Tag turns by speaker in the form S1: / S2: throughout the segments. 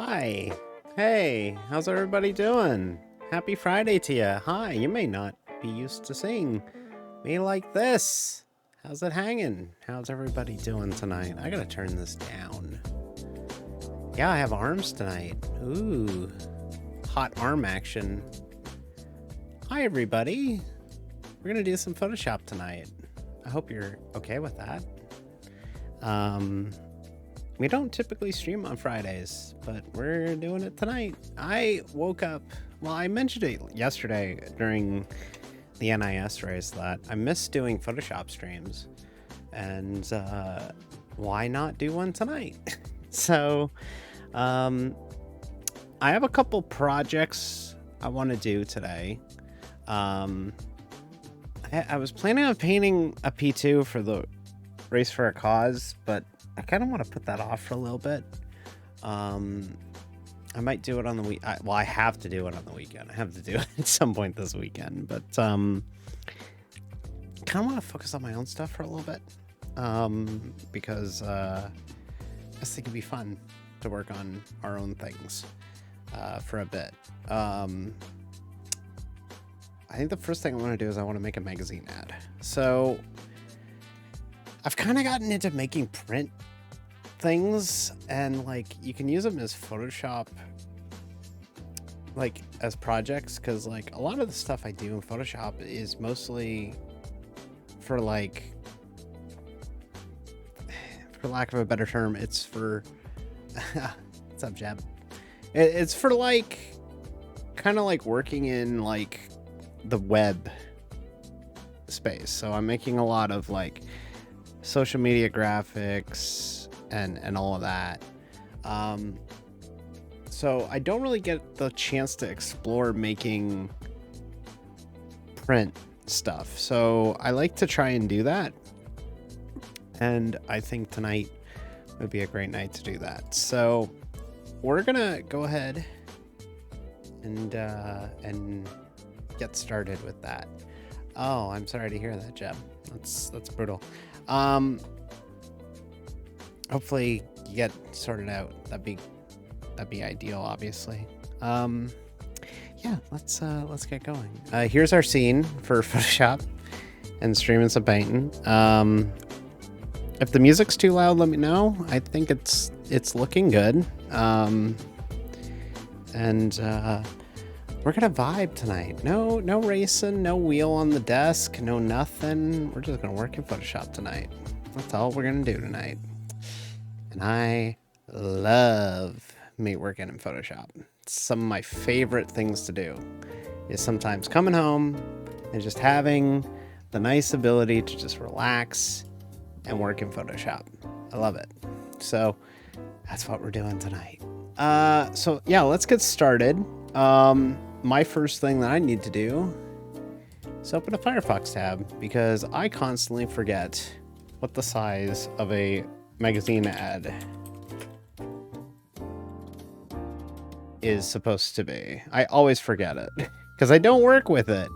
S1: Hi. Hey, how's everybody doing? Happy Friday to you. Hi, you may not be used to seeing me like this. How's it hanging? How's everybody doing tonight? I gotta turn this down. Yeah, I have arms tonight. Ooh, hot arm action. Hi, everybody. We're gonna do some Photoshop tonight. I hope you're okay with that. We don't typically stream on Fridays, but we're doing it tonight. I woke up, well, I mentioned it yesterday during the NIS race that I miss doing Photoshop streams, and why not do one tonight? So, I have a couple projects I want to do today. I was planning on painting a P2 for the Race for a Cause, but I kind of want to put that off for a little bit. I might do it on the week. Well, I have to do it on the weekend. I have to do it at some point this weekend, but kind of want to focus on my own stuff for a little bit, because I just think it'd be fun to work on our own things for a bit. I think the first thing I want to do is I want to make a magazine ad. So I've kind of gotten into making print things, and like you can use them as Photoshop, like as projects, because like a lot of the stuff I do in Photoshop is mostly for like, for lack of a better term, it's for what's up, Jeb? It's for like kind of like working in like the web space. So I'm making a lot of like social media graphics and all of that. So I don't really get the chance to explore making print stuff. So I like to try and do that. And I think tonight would be a great night to do that. So we're gonna go ahead and get started with that. Oh, I'm sorry to hear that, Jeb. That's brutal. Hopefully you get sorted out. That'd be ideal, obviously. Yeah, let's get going. Here's our scene for Photoshop and streaming some Paintin. If the music's too loud, let me know. I think it's looking good. We're gonna vibe tonight. No racing, no wheel on the desk, no nothing. We're just gonna work in Photoshop tonight. That's all we're gonna do tonight. And I love me working in Photoshop. Some of my favorite things to do is sometimes coming home and just having the nice ability to just relax and work in Photoshop. I love it. So that's what we're doing tonight. So yeah, let's get started. My first thing that I need to do is open a Firefox tab, because I constantly forget what the size of a magazine ad is supposed to be. I always forget it because I don't work with it.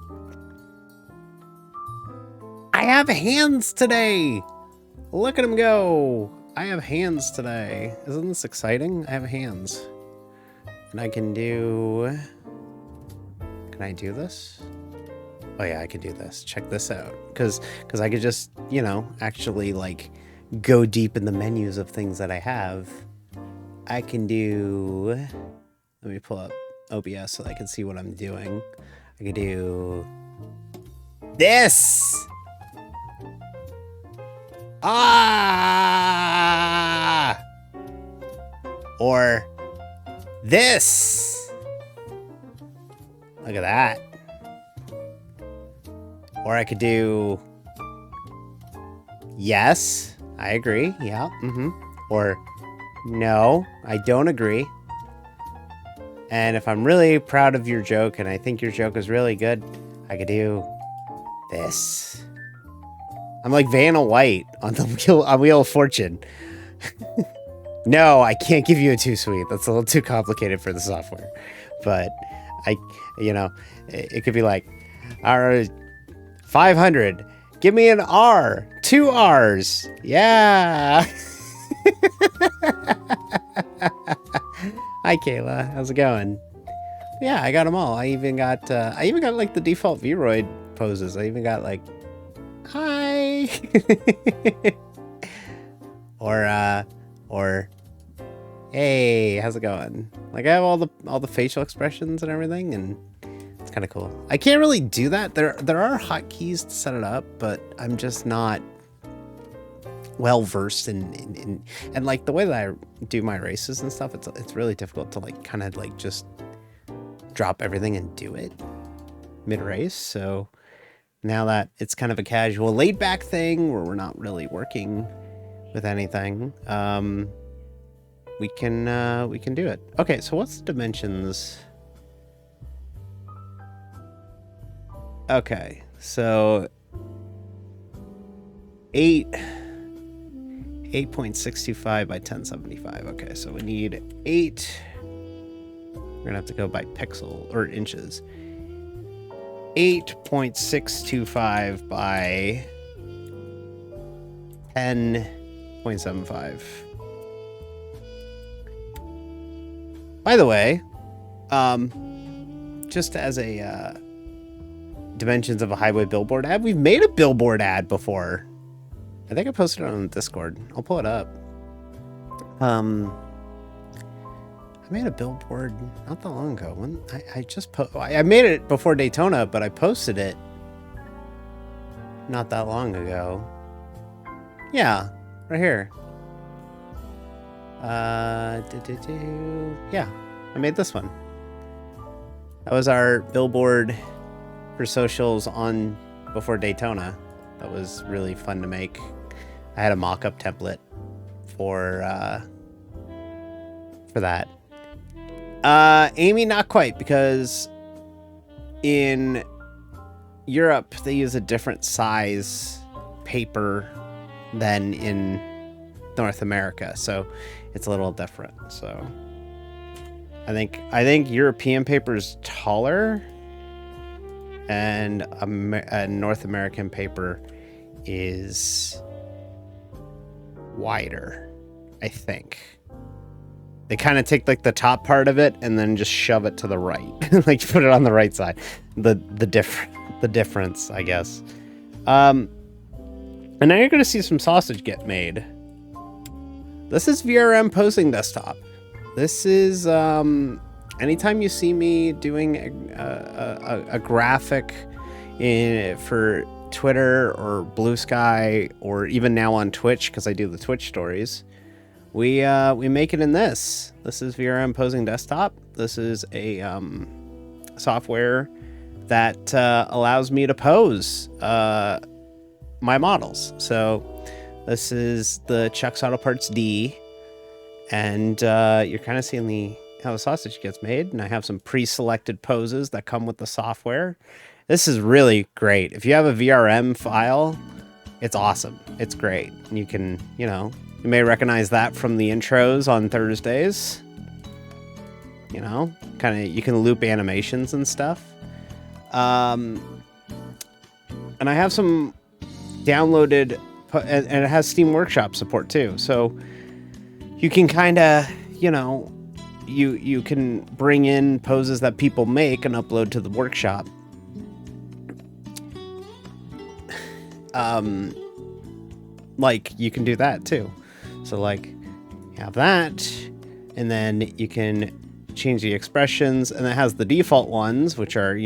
S1: I have hands today. Look at them go. I have hands today. Isn't this exciting? I have hands. And I can do... Can I do this? Oh yeah, I can do this. Check this out. Because I could just, you know, actually like go deep in the menus of things that I have. I can do... Let me pull up OBS so I can see what I'm doing. I can do... this! Ah! Or this! Look at that. Or I could do... yes, I agree. Yeah, Or no, I don't agree. And if I'm really proud of your joke and I think your joke is really good, I could do this. I'm like Vanna White on the Wheel of Fortune. No, I can't give you a too sweet. That's a little too complicated for the software. But it could be like, R 500. Give me an R. 2 R's. Yeah. Hi, Kayla. How's it going? Yeah, I got them all. I even got like the default Vroid poses. I even got like, hi, or hey, how's it going? Like I have all the facial expressions and everything, and it's kind of cool. I can't really do that. There are hotkeys to set it up, but I'm just not well versed in and like the way that I do my races and stuff. It's really difficult to like kind of like just drop everything and do it mid race. So now that it's kind of a casual laid back thing where we're not really working with anything, we can do it. Okay, so what's the dimensions? Okay, so 8.625 by 1075. Okay, so we need 8. We're gonna have to go by pixel or inches. 8.625 by 10.75. By the way, just as a dimensions of a highway billboard ad, we've made a billboard ad before. I think I posted it on Discord. I'll pull it up. I made a billboard not that long ago. When I made it before Daytona, but I posted it not that long ago. Yeah, right here. Yeah, I made this one. That was our billboard for socials on before Daytona. That was really fun to make. I had a mock-up template for that. Amy, not quite, because in Europe they use a different size paper than in North America, so it's a little different. So I think European paper is taller, and North American paper is wider. I think they kind of take like the top part of it and then just shove it to the right, like put it on the right side. The difference, I guess. And now you're gonna see some sausage get made. This is VRM posing desktop. This is anytime you see me doing a graphic for Twitter or Blue Sky, or even now on Twitch, because I do the Twitch stories, we make it in this. This is VRM posing desktop. This is a software that allows me to pose my models. So this is the Chuck's Auto Parts D, and you're kind of seeing how the sausage gets made, and I have some pre-selected poses that come with the software. This is really great. If you have a VRM file, it's awesome. It's great. You can, you may recognize that from the intros on Thursdays. You can loop animations and stuff. And I have some downloaded, and it has Steam Workshop support too. So you can kind of, you can bring in poses that people make and upload to the workshop. Like you can do that too. So like you have that, and then you can change the expressions, and it has the default ones, which are,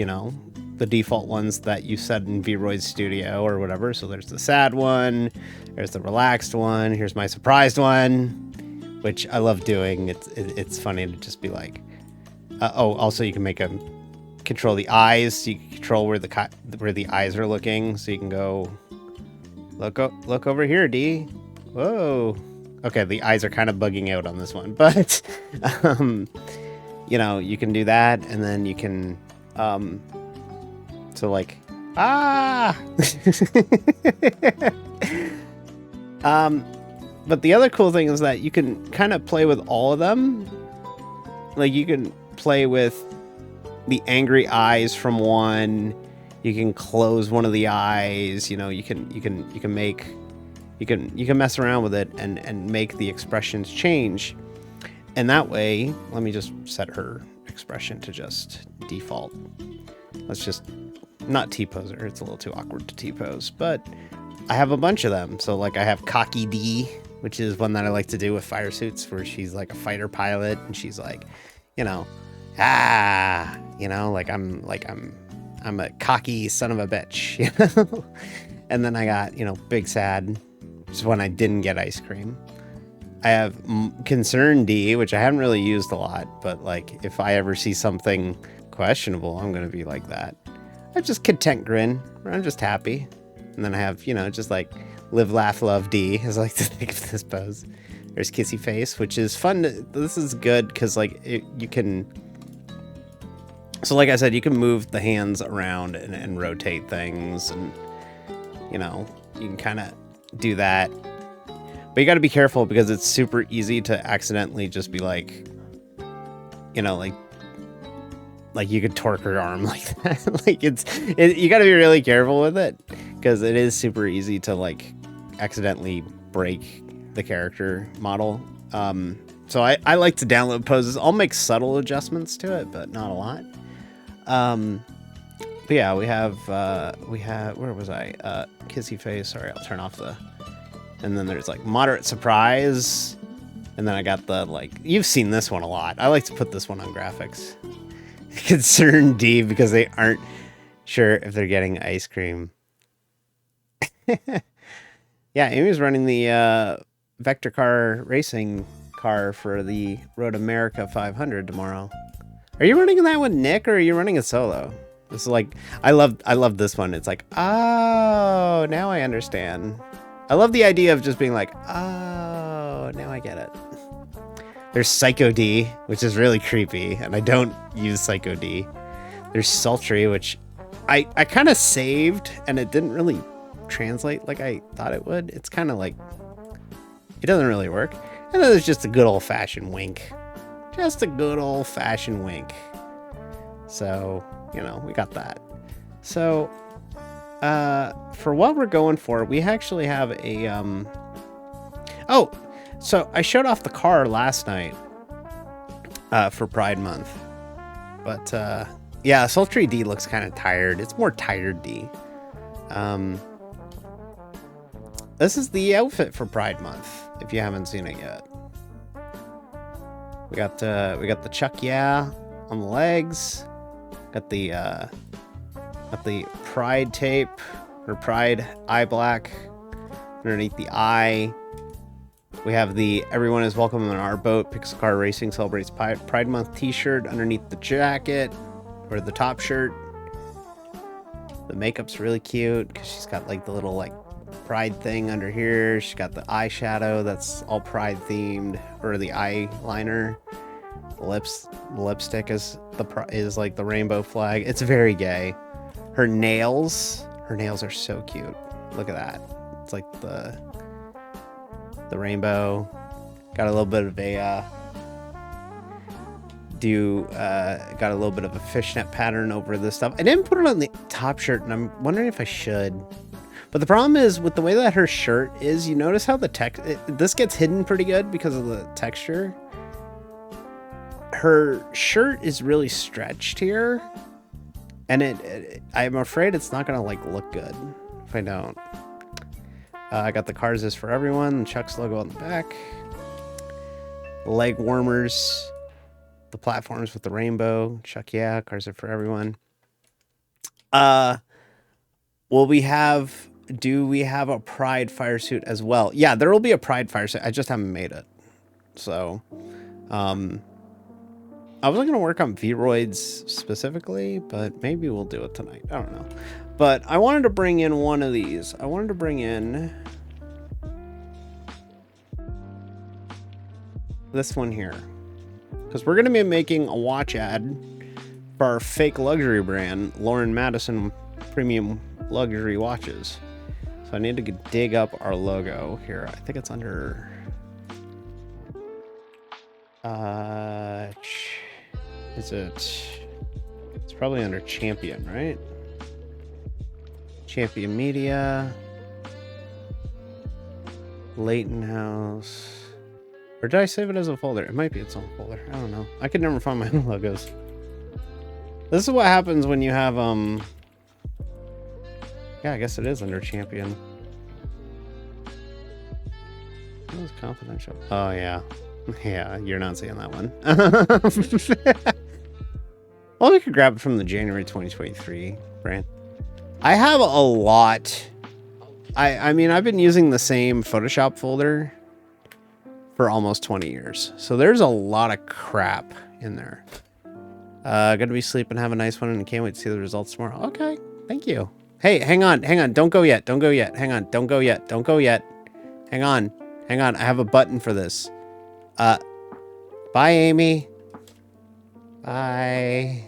S1: the default ones that you set in Vroid Studio or whatever. So there's the sad one, there's the relaxed one, here's my surprised one, which I love doing. It's funny to just be like, also you can make control the eyes, so you can control where the eyes are looking, so you can go look over here, D. Whoa. Okay, the eyes are kind of bugging out on this one, but you can do that, and then you can so like but the other cool thing is that you can kind of play with all of them. Like you can play with the angry eyes from one. You can close one of the eyes. You can mess around with it and make the expressions change. And that way, let me just set her expression to just default. Let's just not T-pose her. It's a little too awkward to T-pose, but I have a bunch of them. So like I have Cocky D, which is one that I like to do with fire suits, where she's like a fighter pilot and she's like, you know, like I'm a cocky son of a bitch, you know? And then I got, Big Sad, which is when I didn't get ice cream. I have Concern D, which I haven't really used a lot, but like if I ever see something questionable, I'm going to be like that. I have just Content Grin, where I'm just happy. And then I have, just like Live, Laugh, Love D, as I like to think of this pose. There's Kissy Face, which is fun. This is good because like you can... So like I said, you can move the hands around and rotate things, and you can kind of do that. But you got to be careful because it's super easy to accidentally just be like, like you could torque her arm like that. Like you got to be really careful with it because it is super easy to like accidentally break the character model. So I like to download poses. I'll make subtle adjustments to it, but not a lot. But yeah, we have, where was I? Kissy Face. Sorry, I'll turn off the, and then there's like Moderate Surprise. And then I got the, like, you've seen this one a lot. I like to put this one on graphics. Concern D, because they aren't sure if they're getting ice cream. Yeah, Amy's running the, vector car racing car for the Road America 500 tomorrow. Are you running that with Nick, or are you running it solo? This is like, I love this one. It's like, oh, now I understand. I love the idea of just being like, oh, now I get it. There's Psycho D, which is really creepy, and I don't use Psycho D. There's Sultry, which I kind of saved, and it didn't really translate like I thought it would. It's kind of like, it doesn't really work. And then there's just a good old-fashioned wink. Just a good old-fashioned wink. So, we got that. So, for what we're going for, we actually have a, oh, so I showed off the car last night, for Pride Month. But, yeah, Sultry D looks kind of tired. It's more tired D. This is the outfit for Pride Month, if you haven't seen it yet. We got the Chuck Yeah on the legs. Got the Pride tape, or Pride eye black underneath the eye. We have the Everyone is Welcome on Our Boat, Pixel Car Racing Celebrates Pride Month t-shirt underneath the jacket, or the top shirt. The makeup's really cute because she's got like the little like Pride thing under here. She's got the eyeshadow that's all Pride themed, or the eyeliner. The lipstick is like the rainbow flag. It's very gay. Her nails are so cute. Look at that. It's like the rainbow. Got a little bit of a got a little bit of a fishnet pattern over this stuff. I didn't put it on the top shirt, and I'm wondering if I should. But the problem is with the way that her shirt is, you notice how this gets hidden pretty good because of the texture. Her shirt is really stretched here, and I'm afraid it's not gonna like look good if I don't. I got the Cars is for Everyone, Chuck's logo on the back, leg warmers, the platforms with the rainbow, Chuck Yeah, Cars are for Everyone. Do we have a Pride fire suit as well? Yeah, there will be a Pride fire suit. I just haven't made it. So, I wasn't going to work on V-Roids specifically, but maybe we'll do it tonight. I don't know. But I wanted to bring in one of these. I wanted to bring in this one here, because we're going to be making a watch ad for our fake luxury brand, Lauren Madison Premium Luxury Watches. So I need to dig up our logo here. I think it's under it's probably under Champion, right? Champion Media, Leighton House, Or did I save it as a folder? It might be its own folder. I don't know. I could never find my own logos. This is what happens when you have, yeah, I guess it is under champion. It was confidential. Oh, yeah. Yeah, you're not seeing that one. Well, we could grab it from the January 2023 brand. I have a lot. I mean, I've been using the same Photoshop folder for almost 20 years. So there's a lot of crap in there. Gonna be sleeping, have a nice one, and can't wait to see the results tomorrow. Okay, thank you. Hey, hang on. Don't go yet. Don't go yet. Hang on. Don't go yet. Don't go yet. Hang on. I have a button for this. Bye, Amy. Bye.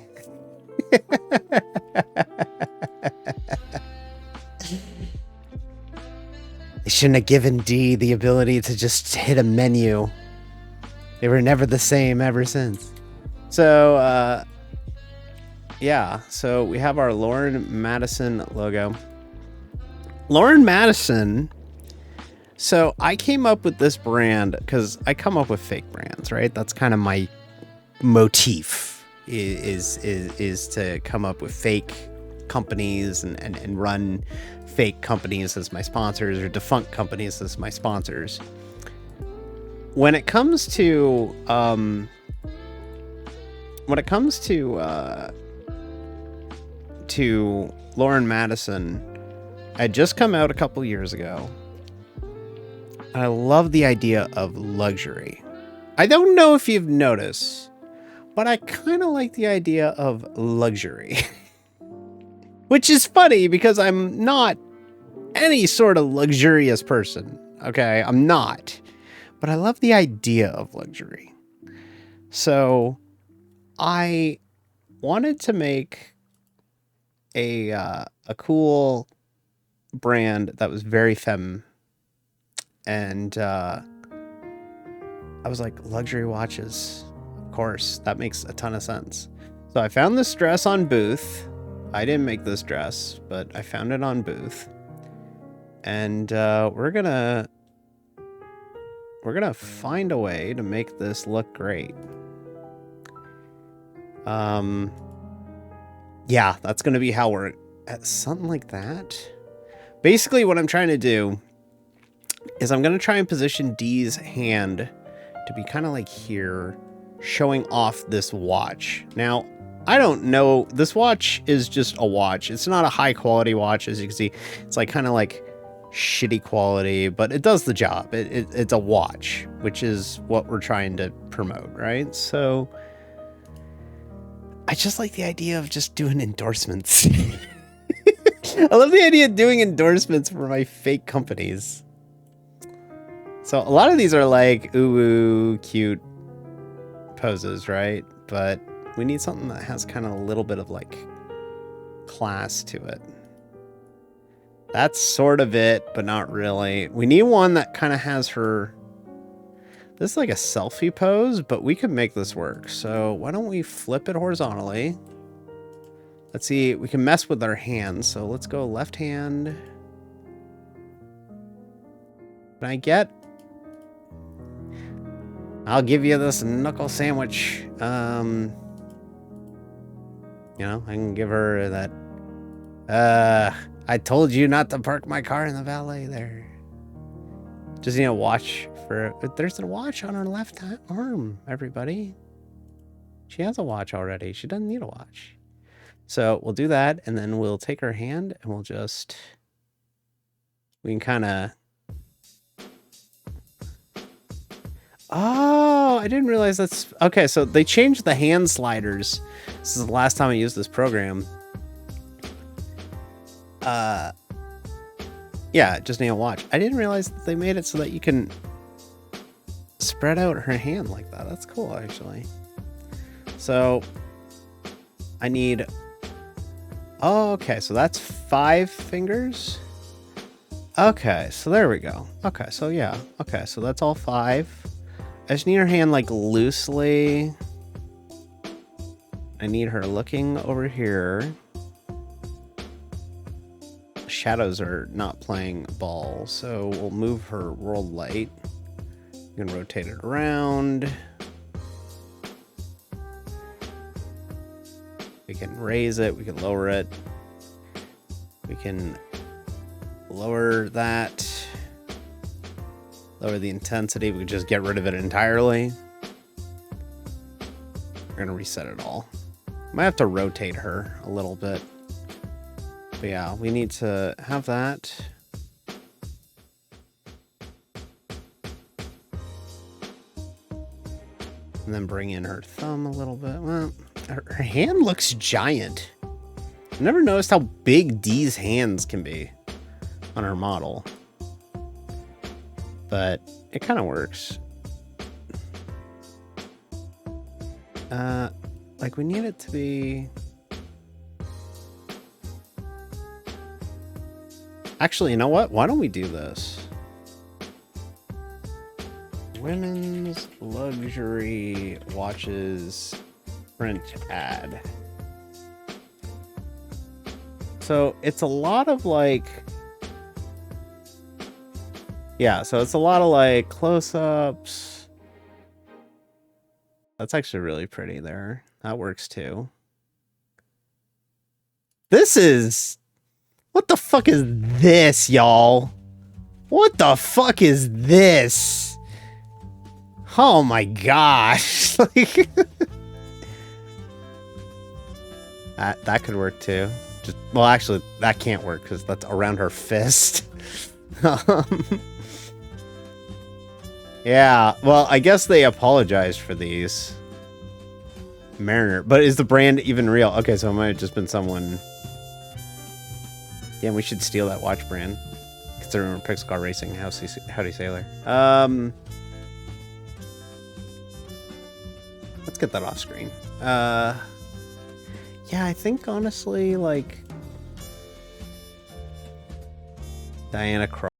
S1: They shouldn't have given D the ability to just hit a menu. They were never the same ever since. So, yeah. So we have our Lauren Madison logo. Lauren Madison. So I came up with this brand because I come up with fake brands, right? That's kind of my motif is to come up with fake companies and run fake companies as my sponsors or defunct companies as my sponsors. When it comes to Lauren Madison, I just come out a couple years ago. I love the idea of luxury. I don't know if you've noticed, but I kind of like the idea of luxury. Which is funny because I'm not any sort of luxurious person. Okay, I'm not. But I love the idea of luxury. So I wanted to make a cool brand that was very femme. And I was like, luxury watches. Of course, that makes a ton of sense. So I found this dress on Booth. I didn't make this dress, but I found it on Booth. And we're gonna find a way to make this look great. Yeah, that's gonna be how we're at something like that. Basically, what I'm trying to do is I'm gonna try and position D's hand to be kind of like here, showing off this watch. Now, I don't know. This watch is just a watch. It's not a high quality watch, as you can see. It's like kind of like shitty quality, but it does the job. It's a watch, which is what we're trying to promote, right? So I just like the idea of just doing endorsements. I love the idea of doing endorsements for my fake companies. So a lot of these are like ooh, cute poses, right? But we need something that has kind of a little bit of like class to it. That's sort of it, but not really. We need one that kind of has her... This is like a selfie pose, but we could make this work. So why don't we flip it horizontally? Let's see, we can mess with our hands. So let's go left hand. Can I get... I'll give you this knuckle sandwich. You know, I can give her that... I told you not to park my car in the valet there. Just need a watch for... There's a watch on her left arm, everybody. She has a watch already. She doesn't need a watch. So we'll do that, and then we'll take her hand, and we'll just... We can kind of... Oh, I didn't realize that's... Okay, so they changed the hand sliders. This is the last time I used this program. Yeah, just need a watch. I didn't realize that they made it so that you can spread out her hand like that. That's cool, actually. So I need... Oh, okay, so that's 5 fingers. Okay, so there we go. Okay, so yeah. Okay, so that's all 5. I just need her hand like loosely. I need her looking over here. Shadows are not playing ball, so we'll move her world light You can rotate it around. We can raise it, we can lower it. We can lower that. Lower the intensity, we can just get rid of it entirely. We're gonna reset it all. Might have to rotate her a little bit. But yeah, we need to have that. And then bring in her thumb a little bit. Well, her hand looks giant. I never noticed how big Dee's hands can be on her model. But it kind of works. Like we need it to be... Actually, you know what? Why don't we do this? Women's luxury watches print ad. So it's a lot of like... Yeah, so it's a lot of like close-ups. That's actually really pretty there. That works too. This is... What the fuck is this, y'all? What the fuck is this? Oh my gosh. Like, that could work too. Just, well, actually, that can't work because that's around her fist. Yeah, well, I guess they apologized for these. Mariner. But is the brand even real? Okay, so it might have just been someone... Damn, we should steal that watch brand. Considering we're Pixel Car Racing, Howdy Sailor. Let's get that off screen. Yeah, I think honestly, like... Diana Cross.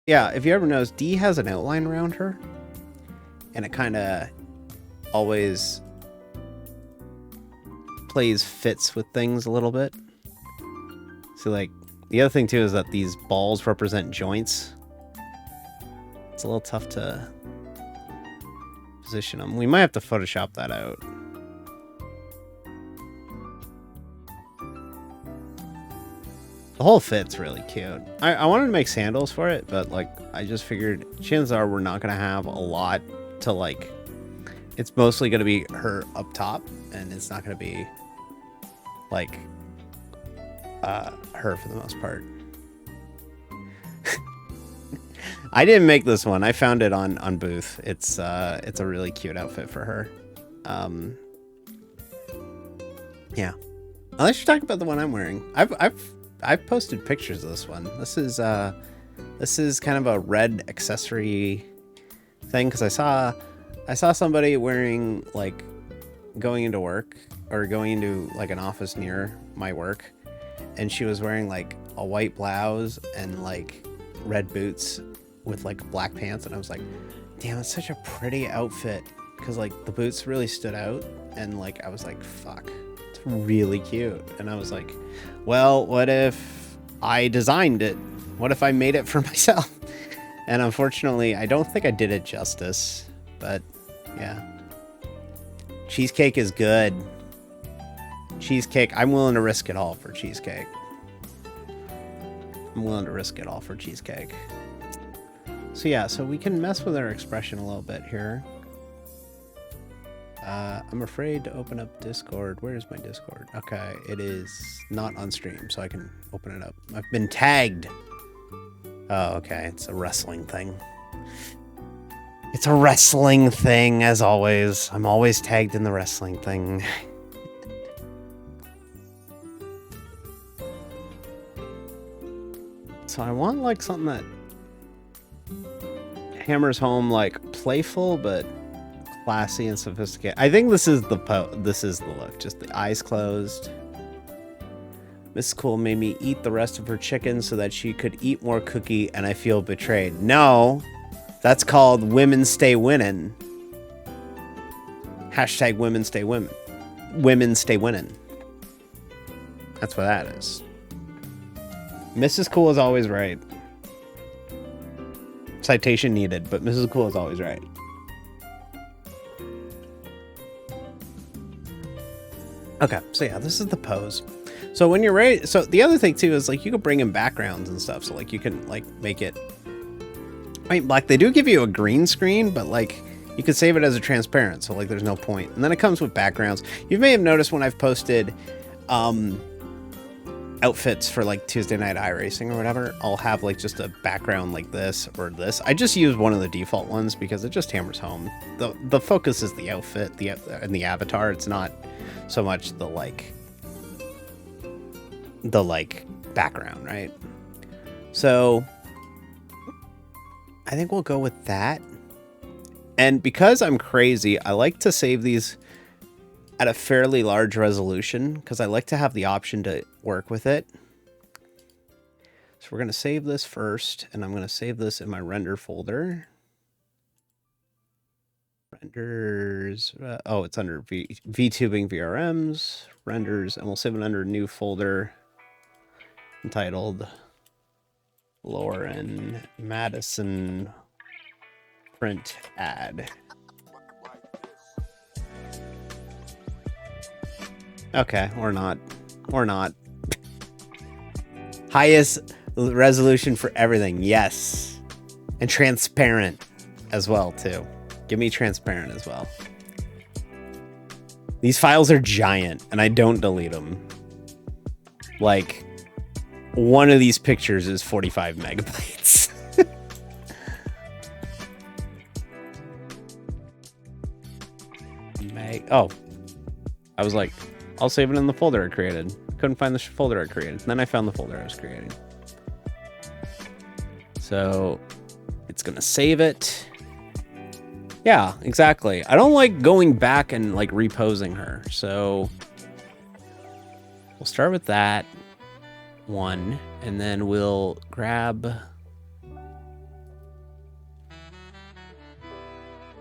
S1: Yeah, if you ever notice, D has an outline around her, and it kind of always fits with things a little bit. So, like, the other thing too is that these balls represent joints. It's a little tough to position them. We might have to Photoshop that out. The whole fit's really cute. I wanted to make sandals for it, but like I just figured chances are we're not gonna have a lot to like. It's mostly gonna be her up top, and it's not gonna be like her for the most part. I didn't make this one. I found it on Booth. It's a really cute outfit for her. Yeah. Unless you're talking about the one I'm wearing. I've posted pictures of this one. This is kind of a red accessory thing because I saw somebody wearing, like, going into work or going into like an office near my work, and she was wearing like a white blouse and like red boots with like black pants, and I was like, damn, it's such a pretty outfit because like the boots really stood out, and like I was like, fuck, it's really cute. And I was like, well, what if I designed it? What if I made it for myself? And unfortunately, I don't think I did it justice, but yeah. Cheesecake is good. Cheesecake, I'm willing to risk it all for cheesecake. I'm willing to risk it all for cheesecake. So yeah, so we can mess with our expression a little bit here. I'm afraid to open up Discord. Where is my Discord? Okay, it is not on stream, so I can open it up. I've been tagged. Oh, okay, it's a wrestling thing. It's a wrestling thing, as always. I'm always tagged in the wrestling thing. So I want like something that hammers home like playful but classy and sophisticated. I think this is the look. Just the eyes closed. Miss Cool made me eat the rest of her chicken so that she could eat more cookie, and I feel betrayed. No, that's called women stay winning. Hashtag women stay women. Women stay winning. That's what that is. Mrs. Cool is always right. Citation needed, but Mrs. Cool is always right. Okay, so yeah, this is the pose. So when you're ready, so the other thing too is like you can bring in backgrounds and stuff. So like you can like make it white black. They do give you a green screen, but like you could save it as a transparent. So like there's no point. And then it comes with backgrounds. You may have noticed when I've posted outfits for like Tuesday Night iRacing or whatever, I'll have like just a background like this or this. I just use one of the default ones because it just hammers home. The focus is the outfit, and the avatar. It's not so much the background, right? So I think we'll go with that. And because I'm crazy, I like to save these at a fairly large resolution because I like to have the option to work with it. So we're going to save this first, and I'm going to save this in my render folder. Renders. Oh, it's under VTubing VRMs, renders, and we'll save it under a new folder entitled Lauren Madison print ad. Okay, or not. Or not. Highest resolution for everything. Yes. And transparent as well, too. Give me transparent as well. These files are giant, and I don't delete them. Like, one of these pictures is 45 megabytes. Oh. I was like, I'll save it in the folder I created. Couldn't find the folder I created. And then I found the folder I was creating. So it's going to save it. Yeah, exactly. I don't like going back and like reposing her. So we'll start with that one. And then we'll grab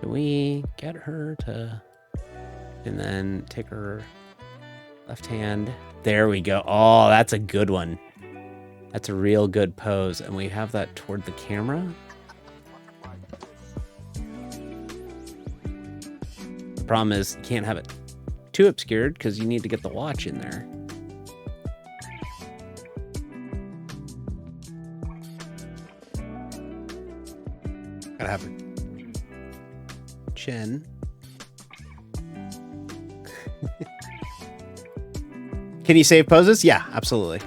S1: Can we get her to... And then take her left hand. There we go. Oh, that's a good one. That's a real good pose. And we have that toward the camera. The problem is you can't have it too obscured because you need to get the watch in there. Gotta have her chin. Can you save poses? Yeah, absolutely.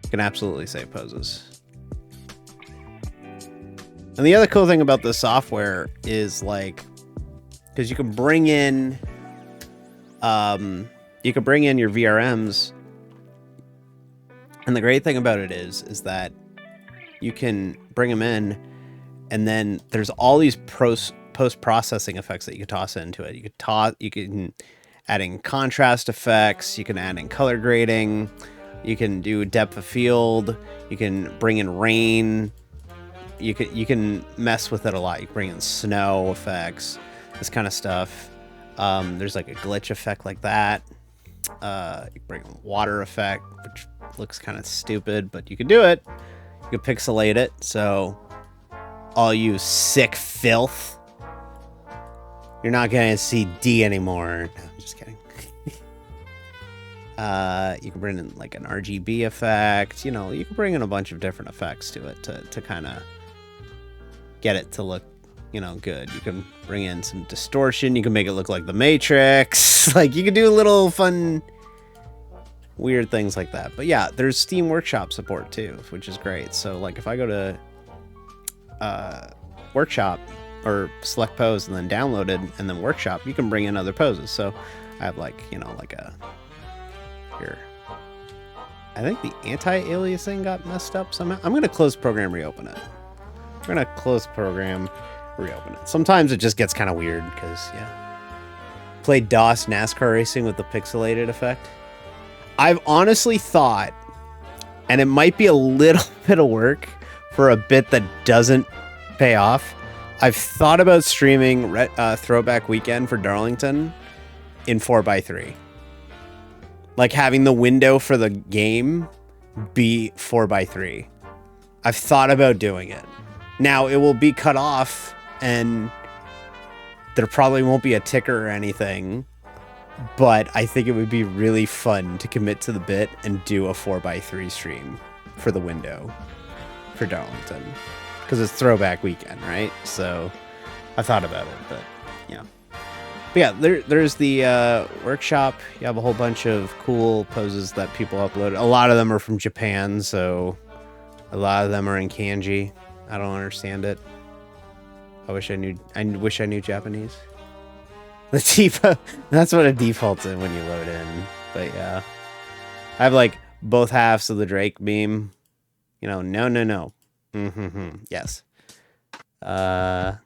S1: Can absolutely save poses. And the other cool thing about this software is like, because you can bring in, your VRMs, and the great thing about it is that you can bring them in, and then there's all these post-processing effects that you can toss into it. You can add in contrast effects, you can add in color grading, you can do depth of field, you can bring in rain, you can mess with it a lot. You can bring in snow effects, this kind of stuff. There's like a glitch effect like that. You can bring in water effect, which looks kind of stupid, but you can do it. You can pixelate it, so all you sick filth, you're not gonna see D anymore. No, I'm just kidding. You can bring in like an RGB effect. You know, you can bring in a bunch of different effects to it to kind of get it to look, you know, good. You can bring in some distortion. You can make it look like the Matrix. Like, you can do little fun, weird things like that. But yeah, there's Steam Workshop support too, which is great. So like if I go to Workshop or select pose and then download it and then Workshop, you can bring in other poses. So I have like, you know, like a here. I think the anti-aliasing got messed up somehow. I'm gonna close the program, reopen it. We're gonna close the program, reopen it. Sometimes it just gets kind of weird because yeah. Played DOS NASCAR racing with the pixelated effect. I've honestly thought, and it might be a little bit of work for a bit that doesn't pay off. I've thought about streaming Throwback Weekend for Darlington in 4:3. Like having the window for the game be 4:3. I've thought about doing it. Now it will be cut off and there probably won't be a ticker or anything, but I think it would be really fun to commit to the bit and do a 4:3 stream for the window for Darlington. Because it's Throwback Weekend, right? So I thought about it, but yeah. But yeah, there's the workshop. You have a whole bunch of cool poses that people upload. A lot of them are from Japan, so a lot of them are in kanji. I don't understand it. I wish I knew Japanese. The default, that's what a default's in when you load in. But yeah, I have like both halves of the Drake meme. You know, no. Yes. A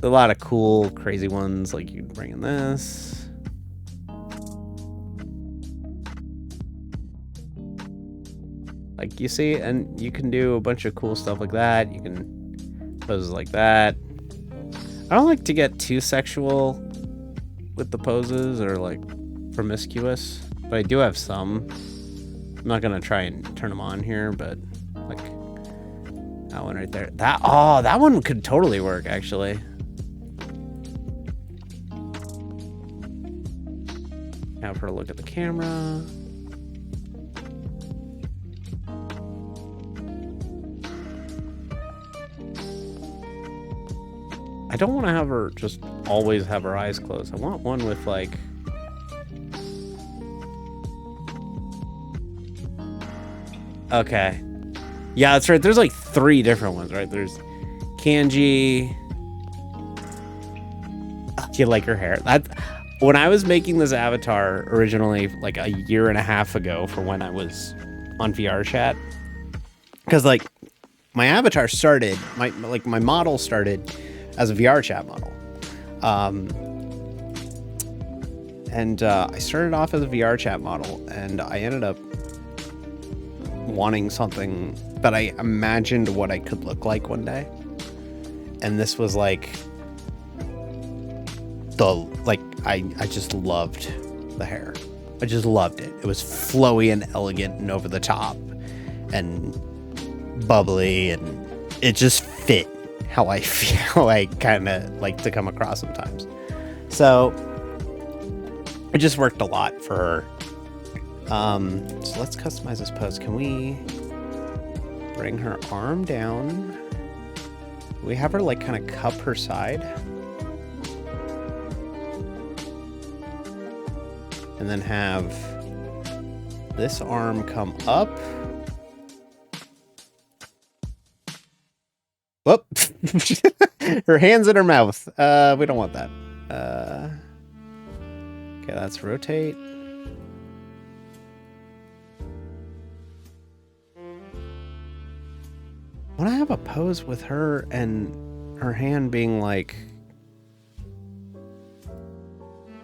S1: lot of cool, crazy ones. Like you bring in this. Like you see, and you can do a bunch of cool stuff like that. You can pose like that. I don't like to get too sexual with the poses or like promiscuous, but I do have some. I'm not gonna try and turn them on here, but like that one right there. That one could totally work actually. Have her look at the camera. I don't want to have her just always have her eyes closed. I want one with like... Okay. Yeah, that's right. There's like 3 different ones, right? There's kanji. Do you like her hair? When I was making this avatar originally, like a year and a half ago for when I was on VR chat, because like my avatar started, my model started as a VR chat model. And I started off as a VR chat model, and I ended up wanting something that I imagined what I could look like one day. And this was like I just loved the hair. I just loved it. It was flowy and elegant and over the top and bubbly, and it just fit how I feel, how I kind of like to come across sometimes. So it just worked a lot for her. So let's customize this pose. Can we bring her arm down? We have her like kind of cup her side. And then have this arm come up. Whoop. Her hands in her mouth. We don't want that. Okay, let's rotate. When I have a pose with her and her hand being like...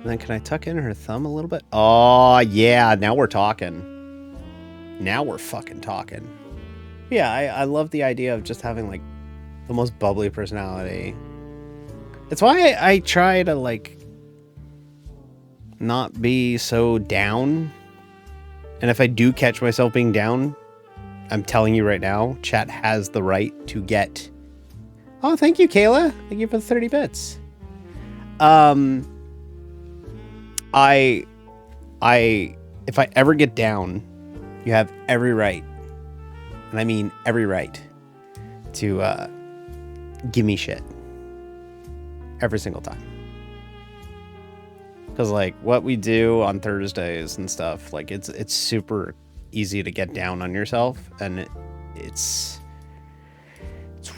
S1: And then can I tuck in her thumb a little bit? Oh, yeah. Now we're talking. Now we're fucking talking. Yeah, I love the idea of just having like the most bubbly personality. It's why I try to like not be so down. And if I do catch myself being down, I'm telling you right now, chat has the right to get... Oh, thank you, Kayla. Thank you for the 30 bits. If I ever get down, you have every right, and I mean every right, to give me shit every single time. Because like what we do on Thursdays and stuff, like it's super easy to get down on yourself, and it's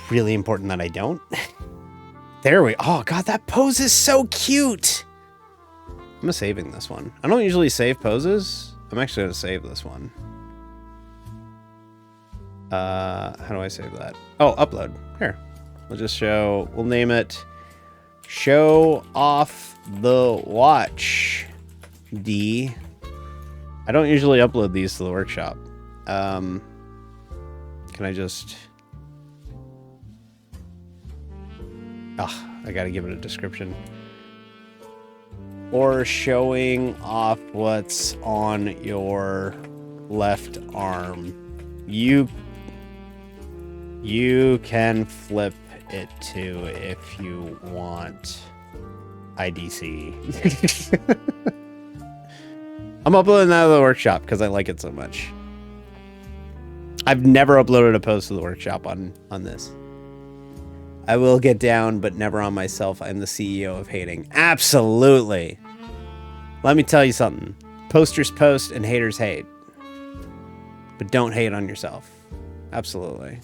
S1: really important that I don't. There we... Oh god, that pose is so cute. I'm saving this one. I don't usually save poses. I'm actually gonna save this one. How do I save that? Oh, upload. Here. We'll just show... We'll name it Show Off the Watch D. I don't usually upload these to the workshop. Can I just... Oh, I gotta give it a description. Or showing off what's on your left arm. You can flip it too if you want. IDC. I'm uploading that to the workshop because I like it so much. I've never uploaded a post to the workshop on this. I will get down, but never on myself. I'm the CEO of hating. Absolutely. Let me tell you something. Posters post and haters hate. But don't hate on yourself. Absolutely.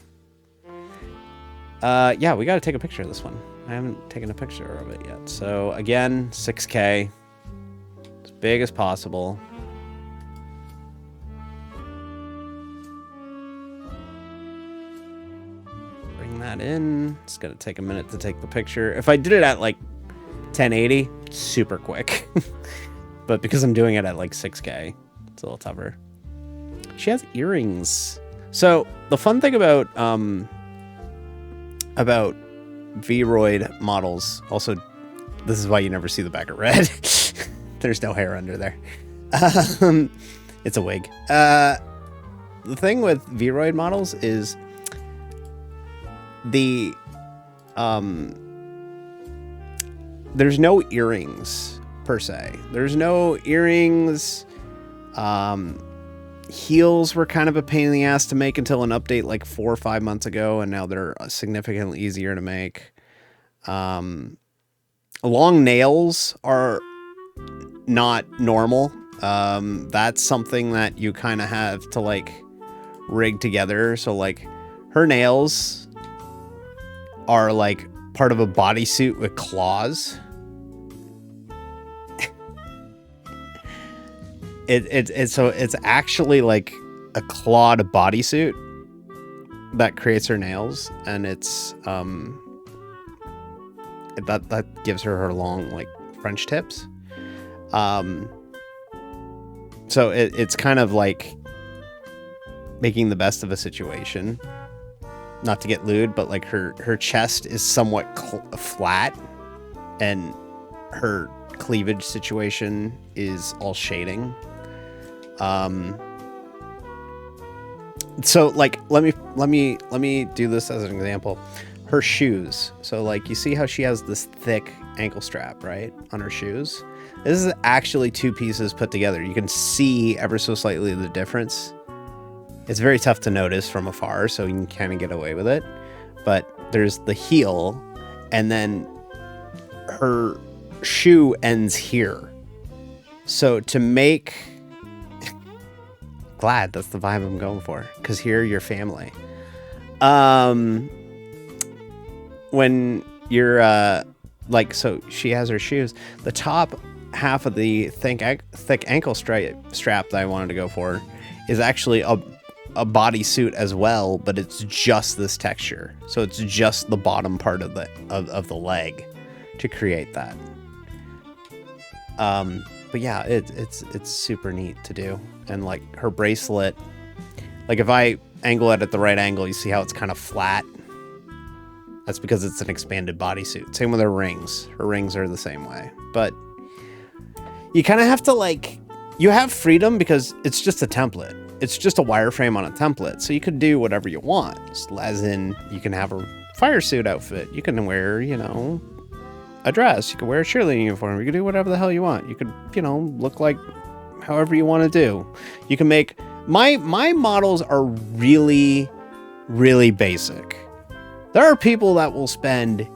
S1: Yeah, we got to take a picture of this one. I haven't taken a picture of it yet. So, again, 6K. As big as possible. That in. It's gonna take a minute to take the picture. If I did it at like 1080, super quick. But because I'm doing it at like 6K, it's a little tougher. She has earrings. So the fun thing about Vroid models, also, this is why you never see the back of red. There's no hair under there. It's a wig. The thing with Vroid models is there's no earrings per se. There's no earrings. Heels were kind of a pain in the ass to make until an update like 4 or 5 months ago, and now they're significantly easier to make. Long nails are not normal. That's something that you kind of have to like rig together. So like her nails are like part of a bodysuit with claws. It's actually like a clawed bodysuit that creates her nails, and it's that gives her long like French tips. So it's kind of like making the best of a situation. Not to get lewd, but like her chest is somewhat flat, and her cleavage situation is all shading. So like let me do this as an example. Her shoes. So like you see how she has this thick ankle strap, right, on her shoes? This is actually two pieces put together. You can see ever so slightly the difference. It's very tough to notice from afar, so you can kind of get away with it. But there's the heel, and then her shoe ends here. So to make... Glad, that's the vibe I'm going for, because here you're family. When you're like, so she has her shoes, the top half of the thick ankle strap that I wanted to go for is actually a bodysuit as well, but it's just this texture, so it's just the bottom part of the leg to create that. But yeah, it's super neat to do. And like her bracelet, like if I angle it at the right angle, you see how it's kind of flat. That's because it's an expanded bodysuit. Same with her rings. Her rings are the same way. But you kind of have to, like, you have freedom because it's just a template. It's just a wireframe on a template. So you could do whatever you want. As in, you can have a fire suit outfit. You can wear, you know, a dress. You could wear a cheerleading uniform. You could do whatever the hell you want. You could, you know, look like however you want to do. You can make... My models are really, really basic. There are people that will spend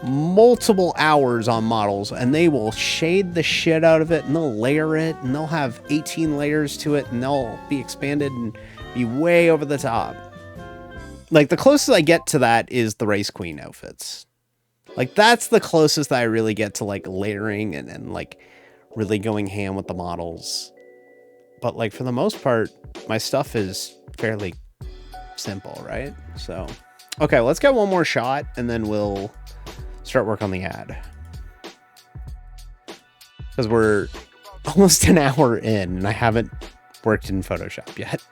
S1: multiple hours on models and they will shade the shit out of it and they'll layer it and they'll have 18 layers to it and they'll be expanded and be way over the top. Like the closest I get to that is the Race Queen outfits. Like that's the closest that I really get to like layering and like really going ham with the models. But like for the most part, my stuff is fairly simple, right? So, okay, let's get one more shot and then we'll start work on the ad. Because we're almost an hour in and I haven't worked in Photoshop yet.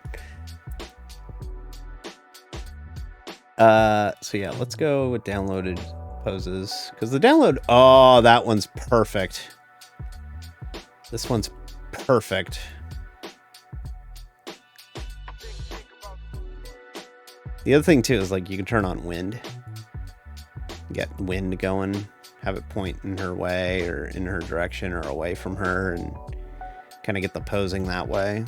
S1: So yeah, let's go with downloaded poses. Because the download, oh, that one's perfect. This one's perfect. The other thing too is like you can turn on wind. Get wind going, have it point in her way or in her direction or away from her and kind of get the posing that way.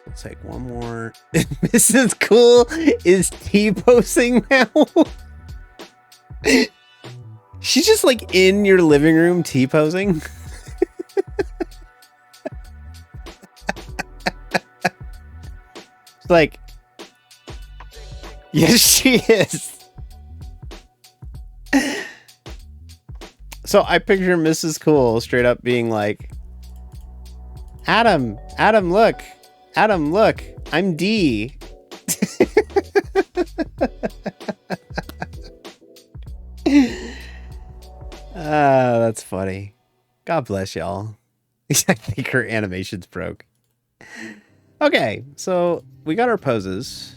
S1: Let's take one more. Mrs. Cool is T-posing now. She's just like in your living room T-posing. Like, yes, she is. So I picture Mrs. Cool straight up being like, Adam, look, I'm D. That's funny. God bless y'all. I think her animation's broke. Okay, so we got our poses.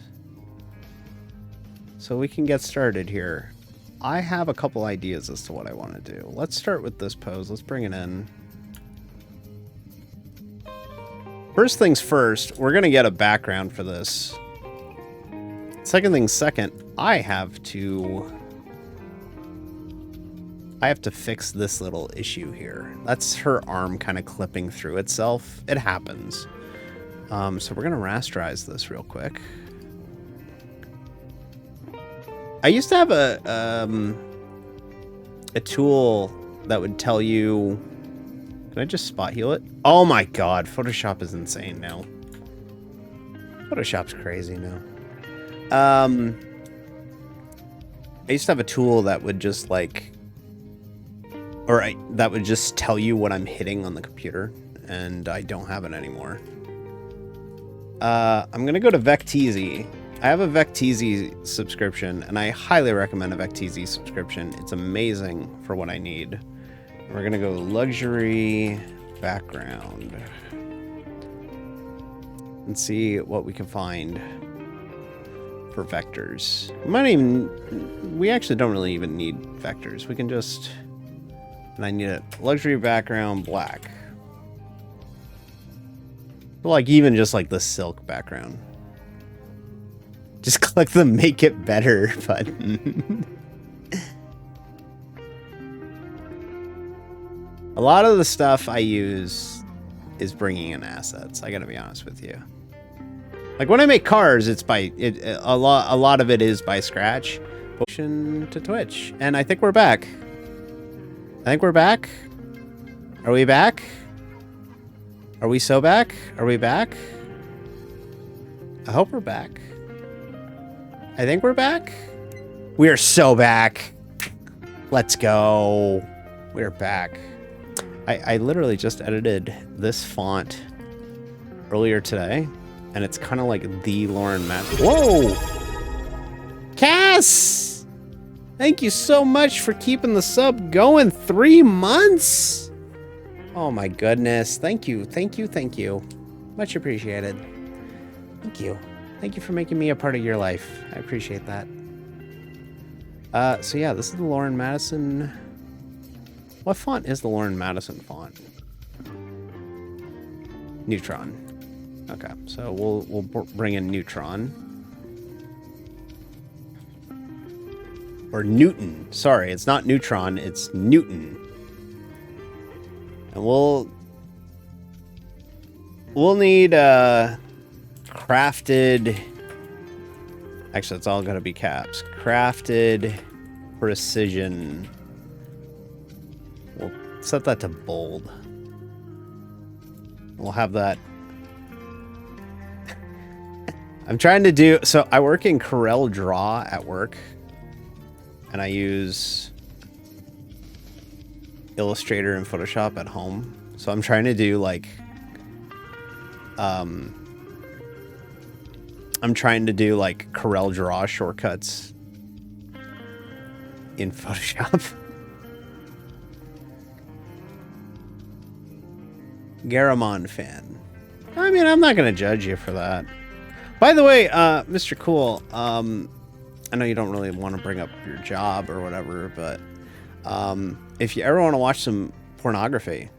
S1: So we can get started here. I have a couple ideas as to what I want to do. Let's start with this pose. Let's bring it in. First things first, we're going to get a background for this. Second thing second, I have to fix this little issue here. That's her arm kind of clipping through itself. It happens. So we're going to rasterize this real quick. I used to have a tool that would tell you... Can I just spot heal it? Oh my god, Photoshop is insane now. Photoshop's crazy now. I used to have a tool that would just like... that would just tell you what I'm hitting on the computer, and I don't have it anymore. I'm gonna go to Vecteezy, I have a Vecteezy subscription, and I highly recommend a Vecteezy subscription. It's amazing for what I need. We're gonna go luxury background and see what we can find for vectors. We actually don't really even need vectors. We can just, and I need a luxury background black. Like even just like the silk background. Just click the make it better button. A lot of the stuff I use is bringing in assets. I gotta be honest with you. Like when I make cars, it's by a lot of it is by scratch. Motion to Twitch, and I think we're back. I think we're back. Are we back? Are we so back? Are we back? I hope we're back. I think we're back. We are so back. Let's go. We're back. I literally just edited this font earlier today, and it's kind of like the Lauren Matt. Whoa! Cass! Thank you so much for keeping the sub going. 3 months? Oh my goodness. Thank you. Thank you. Thank you. Much appreciated. Thank you. Thank you for making me a part of your life. I appreciate that. So yeah, this is the Lauren Madison. What font is the Lauren Madison font? Neutron. Okay, so we'll bring in Neutron. Or Newton. Sorry, it's not Neutron, it's Newton. And we'll need crafted. Actually, it's all gonna be caps. Crafted precision. We'll set that to bold. We'll have that. I'm trying to do, so I work in Corel Draw at work, and I use Illustrator and Photoshop at home. So I'm trying to do like, I'm trying to do like Corel Draw shortcuts in Photoshop. Garamond fan. I mean, I'm not going to judge you for that. By the way, Mr. Cool, I know you don't really want to bring up your job or whatever, but if you ever want to watch some pornography,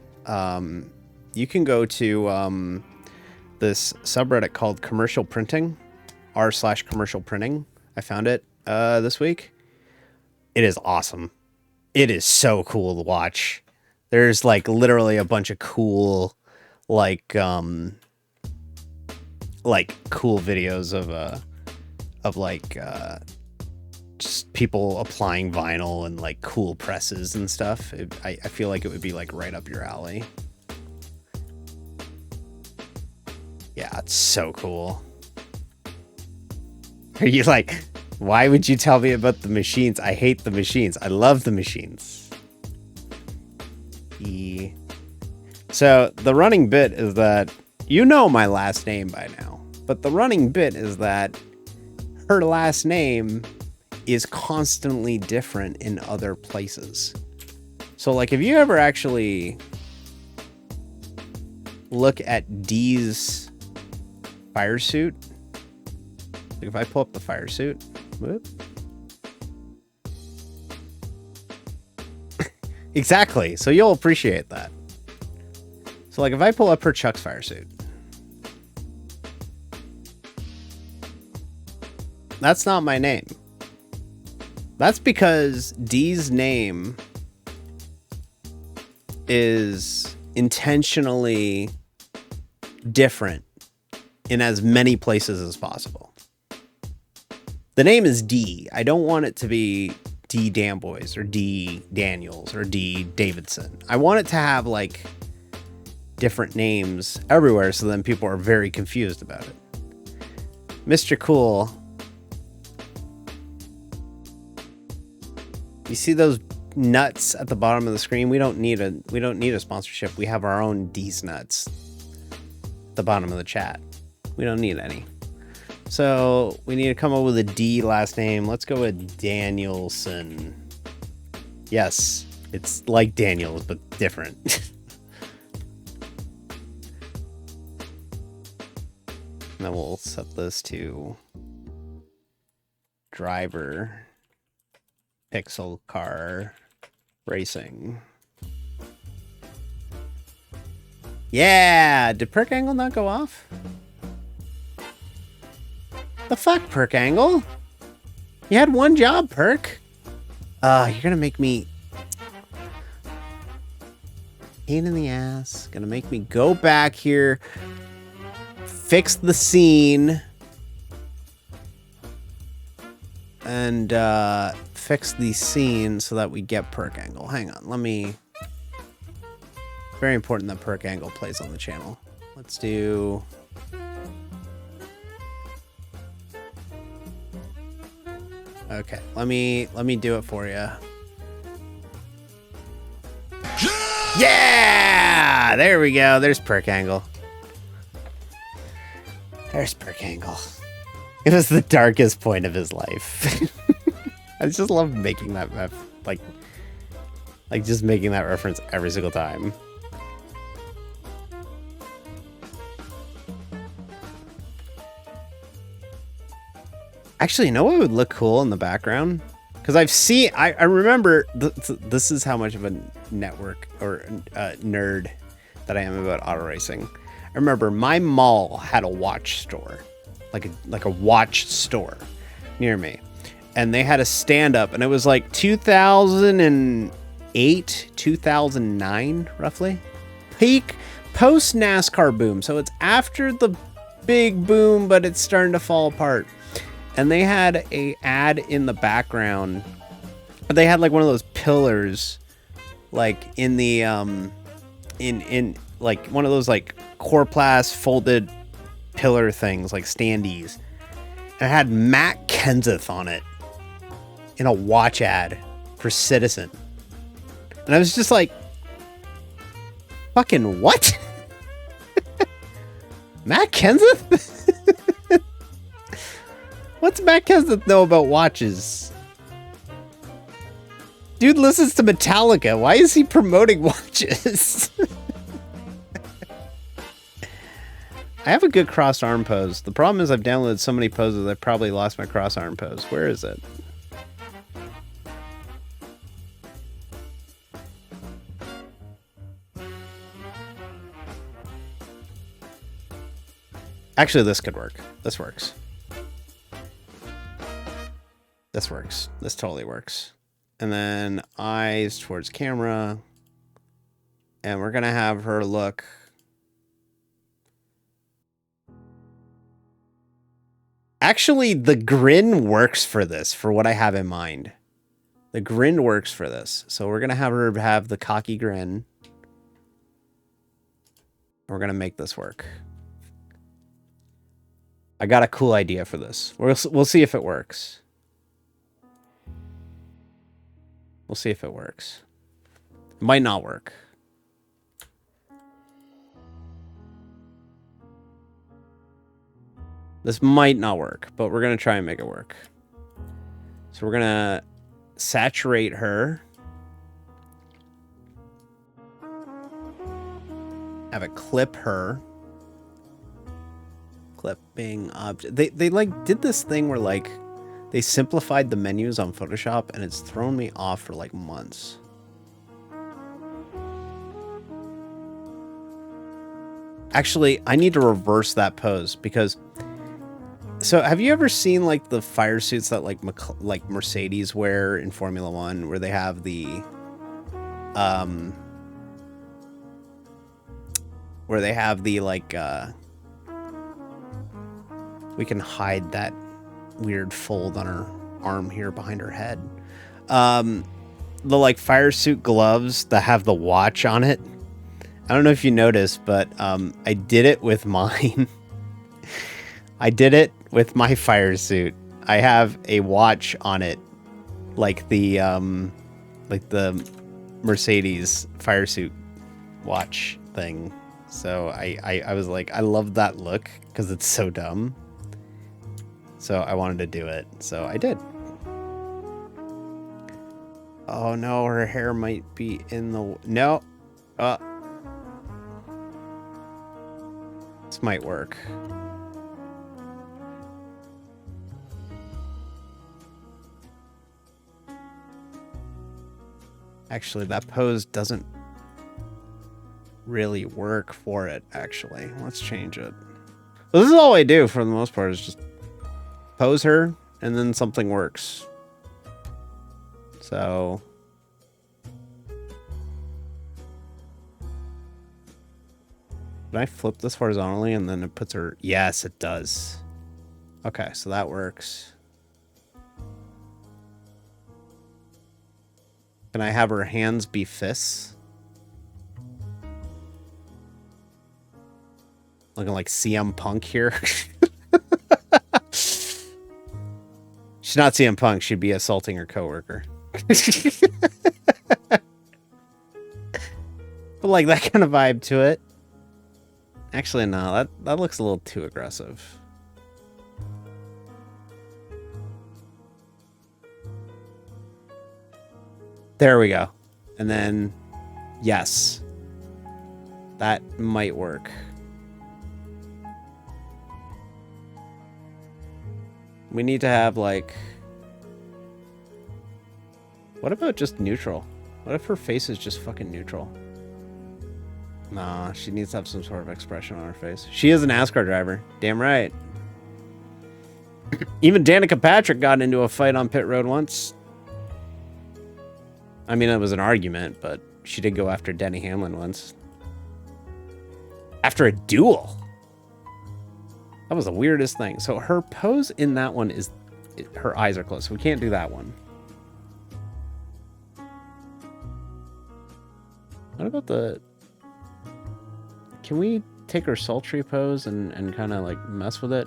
S1: you can go to this subreddit called Commercial Printing, r/commercial printing. I found it this week. It is awesome. It is so cool to watch. There's like literally a bunch of cool, like cool videos of like just people applying vinyl and like cool presses and stuff. I feel like it would be like right up your alley. Yeah, it's so cool. Are you like, why would you tell me about the machines? I hate the machines. I love the machines. So the running bit is that, you know my last name by now, but the running bit is that her last name is constantly different in other places. So like if you ever actually look at Dee's fire suit, like if I pull up the fire suit, whoop. Exactly. So you'll appreciate that. So like if I pull up her Chuck's fire suit, that's not my name. That's because Dee's name is intentionally different in as many places as possible. The name is Dee. I don't want it to be D Danboys or D Daniels or D Davidson. I want it to have like different names everywhere, so then people are very confused about it. Mr. Cool, you see those nuts at the bottom of the screen? We don't need a sponsorship. We have our own D's nuts at the bottom of the chat. We don't need any. So we need to come up with a D last name. Let's go with Danielson. Yes, it's like Daniels, but different. And then we'll set this to driver pixel car racing. Yeah, did perk angle not go off? The fuck, perk angle? You had one job, perk. You're gonna make me pain in the ass. Gonna make me go back here, fix the scene, and fix the scene so that we get perk angle. Hang on, let me. Very important that perk angle plays on the channel. Let's do. Okay, let me do it for you. Yeah! There we go. There's perk angle. There's perk angle. It was the darkest point of his life. I just love making that like just making that reference every single time. Actually, you know what would look cool in the background? Because I remember, this is how much of a network or nerd that I am about auto racing. I remember my mall had a watch store, like a watch store near me. And they had a stand up, and it was like 2008, 2009, roughly. Peak post NASCAR boom. So it's after the big boom, but it's starting to fall apart. And they had a ad in the background. They had like one of those pillars, like in the in like one of those like Corplast folded pillar things, like standees. And it had Matt Kenseth on it in a watch ad for Citizen. And I was just like, fucking what? Matt Kenseth? What's Matt Kenseth know about watches? Dude listens to Metallica. Why is he promoting watches? I have a good crossed arm pose. The problem is I've downloaded so many poses I've probably lost my cross arm pose. Where is it? Actually, this could work. This works. This works. This totally works. And then eyes towards camera. And we're going to have her look. Actually, the grin works for this, for what I have in mind. The grin works for this. So we're going to have her have the cocky grin. We're going to make this work. I got a cool idea for this. We'll see if it works. We'll see if it works. It might not work. This might not work, but we're going to try and make it work. So we're going to saturate her. Have it clip her. Clipping object. They like did this thing where like they simplified the menus on Photoshop, and it's thrown me off for like months. Actually, I need to reverse that pose because. So, have you ever seen like the fire suits that like Mercedes wear in Formula One, where they have the, like, we can hide that weird fold on her arm here behind her head. The like fire suit gloves that have the watch on it. I don't know if you noticed, but I did it with mine. I did it with my fire suit. I have a watch on it, like the Mercedes fire suit watch thing. So I was like, I love that look because it's so dumb. So I wanted to do it. So I did. Oh no, her hair might be in the... No. This might work. Actually, that pose doesn't really work for it, actually. Let's change it. Well, this is all I do for the most part, is just pose her, and then something works. So... Can I flip this horizontally and then it puts her... Yes, it does. Okay, so that works. Can I have her hands be fists? Looking like CM Punk here. She's not CM Punk. She'd be assaulting her coworker. But like that kind of vibe to it. Actually, no. That looks a little too aggressive. There we go. And then, yes. That might work. We need to have, like... What about just neutral? What if her face is just fucking neutral? Nah, she needs to have some sort of expression on her face. She is a NASCAR driver. Damn right. Even Danica Patrick got into a fight on pit road once. I mean, it was an argument, but she did go after Denny Hamlin once. After a duel. That was the weirdest thing. So her pose in that one is... Her eyes are closed, so we can't do that one. What about the... Can we take her sultry pose and kind of like mess with it?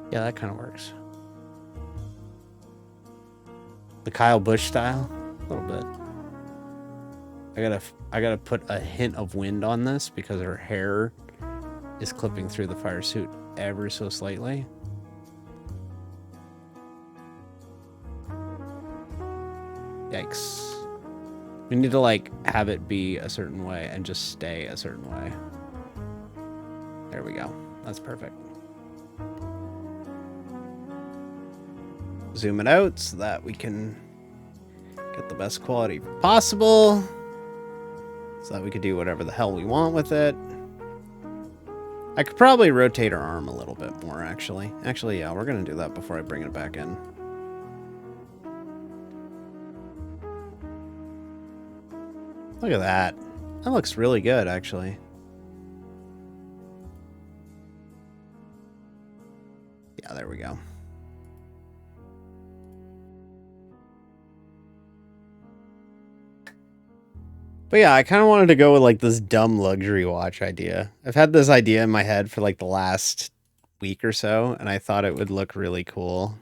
S1: Yeah, that kind of works. The Kyle Busch style, a little bit. I gotta put a hint of wind on this because her hair is clipping through the fire suit ever so slightly. Yikes. We need to like have it be a certain way and just stay a certain way. There we go. That's perfect. Zoom it out so that we can get the best quality possible. So that we could do whatever the hell we want with it. I could probably rotate her arm a little bit more, actually. Actually, yeah, we're going to do that before I bring it back in. Look at that. That looks really good, actually. Yeah, there we go. But yeah, I kind of wanted to go with like this dumb luxury watch idea. I've had this idea in my head for like the last week or so, and I thought it would look really cool.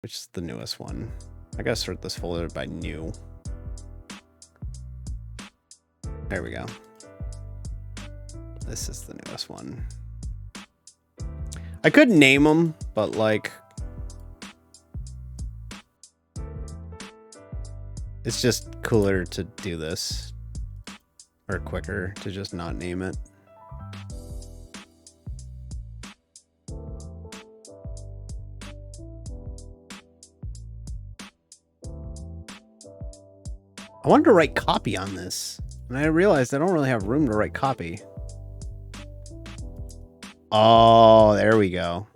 S1: Which is the newest one. I gotta sort this folder by new. There we go. This is the newest one. I could name them, but like... It's just cooler to do this. Or quicker to just not name it. I wanted to write copy on this. And I realized I don't really have room to write copy. Oh, there we go.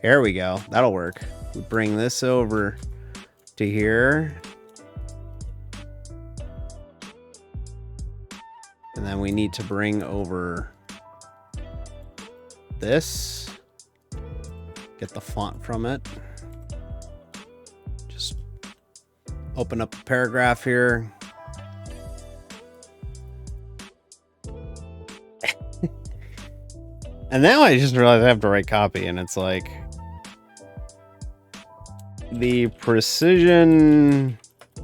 S1: There we go. That'll work. We bring this over to here. And then we need to bring over this. Get the font from it. Just open up a paragraph here. And now I just realized I have to write copy, and it's like the precision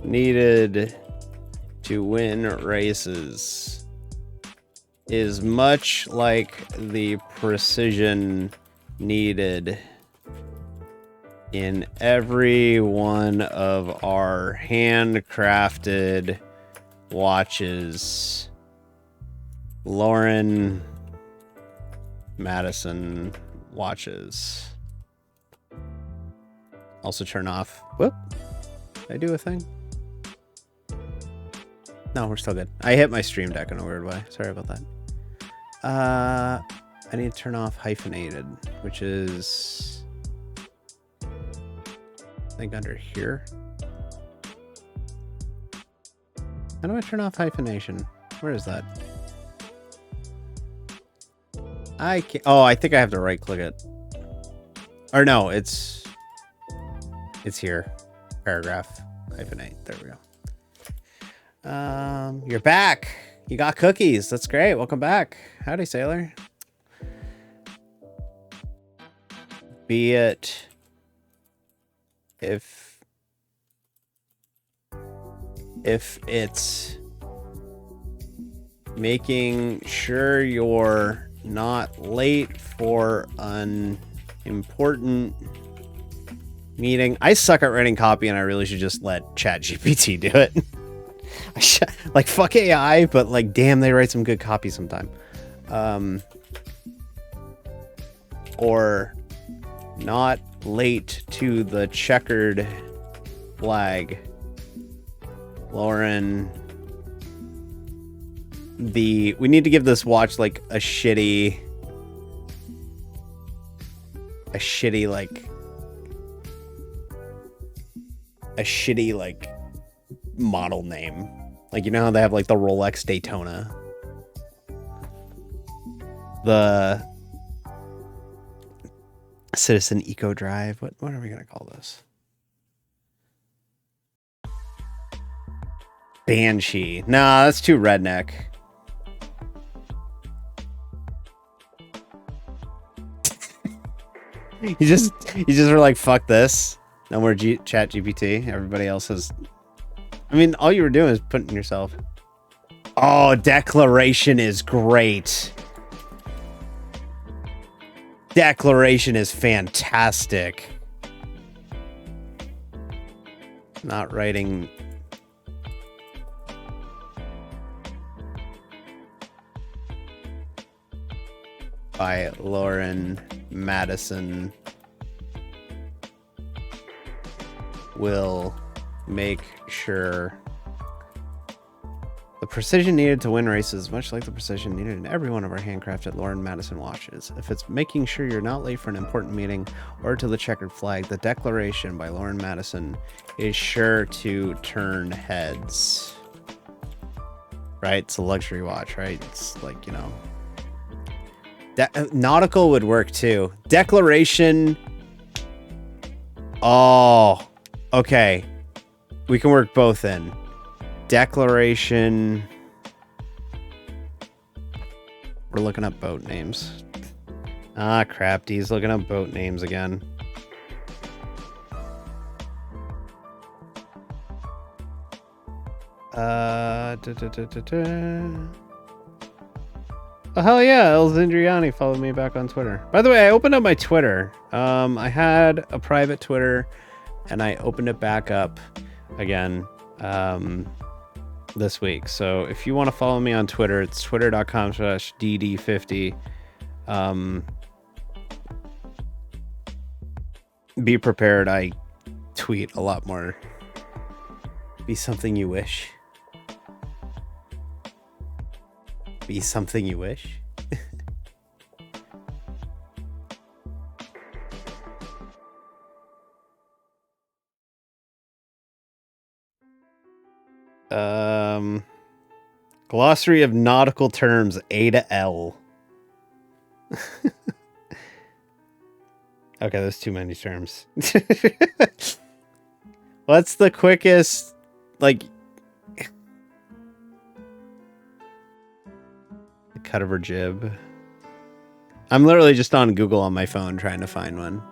S1: needed to win races is much like the precision needed in every one of our handcrafted watches. Lauren Madison watches. Also turn off. Whoop. Did I do a thing? No, we're still good. I hit my stream deck in a weird way. Sorry about that. I need to turn off hyphenated, which is I think under here. How do I turn off hyphenation? Where is that? I can't. Oh, I think I have to right click it. Or no, it's here. Paragraph hyphenate. There we go. You're back. You got cookies. That's great. Welcome back. Howdy, sailor. Be it if it's making sure you're not late for an important meeting. I suck at writing copy, and I really should just let ChatGPT do it. Like, fuck AI, but like, damn, they write some good copy sometime. Or not late to the checkered flag. Lauren, we need to give this watch like a shitty like model name. Like, you know how they have like the Rolex Daytona, the Citizen Eco Drive. What are we gonna call this? Banshee. Nah, that's too redneck. You just were like, fuck this. No more Chat GPT. Everybody else has. I mean, all you were doing is putting yourself. Oh, declaration is great. Declaration is fantastic. Not writing. By Lauren Madison will make sure the precision needed to win races, much like the precision needed in every one of our handcrafted Lauren Madison watches. If it's making sure you're not late for an important meeting or to the checkered flag, the declaration by Lauren Madison is sure to turn heads. Right? It's a luxury watch, right? It's like, you know. Nautical would work too. Declaration. Oh, okay. We can work both in. Declaration. We're looking up boat names. Ah, crap. D's looking up boat names again. Oh, hell yeah, El Zindriani followed me back on Twitter. By the way, I opened up my Twitter. I had a private Twitter, and I opened it back up again this week. So if you want to follow me on Twitter, it's twitter.com/dd50. Be prepared, I tweet a lot more. Be something you wish. Be something you wish. Glossary of nautical terms, A to L. Okay, there's too many terms. What's the quickest, like, the cut of her jib? I'm literally just on Google on my phone trying to find one.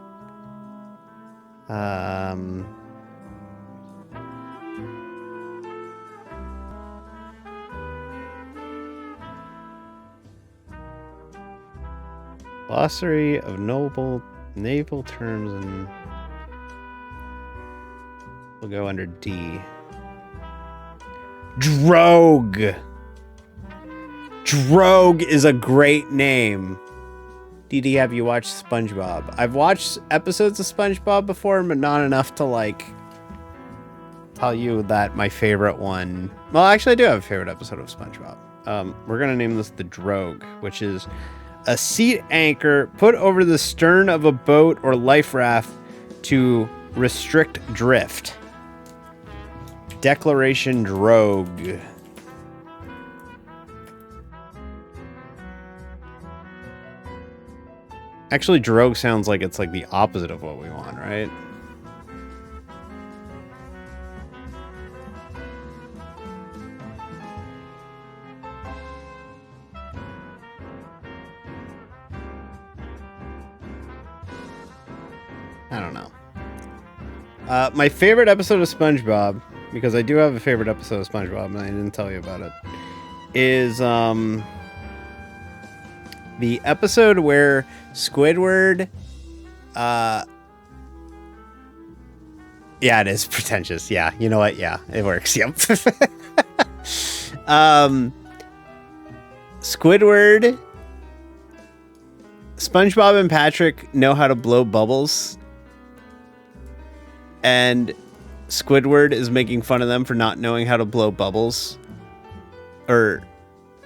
S1: Glossary of naval terms, and we'll go under D. Drogue. Drogue is a great name. Dee, have you watched SpongeBob? I've watched episodes of SpongeBob before, but not enough to like tell you that my favorite one. Well, actually, I do have a favorite episode of SpongeBob. We're gonna name this the Drogue, which is a seat anchor put over the stern of a boat or life raft to restrict drift. Declaration Drogue. Actually, drogue sounds like it's like the opposite of what we want, right? I don't know. My favorite episode of SpongeBob, because I do have a favorite episode of SpongeBob and I didn't tell you about it, is the episode where Squidward, yeah, it is pretentious. Yeah, you know what? Yeah, it works. Yep. Squidward, SpongeBob and Patrick know how to blow bubbles, and Squidward is making fun of them for not knowing how to blow bubbles, or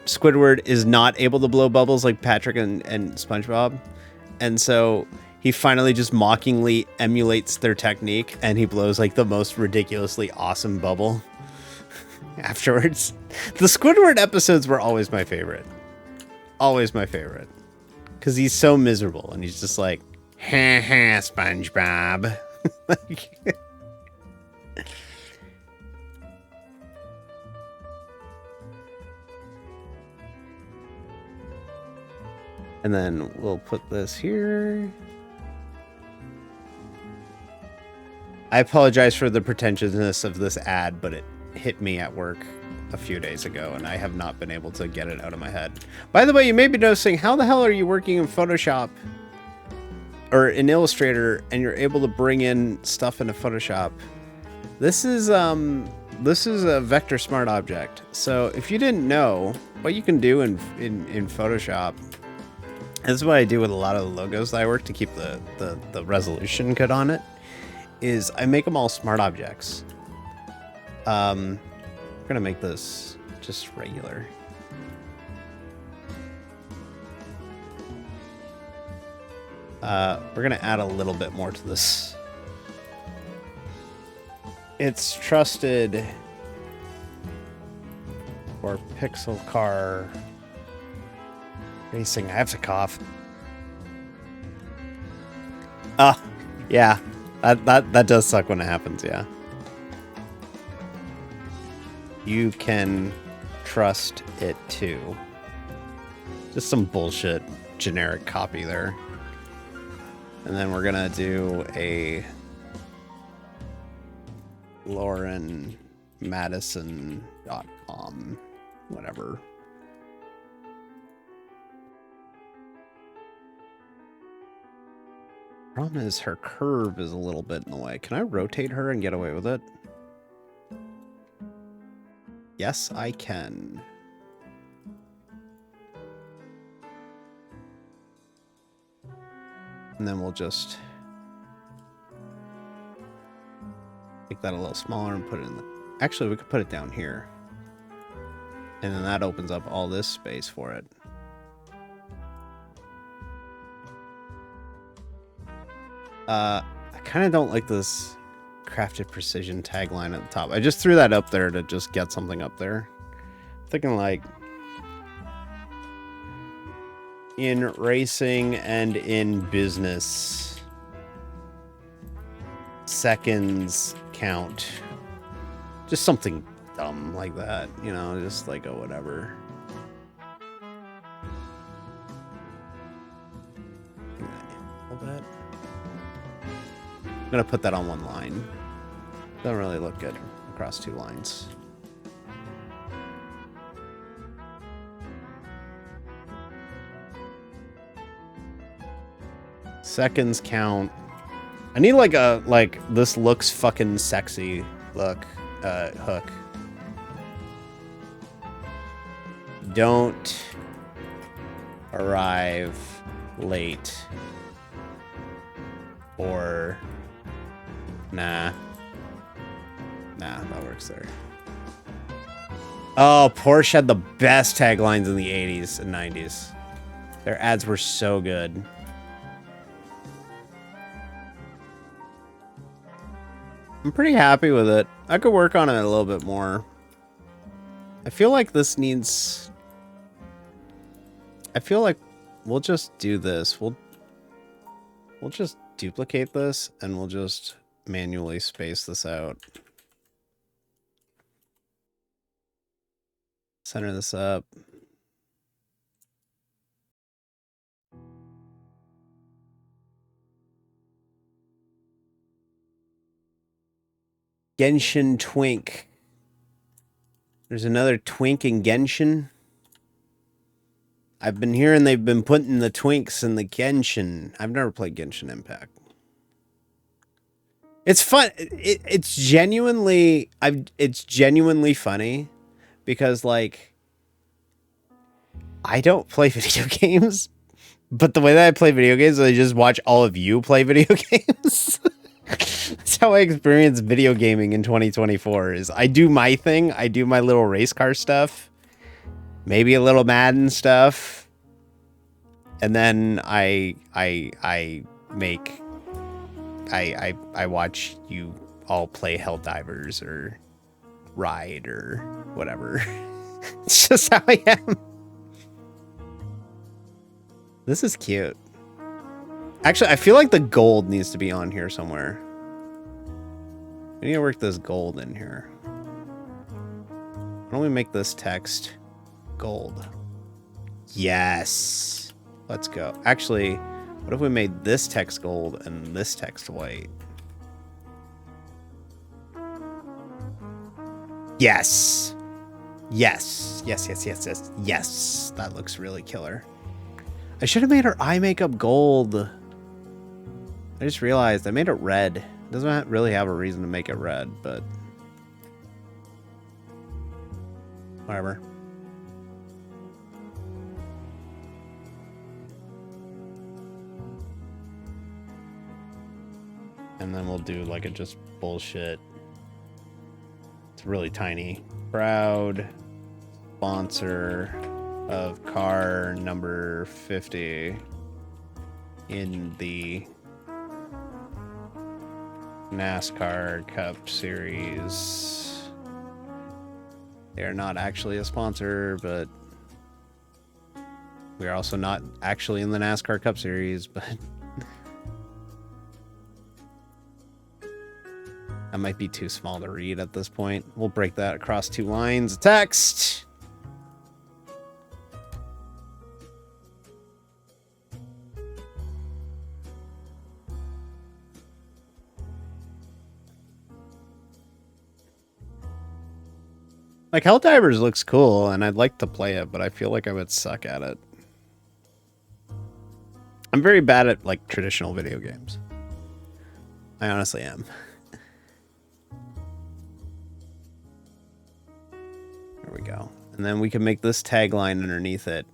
S1: Squidward is not able to blow bubbles like Patrick and SpongeBob. And so he finally just mockingly emulates their technique and he blows like the most ridiculously awesome bubble afterwards. The Squidward episodes were always my favorite. Always my favorite. Because he's so miserable and he's just like, ha ha, SpongeBob. Like, and then we'll put this here. I apologize for the pretentiousness of this ad, but it hit me at work a few days ago, and I have not been able to get it out of my head. By the way, you may be noticing, how the hell are you working in Photoshop or in Illustrator, and you're able to bring in stuff into Photoshop? This is a vector smart object. So if you didn't know, what you can do in Photoshop, this is what I do with a lot of the logos that I work to keep the resolution good on it, is I make them all smart objects. We're gonna make this just regular. We're gonna add a little bit more to this. It's trusted for pixel car racing. I have to cough. Yeah. That does suck when it happens, yeah. You can trust it too. Just some bullshit generic copy there. And then we're gonna do a LaurenMadison.com, whatever. Problem is her curve is a little bit in the way. Can I rotate her and get away with it? Yes, I can. And then we'll just make that a little smaller and put it in the... Actually, we could put it down here. And then that opens up all this space for it. I kind of don't like this crafted precision tagline at the top. I just threw that up there to just get something up there. I'm thinking like in racing and in business, seconds count. Just something dumb like that, you know, just like a whatever. I'm gonna put that on one line. Doesn't really look good across two lines. Seconds count. I need like a this looks fucking sexy look hook. Don't arrive late. Or nah, that works there. Oh, Porsche had the best taglines in the 80s and 90s. Their ads were so good. I'm pretty happy with it. I could work on it a little bit more. I feel like this needs... I feel like we'll just do this. We'll just duplicate this and we'll just manually space this out. Center this up. Genshin Twink. There's another Twink in Genshin. I've been hearing they've been putting the Twinks in the Genshin. I've never played Genshin Impact. It's fun. It's genuinely funny because like I don't play video games, but the way that I play video games is I just watch all of you play video games. That's how I experience video gaming in 2024 is I do my thing. I do my little race car stuff, maybe a little Madden stuff. And then I watch you all play Helldivers or Ride or whatever. It's just how I am. This is cute. Actually, I feel like the gold needs to be on here somewhere. We need to work this gold in here. Why don't we make this text gold? Yes. Let's go. Actually, what if we made this text gold and this text white? Yes. Yes. Yes. That looks really killer. I should have made her eye makeup gold. I just realized I made it red. It doesn't really have a reason to make it red, but whatever. And then we'll do like a just bullshit. It's really tiny. Proud sponsor of car number 50 in the NASCAR Cup Series. They are not actually a sponsor, but we are also not actually in the NASCAR Cup Series, but that might be too small to read at this point. We'll break that across two lines of text. Like, Helldivers looks cool, and I'd like to play it, but I feel like I would suck at it. I'm very bad at, like, traditional video games. I honestly am. There we go. And then we can make this tagline underneath it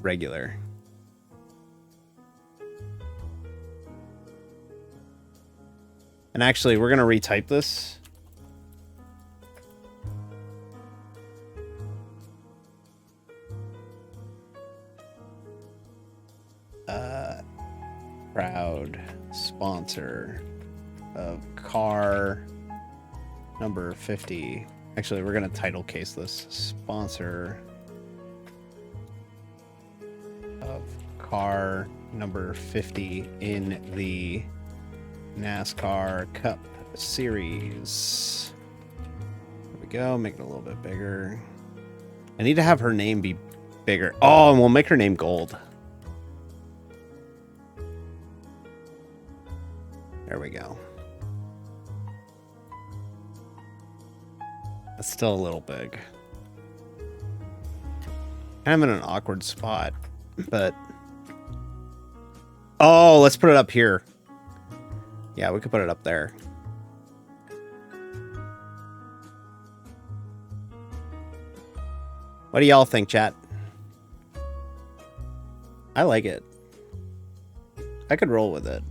S1: regular. And actually, we're going to retype this. Proud sponsor of car number 50. Actually, we're going to title case this. Sponsor of car number 50 in the NASCAR Cup Series. There we go. Make it a little bit bigger. I need to have her name be bigger. Oh, and we'll make her name gold. There There we go. That's still a little big. I'm in an awkward spot, but... Oh, let's put it up here. Yeah, we could put it up there. What do y'all think, chat? I like it. I could roll with it.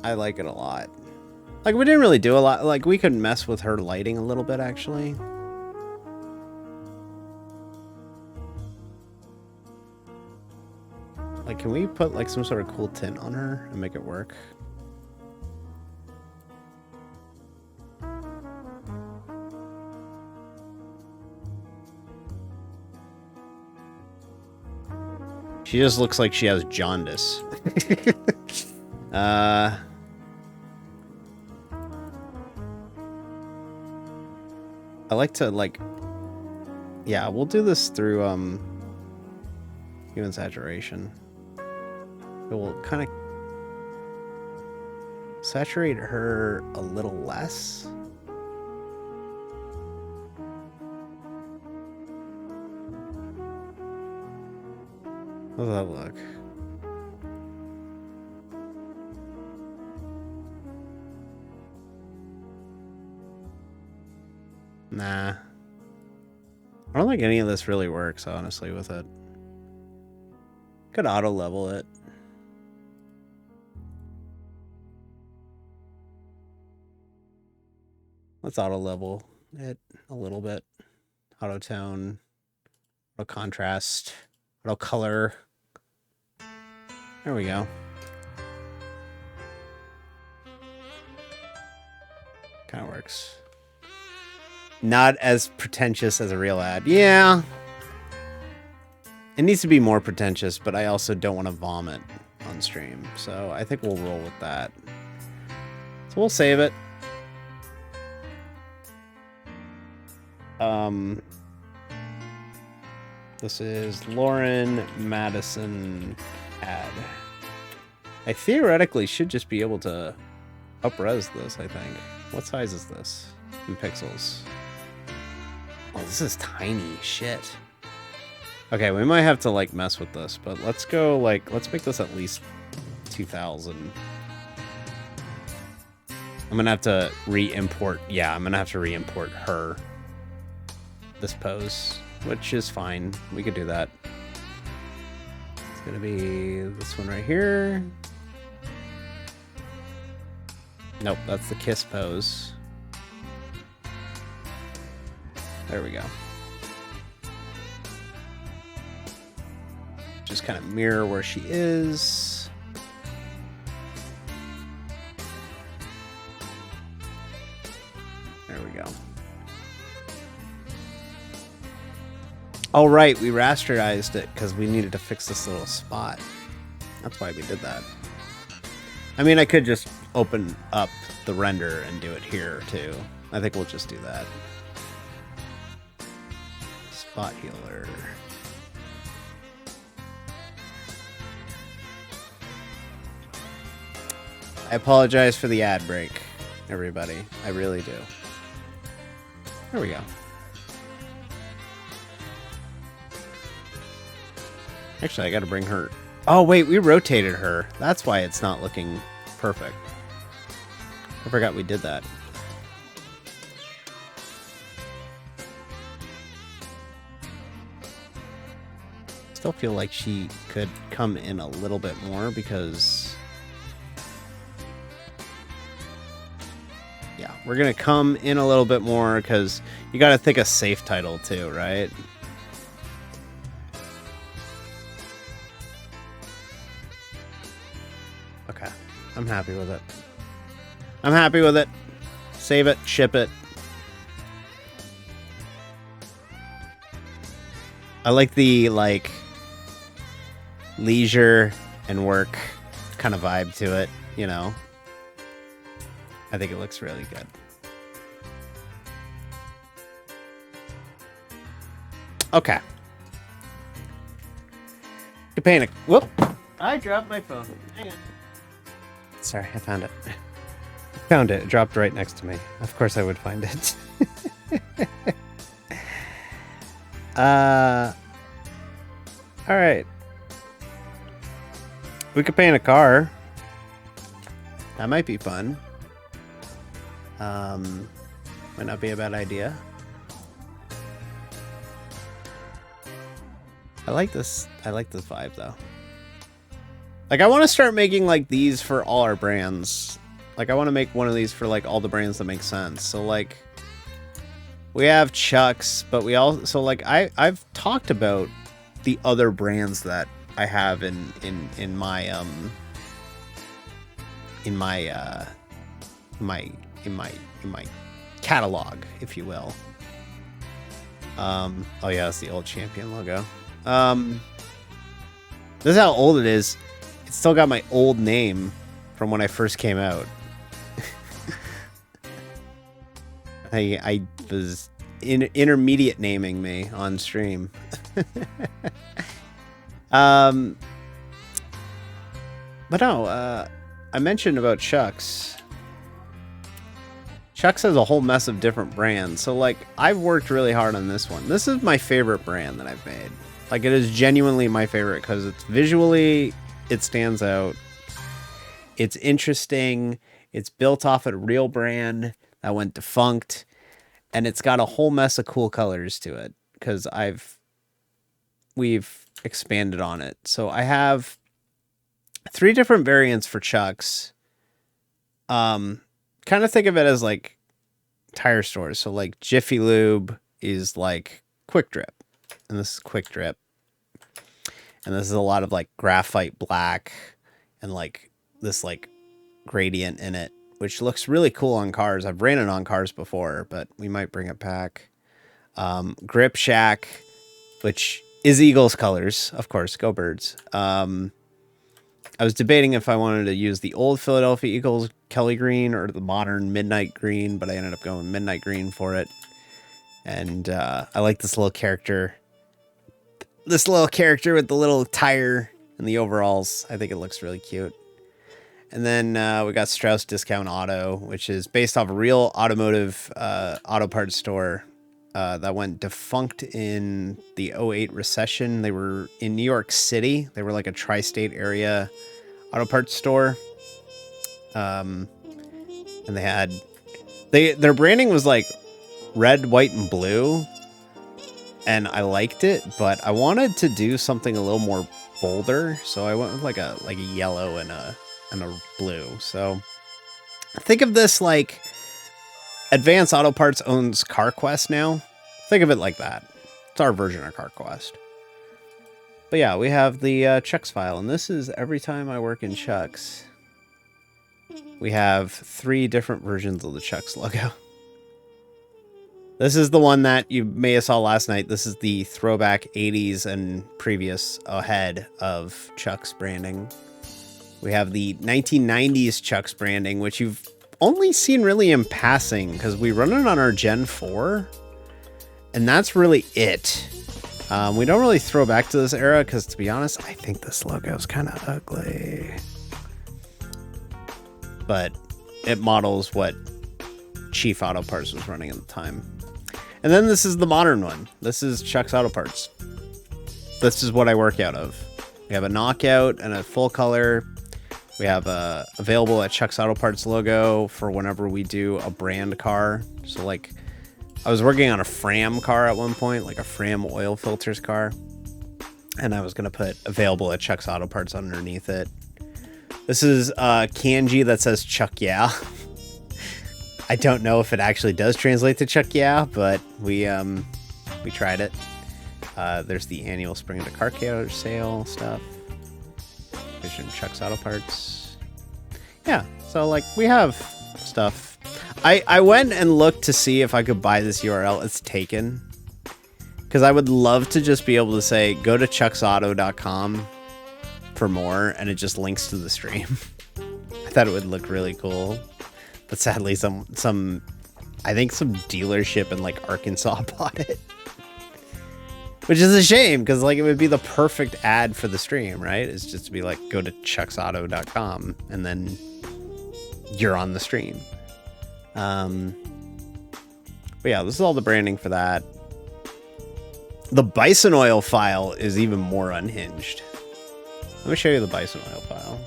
S1: I like it a lot. Like, we didn't really do a lot. Like, we could mess with her lighting a little bit, actually. Like, can we put, like, some sort of cool tint on her and make it work? She just looks like she has jaundice. I like to, like... Yeah, we'll do this through, hue and saturation. It will kind of saturate her a little less. How does that look? Nah. I don't think any of this really works, honestly, with it. Could auto level it. Let's auto level it a little bit. Auto tone, auto contrast, auto color. There we go. Kind of works. Not as pretentious as a real ad. Yeah. It needs to be more pretentious, but I also don't want to vomit on stream. So I think we'll roll with that. So we'll save it. This is Lauren Madison ad. I theoretically should just be able to up-res this, I think. What size is this in pixels? Oh, this is tiny. Shit. Okay, we might have to, like, mess with this, but let's go, like, let's make this at least 2000. I'm gonna have to re-import, yeah, I'm gonna have to re-import her. This pose, which is fine. We could do that. It's gonna be this one right here. Nope, that's the kiss pose. There we go. Just kind of mirror where she is. There we go. Oh, right, we rasterized it because we needed to fix this little spot. That's why we did that. I mean, I could just open up the render and do it here, too. I think we'll just do that. Spot healer. I apologize for the ad break, everybody. I really do. There we go. Actually, I gotta bring her... Oh, wait, we rotated her. That's why it's not looking perfect. I forgot we did that. Still feel like she could come in a little bit more because... Yeah, we're gonna come in a little bit more because you gotta think a safe title too, right? Okay, I'm happy with it. I'm happy with it. Save it, ship it. I like the, like, leisure and work kind of vibe to it, you know? I think it looks really good. Okay. Could paint a... Whoop! I dropped my phone. Hang on. Sorry, I found it. Found it. It dropped right next to me. Of course I would find it. Alright. We could paint a car. That might be fun. Might not be a bad idea. I like this vibe though. Like I want to start making like these for all our brands. Like I want to make one of these for like all the brands that make sense. So like we have Chuck's, but we also like I've talked about the other brands that I have in my catalog, if you will. Oh yeah, it's the old Champion logo. This is how old it is. It's still got my old name from when I first came out. I was intermediate naming me on stream. But no, I mentioned about Chuck's. Chuck's has a whole mess of different brands. So like I've worked really hard on this one. This is my favorite brand that I've made. Like it is genuinely my favorite because it's visually, it stands out. It's interesting. It's built off a real brand that went defunct, and it's got a whole mess of cool colors to it because we've expanded on it. So I have 3 different variants for Chuck's. Kind of think of it as like tire stores. So like Jiffy Lube is like Quick Drip, and this is Quick Drip, and this is a lot of like graphite black and like this like gradient in it, which looks really cool on cars. I've ran it on cars before, but we might bring it back. Grip Shack, which is Eagles colors, of course, go Birds. I was debating if I wanted to use the old Philadelphia Eagles Kelly Green or the modern Midnight Green, but I ended up going Midnight Green for it. And I like this little character. This little character with the little tire and the overalls. I think it looks really cute. And then we got Strauss Discount Auto, which is based off a real automotive auto parts store that went defunct in the '08 recession. They were in New York City. They were like a tri-state area auto parts store. And they had their branding was like red, white, and blue. And I liked it, but I wanted to do something a little more bolder, so I went with like a yellow and a blue. So think of this like Advance Auto Parts owns CarQuest now. Think of it like that. It's our version of CarQuest. But yeah, we have the Chuck's file, and this is every time I work in Chuck's. We have 3 different versions of the Chuck's logo. This is the one that you may have saw last night. This is the throwback 80s and previous ahead of Chuck's branding. We have the 1990s Chuck's branding, which you've only seen really in passing because we run it on our Gen 4. And that's really it. We don't really throw back to this era because, to be honest, I think this logo is kind of ugly. But it models what Chief Auto Parts was running at the time. And then this is the modern one. This is Chuck's Auto Parts. This is what I work out of. We have a knockout and a full color. We have a available at Chuck's Auto Parts logo for whenever we do a brand car. So like I was working on a Fram car at one point, like a Fram oil filters car. And I was going to put available at Chuck's Auto Parts underneath it. This is kanji that says Chuck Yeah. I don't know if it actually does translate to Chuck Yeah, but we tried it. There's the annual spring into car care sale stuff. Vision Chuck's Auto Parts. Yeah, so like we have stuff. I went and looked to see if I could buy this URL. It's taken. Because I would love to just be able to say, go to chucksauto.com for more, and it just links to the stream. I thought it would look really cool. But sadly, I think some dealership in like Arkansas bought it. Which is a shame, because like it would be the perfect ad for the stream, right? It's just to be like, go to chucksauto.com and then you're on the stream. But yeah, this is all the branding for that. The bison oil file is even more unhinged. Let me show you the bison oil file.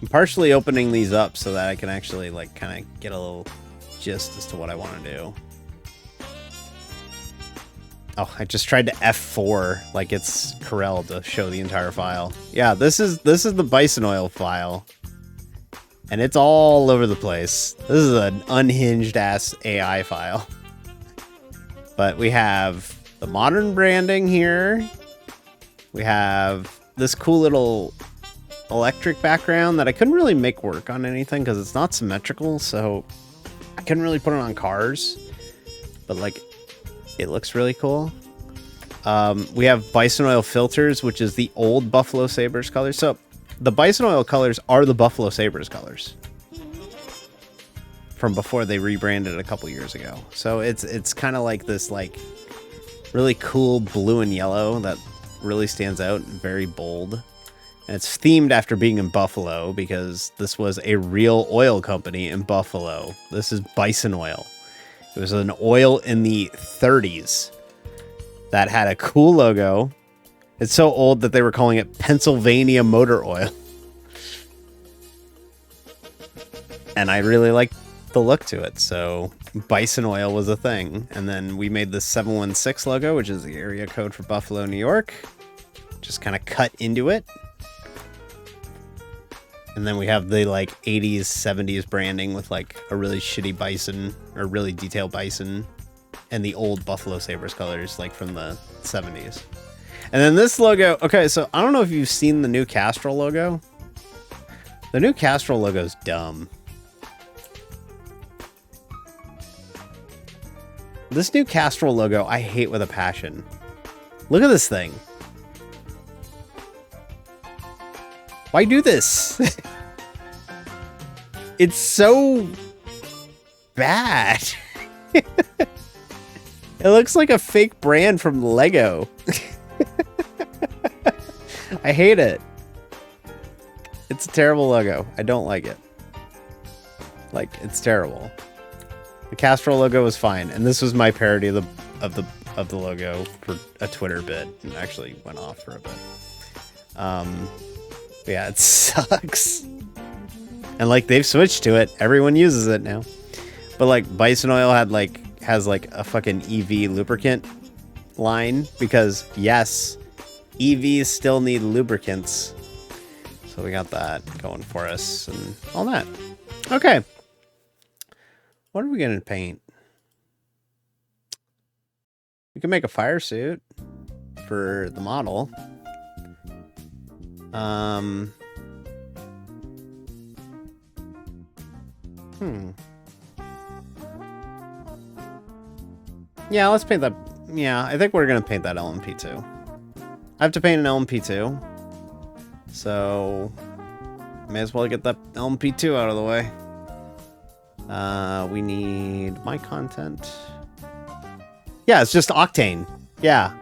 S1: I'm partially opening these up so that I can actually like kind of get a little gist as to what I want to do. Oh, I just tried to F4 like it's Corel to show the entire file. Yeah, this is the bison oil file. And it's all over the place. This is an unhinged ass AI file. But we have the modern branding here. We have this cool little electric background that I couldn't really make work on anything because it's not symmetrical, so I couldn't really put it on cars. But like, it looks really cool. We have bison oil filters, which is the old Buffalo Sabres colors. So the bison oil colors are the Buffalo Sabres colors from before they rebranded a couple years ago. So it's kind of like this like really cool blue and yellow that really stands out and very bold. And it's themed after being in Buffalo because this was a real oil company in Buffalo. This is bison oil. It was an oil in the 30s that had a cool logo. It's so old that they were calling it Pennsylvania Motor Oil. And I really like the look to it, so bison oil was a thing. And then we made the 716 logo, which is the area code for Buffalo, New York. Just kind of cut into it. And then we have the like 80s, 70s branding with like a really shitty bison or really detailed bison and the old Buffalo Sabres colors like from the 70s. And then this logo, okay, so I don't know if you've seen the new Castrol logo. The new Castrol logo is dumb. This new Castrol logo, I hate with a passion. Look at this thing. Why do this? It's so bad. It looks like a fake brand from Lego. I hate it. It's a terrible logo. I don't like it. Like, it's terrible. The Castrol logo was fine, and this was my parody of the logo for a Twitter bit, and actually went off for a bit. Yeah, it sucks. And like they've switched to it. Everyone uses it now. But like bison oil has like a fucking EV lubricant line because yes, EVs still need lubricants. So we got that going for us and all that. Okay. What are we gonna paint? We can make a fire suit for the model. Yeah, let's paint that. Yeah, I think we're gonna paint that LMP2. I have to paint an LMP2, so may as well get that LMP2 out of the way. We need my content. Yeah, it's just Octane. Yeah,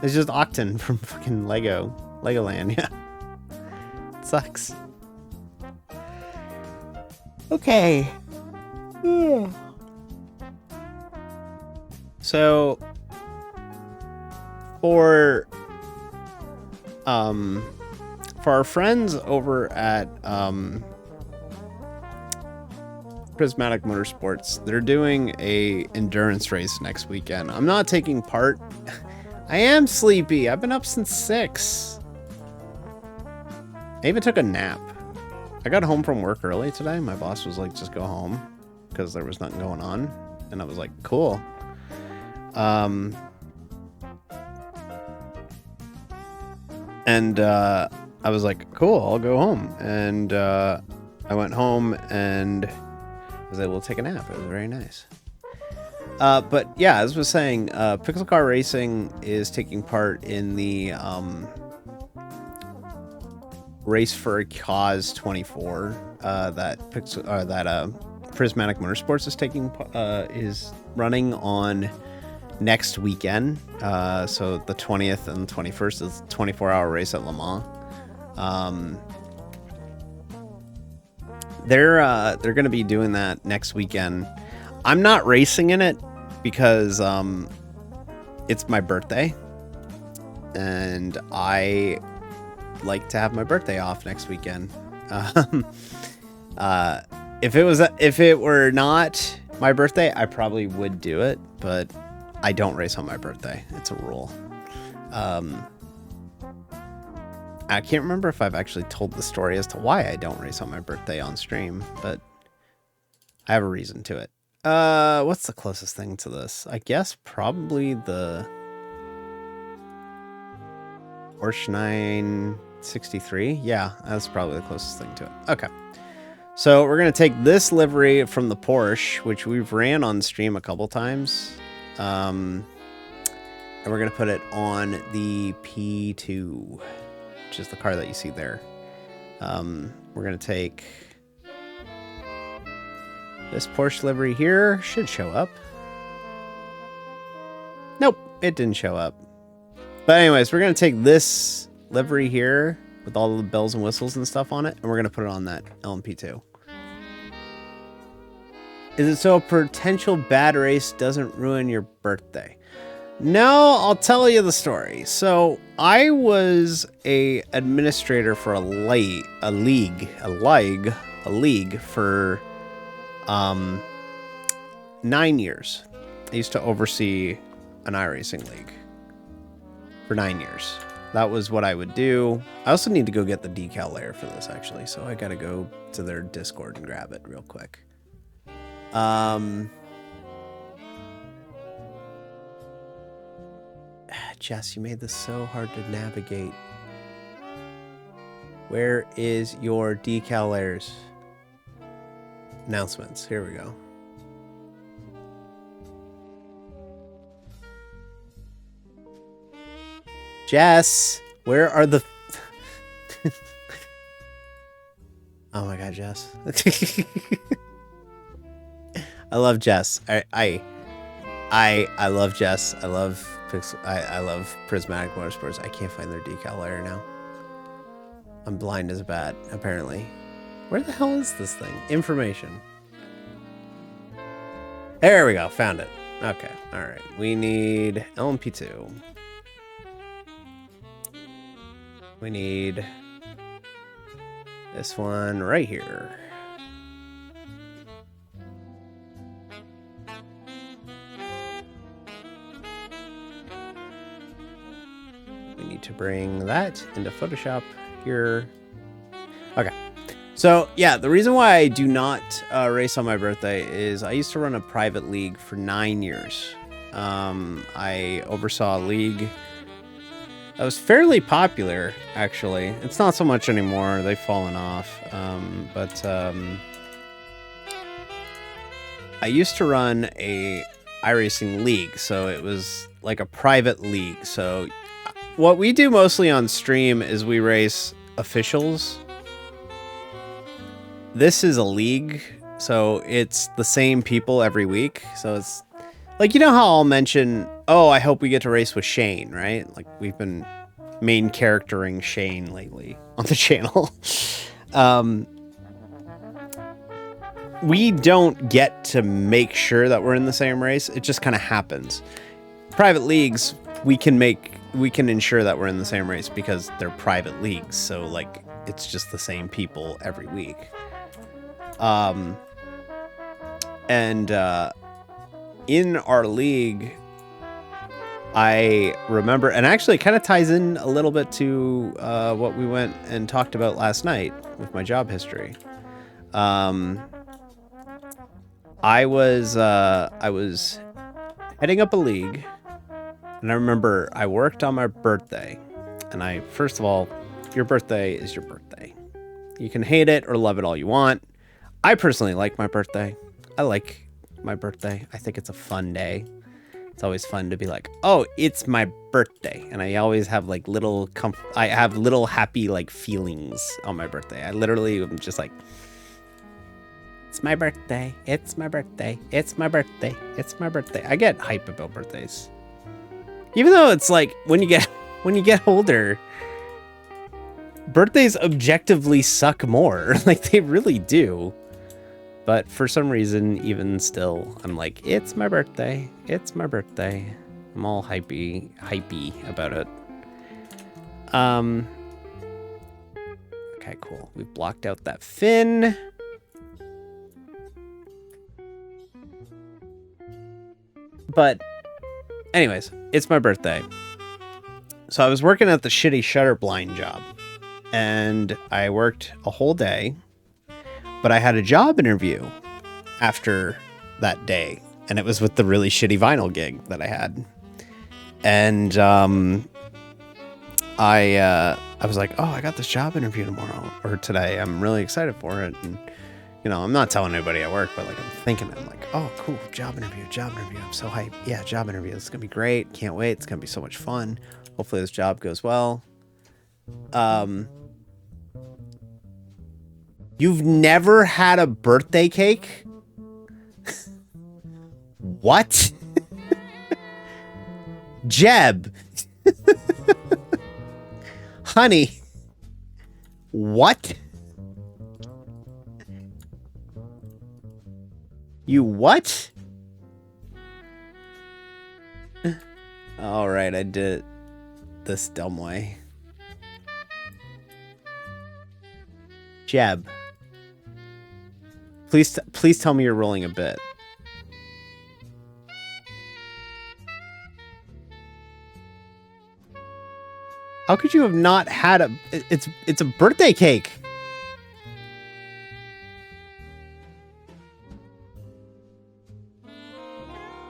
S1: it's just Octane from fucking Legoland. Yeah, it sucks. Okay. Yeah. So for our friends over at Prismatic Motorsports, they're doing a endurance race next weekend. I'm not taking part. I am sleepy. I've been up since 6. I even took a nap. I got home from work early today. My boss was like, just go home because there was nothing going on. And I was like, cool. I was like, cool, I'll go home. And I went home and I was able to take a nap. It was very nice. But yeah, as I was saying, Pixel Car Racing is taking part in the Race for a Cause 24 that Prismatic Motorsports is running on next weekend. So the 20th and 21st is a 24-hour race at Le Mans. They're going to be doing that next weekend. I'm not racing in it because it's my birthday, and I like to have my birthday off next weekend. If it were not my birthday, I probably would do it, but I don't race on my birthday. It's a rule. I can't remember if I've actually told the story as to why I don't race on my birthday on stream, but I have a reason to it. What's the closest thing to this? I guess probably the Porsche 963. Yeah, that's probably the closest thing to it. Okay. So we're going to take this livery from the Porsche, which we've ran on stream a couple times. And we're going to put it on the P2, which is the car that you see there. We're going to take this Porsche livery here. Should show up. Nope, it didn't show up. But anyways, we're going to take this livery here with all the bells and whistles and stuff on it, and we're going to put it on that LMP2. Is it so a potential bad race doesn't ruin your birthday? No, I'll tell you the story. So I was a administrator for a league for 9 years. I used to oversee an iRacing league for 9 years. That was what I would do. I also need to go get the decal layer for this, actually, so I gotta go to their Discord and grab it real quick. Jess, you made this so hard to navigate. Where is your decal layers? Announcements. Here we go. Jess, where are the... Oh my god, Jess. I love Jess. I love Jess. I love Prismatic Motorsports. I can't find their decal layer now. I'm blind as a bat, apparently. Where the hell is this thing? Information. There we go. Found it. Okay. All right. We need LMP2. We need this one right here. We need to bring that into Photoshop here. Okay. So, yeah, the reason why I do not race on my birthday is I used to run a private league for 9 years. I oversaw a league that was fairly popular, actually. It's not so much anymore. They've fallen off. But I used to run a iRacing league, so it was like a private league. So what we do mostly on stream is we race officials. This is a league, so it's the same people every week. So it's like, you know how I'll mention, oh, I hope we get to race with Shane, right? Like, we've been main charactering Shane lately on the channel. We don't get to make sure that we're in the same race. It just kind of happens. Private leagues, we can ensure that we're in the same race because they're private leagues. So, like, it's just the same people every week. In our league, I remember, and actually it kind of ties in a little bit to what we went and talked about last night with my job history. I was heading up a league, and I remember I worked on my birthday, and first of all, your birthday is your birthday. You can hate it or love it all you want. I personally like my birthday. I like my birthday. I think it's a fun day. It's always fun to be like, oh, it's my birthday. And I always have like little happy like feelings on my birthday. I literally am just like, It's my birthday. It's my birthday. It's my birthday. It's my birthday. I get hype about birthdays. Even though it's like when you get older, birthdays objectively suck more. Like they really do. But for some reason, even still, I'm like, it's my birthday. It's my birthday. I'm all hypey about it. Okay, cool. We've blocked out that fin. But anyways, it's my birthday. So I was working at the shitty shutter blind job. And I worked a whole day. But I had a job interview after that day. And it was with the really shitty vinyl gig that I had. And I was like, oh, I got this job interview tomorrow or today. I'm really excited for it. And, you know, I'm not telling anybody at work, but like I'm thinking, I'm like, oh, cool, job interview. I'm so hyped. Yeah, job interview. It's going to be great. Can't wait. It's going to be so much fun. Hopefully this job goes well. You've never had a birthday cake? What? Jeb. Honey. What? You what? All right, I did it this dumb way. Jeb. Please tell me you're rolling a bit. How could you have not had a... It's a birthday cake.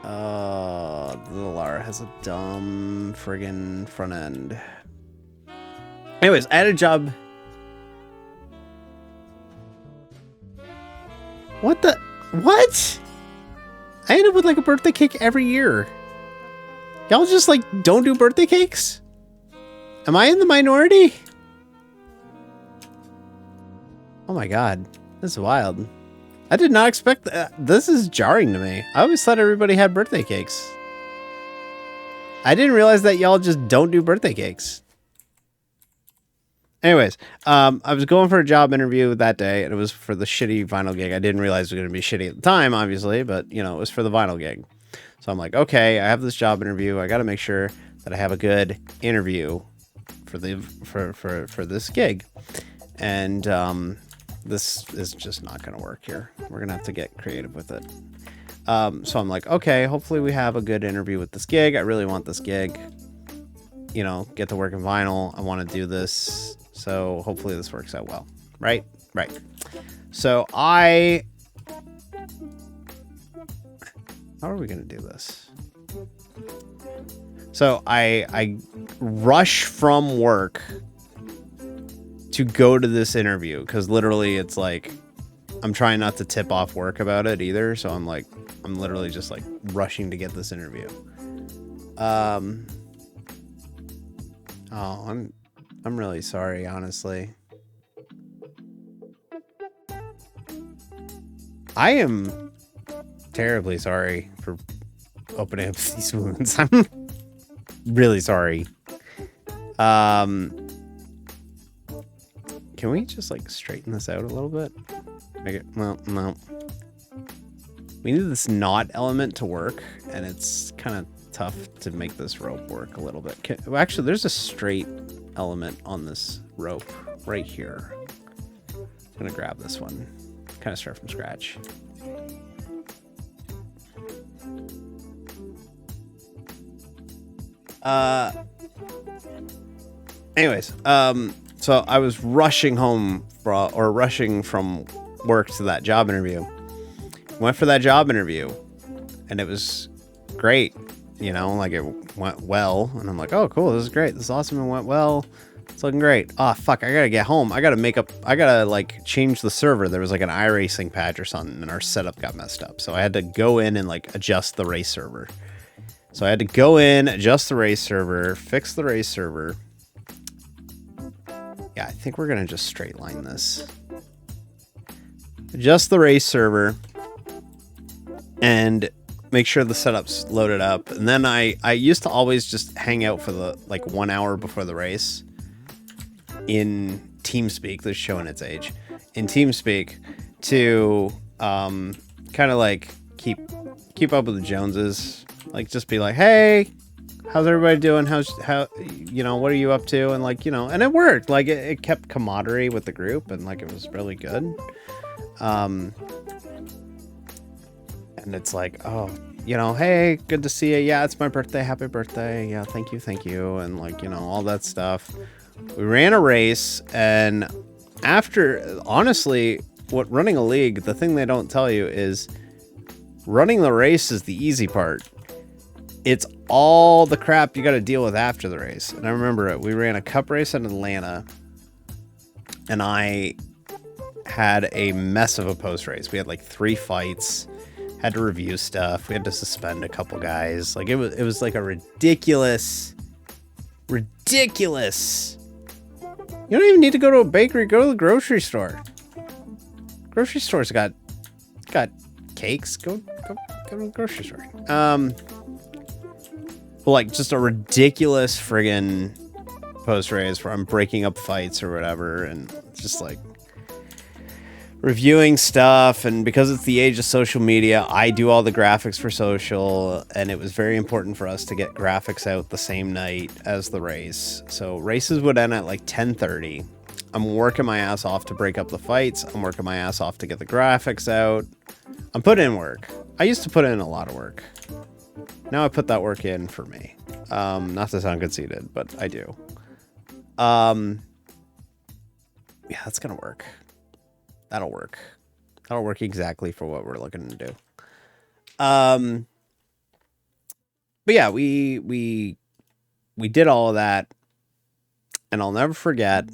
S1: The Lara has a dumb friggin' front end. Anyways, I had a job... What the... What? I end up with like a birthday cake every year. Y'all just like don't do birthday cakes? Am I in the minority? Oh my god. This is wild. I did not expect that. This is jarring to me. I always thought everybody had birthday cakes. I didn't realize that y'all just don't do birthday cakes. Anyways, I was going for a job interview that day, and it was for the shitty vinyl gig. I didn't realize it was going to be shitty at the time, obviously, but, you know, it was for the vinyl gig. So I'm like, okay, I have this job interview. I got to make sure that I have a good interview for this gig. And this is just not going to work here. We're going to have to get creative with it. So I'm like, okay, hopefully we have a good interview with this gig. I really want this gig. You know, get to work in vinyl. I want to do this. So hopefully this works out well. Right? Right. So how are we going to do this? So I rush from work to go to this interview because literally it's like I'm trying not to tip off work about it either. So I'm literally just like rushing to get this interview. Oh, I'm really sorry, honestly. I am terribly sorry for opening up these wounds. I'm really sorry. Can we just like straighten this out a little bit? Make it, well, no. We need this knot element to work, and it's kind of tough to make this rope work a little bit. Well, actually, there's a straight element on this rope right here. I'm gonna grab this one. Kind of start from scratch. Anyways, so I was rushing home rushing from work to that job interview. Went for that job interview, and it was great. You know, like it went well, and I'm like, oh, cool, this is great. This is awesome. It went well. It's looking great. Oh, fuck, I gotta get home. I gotta like change the server. There was like an iRacing patch or something, and our setup got messed up. So I had to go in and like adjust the race server. So I had to go in, adjust the race server, fix the race server. Yeah, I think we're gonna just straight line this. just the race server, and make sure the setup's loaded up. And then I used to always just hang out for the like 1 hour before the race in TeamSpeak. That's showing its age in TeamSpeak to kind of like keep up with the Joneses. Like just be like, hey, how's everybody doing? How what are you up to? And like, and it worked. Like it kept camaraderie with the group, and like it was really good. And it's like, oh, hey, good to see you. Yeah, it's my birthday. Happy birthday. Yeah, thank you. And like, all that stuff. We ran a race, and after, honestly, what running a league, the thing they don't tell you is running the race is the easy part. It's all the crap you got to deal with after the race. And I remember it. We ran a cup race in Atlanta, and I had a mess of a post race. We had like 3 fights, had to review stuff. We had to suspend a couple guys. Like it was like a ridiculous. You don't even need to go to a bakery. Go to the grocery store. Grocery stores got cakes. Go to the grocery store. But like just a ridiculous friggin' post race where I'm breaking up fights or whatever, and just like reviewing stuff. And because it's the age of social media, I do all the graphics for social, and it was very important for us to get graphics out the same night as the race. So races would end at like 10:30. I'm working my ass off to break up the fights. I'm working my ass off to get the graphics out. I'm putting in work. I used to put in a lot of work. Now I put that work in for me. Not to sound conceited, but I do. Yeah, that's gonna work. That'll work. That'll work exactly for what we're looking to do. But yeah, we did all of that, and I'll never forget.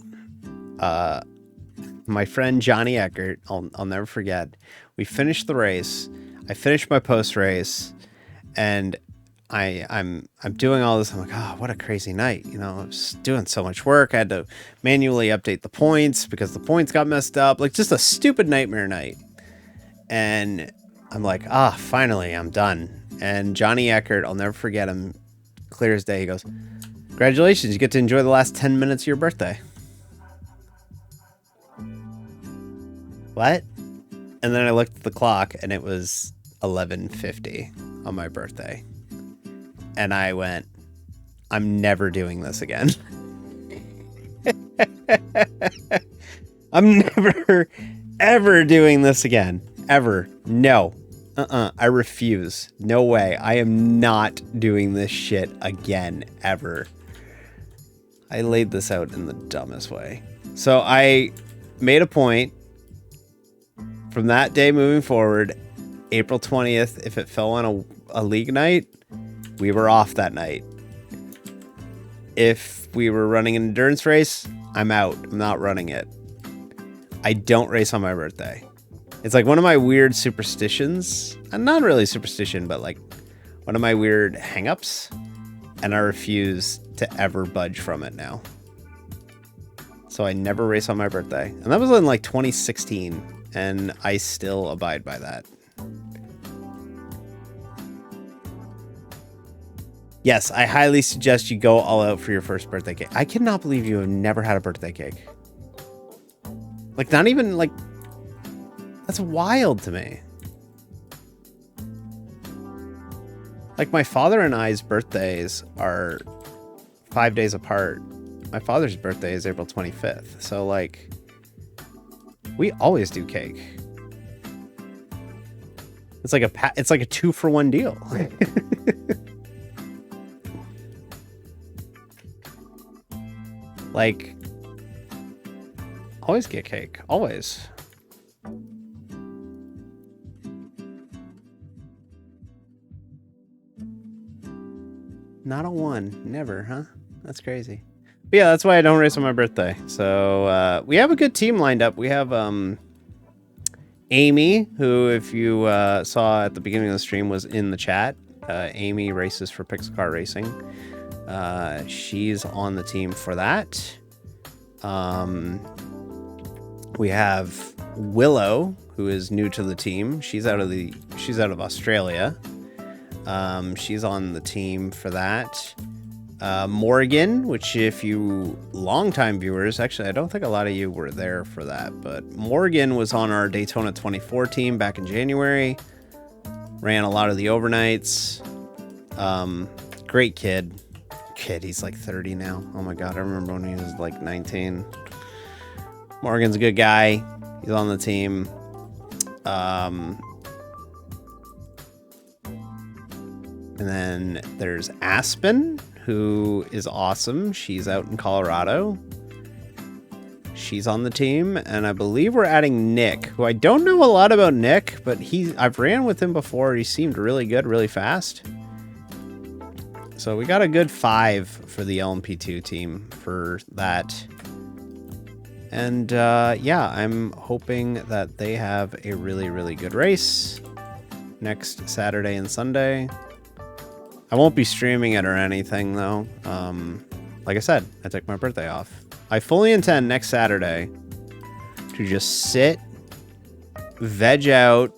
S1: My friend Johnny Eckert. I'll never forget. We finished the race. I finished my post race, and I'm doing all this. I'm like, oh, what a crazy night. I was doing so much work. I had to manually update the points because the points got messed up. Like just a stupid nightmare night. And I'm like, finally, I'm done. And Johnny Eckert, I'll never forget him, clear as day. He goes, congratulations, you get to enjoy the last 10 minutes of your birthday. What? And then I looked at the clock, and it was 11:50 on my birthday. And I went, I'm never doing this again. I'm never, ever doing this again. Ever. No. I refuse. No way. I am not doing this shit again, ever. I laid this out in the dumbest way. So I made a point from that day moving forward, April 20th, if it fell on a league night, we were off that night. If we were running an endurance race, I'm out. I'm not running it. I don't race on my birthday. It's like one of my weird superstitions. Not really superstition, but like one of my weird hang-ups. And I refuse to ever budge from it now. So I never race on my birthday. And that was in like 2016. And I still abide by that. Yes, I highly suggest you go all out for your first birthday cake. I cannot believe you have never had a birthday cake. Like, not even, like... That's wild to me. Like, my father and I's birthdays are 5 days apart. My father's birthday is April 25th. So, like... We always do cake. It's like a 2-for-1 deal. Like, always get cake. Always. Not a 1. Never, huh? That's crazy. But yeah, that's why I don't race on my birthday. So we have a good team lined up. We have Amy, who, if you saw at the beginning of the stream, was in the chat. Amy races for Pixel Car Racing. She's on the team for that. We have Willow, who is new to the team. She's out of Australia. She's on the team for that. Morgan, which if you longtime viewers, actually I don't think a lot of you were there for that, but Morgan was on our Daytona 24 team back in January. Ran a lot of the overnights. Great kid. He's like 30 now. Oh my god, I remember when he was like 19. Morgan's a good guy. He's on the team. And then there's Aspen, who is awesome. She's out in Colorado. She's on the team, and I believe we're adding Nick, who I don't know a lot about Nick, but I've ran with him before. He seemed really good, really fast. So we got a good 5 for the LMP2 team for that. And yeah, I'm hoping that they have a really, really good race next Saturday and Sunday. I won't be streaming it or anything, though. Like I said, I took my birthday off. I fully intend next Saturday to just sit, veg out,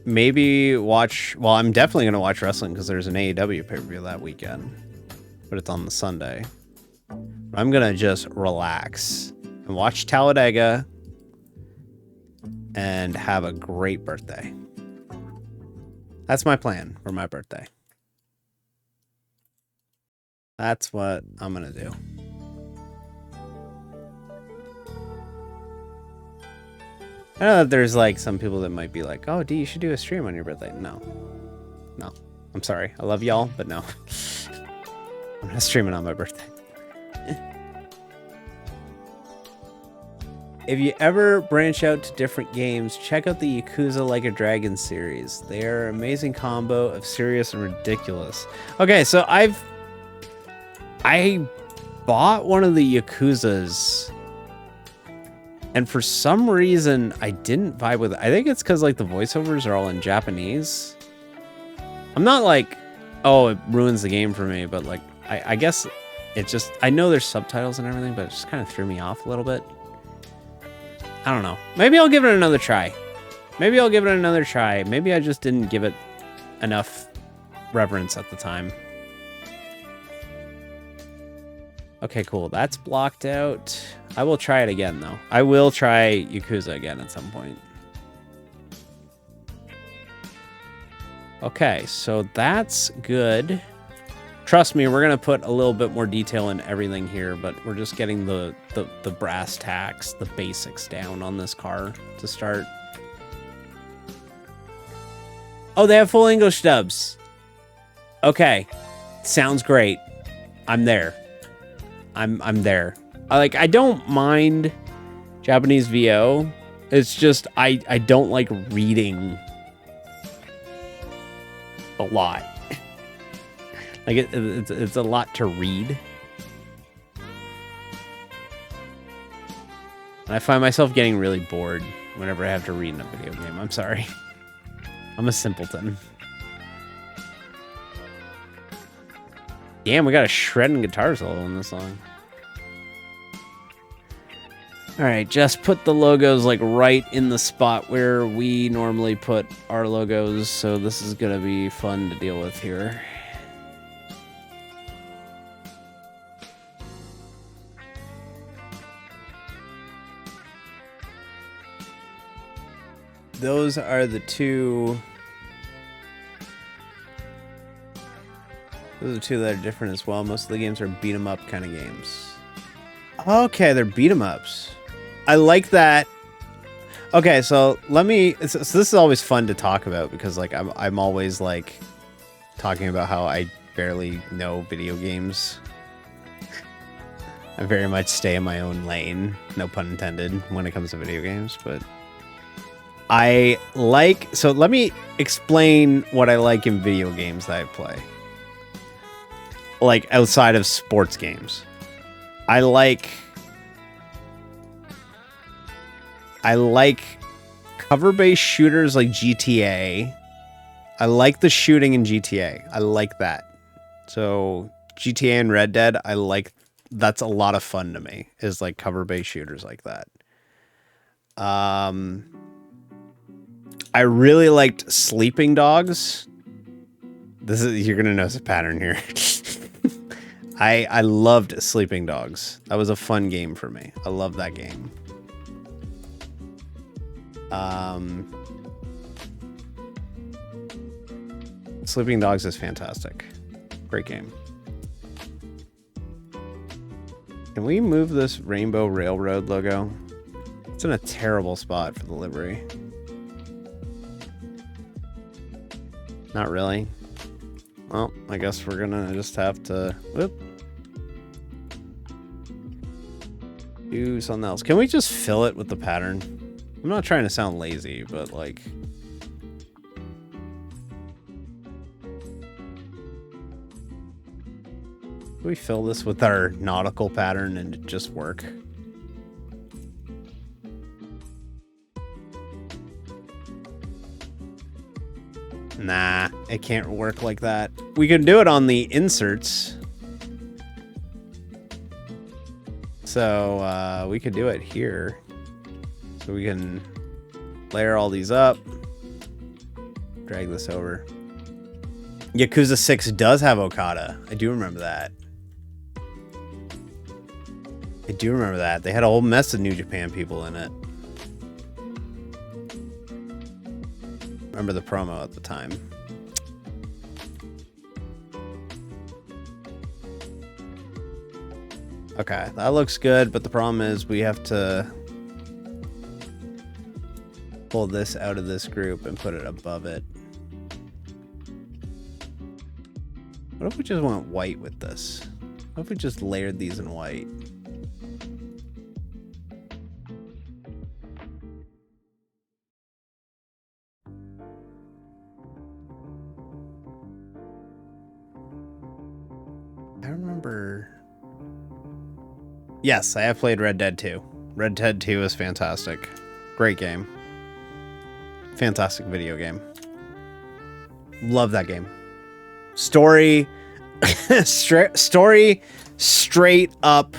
S1: maybe watch... Well, I'm definitely going to watch wrestling because there's an AEW pay-per-view that weekend. But it's on the Sunday. I'm going to just relax and watch Talladega and have a great birthday. That's my plan for my birthday. That's what I'm going to do. I know that there's like some people that might be like, oh, D, you should do a stream on your birthday. No. No. I'm sorry. I love y'all, but no. I'm not streaming on my birthday. If you ever branch out to different games, check out the Yakuza Like a Dragon series. They are an amazing combo of serious and ridiculous. Okay, so I bought one of the Yakuzas, and for some reason I didn't vibe with it. I think it's because like the voiceovers are all in Japanese. I'm not like, oh, it ruins the game for me, but like I guess it just, I know there's subtitles and everything, but it just kind of threw me off a little bit. I don't know. Maybe I'll give it another try. Maybe I just didn't give it enough reverence at the time. Okay, cool. That's blocked out. I will try it again, though. I will try Yakuza again at some point. Okay, so that's good. Trust me, we're going to put a little bit more detail in everything here, but we're just getting the brass tacks, the basics down on this car to start. Oh, they have full English dubs. Okay. Sounds great. I'm there. I'm there. I don't mind Japanese VO. It's just I don't like reading a lot. Like it's a lot to read. And I find myself getting really bored whenever I have to read in a video game. I'm sorry. I'm a simpleton. Damn, we got a shredding guitar solo in this song. Alright, just put the logos like right in the spot where we normally put our logos, so this is gonna be fun to deal with here. Those are the two... Those are two that are different as well. Most of the games are beat 'em up kind of games. Okay, they're beat 'em ups. I like that. Okay, so let me... So this is always fun to talk about because like I'm always like talking about how I barely know video games. I very much stay in my own lane, no pun intended, when it comes to video games, but I like... So let me explain what I like in video games that I play. Like, outside of sports games. I like cover-based shooters like GTA. I like the shooting in GTA. I like that. So, GTA and Red Dead, I like... That's a lot of fun to me, is like cover-based shooters like that. I really liked Sleeping Dogs. You're gonna notice a pattern here. I loved Sleeping Dogs. That was a fun game for me. I love that game. Sleeping Dogs is fantastic. Great game. Can we move this Rainbow Railroad logo? It's in a terrible spot for the livery. Not really. Well, I guess we're gonna just have to do something else. Can we just fill it with the pattern? I'm not trying to sound lazy, but like... Can we fill this with our nautical pattern and it just work? Nah, it can't work like that. We can do it on the inserts. So we could do it here. So we can layer all these up. Drag this over. Yakuza 6 does have Okada. I do remember that. I do remember that. They had a whole mess of New Japan people in it. Remember the promo at the time. Okay, that looks good, but the problem is we have to pull this out of this group and put it above it. What if we just went white with this? What if we just layered these in white? I remember... Yes, I have played Red Dead 2. Red Dead 2 is fantastic. Great game. Fantastic video game. Love that game. Story... story straight up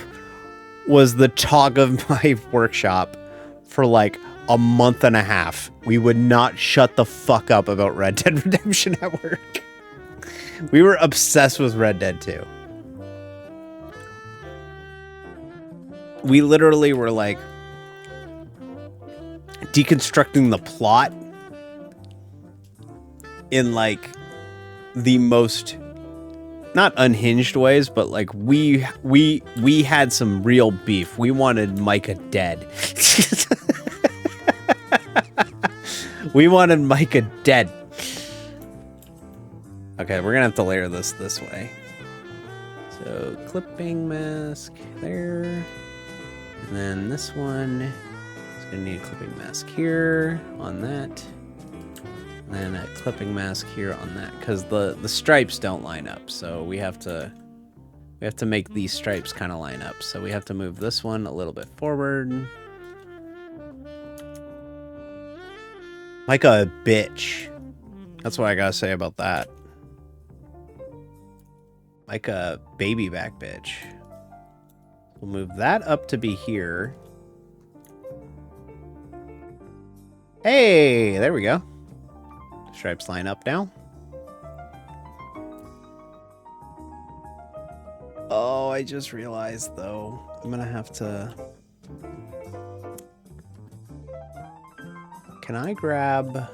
S1: was the talk of my workshop for like a month and a half. We would not shut the fuck up about Red Dead Redemption at work. We were obsessed with Red Dead 2. We literally were like deconstructing the plot in like the most not unhinged ways, but like we had some real beef. We wanted Micah dead. We wanted Micah dead. Okay, we're gonna have to layer this way. So clipping mask there. And then this one is going to need a clipping mask here on that. And then a clipping mask here on that. Because the stripes don't line up. So we have to make these stripes kind of line up. So we have to move this one a little bit forward. Like a bitch. That's what I gotta say about that. Like a baby back bitch. We'll move that up to be here. Hey, there we go. Stripes line up now. Oh, I just realized though, I'm gonna have to... Can I grab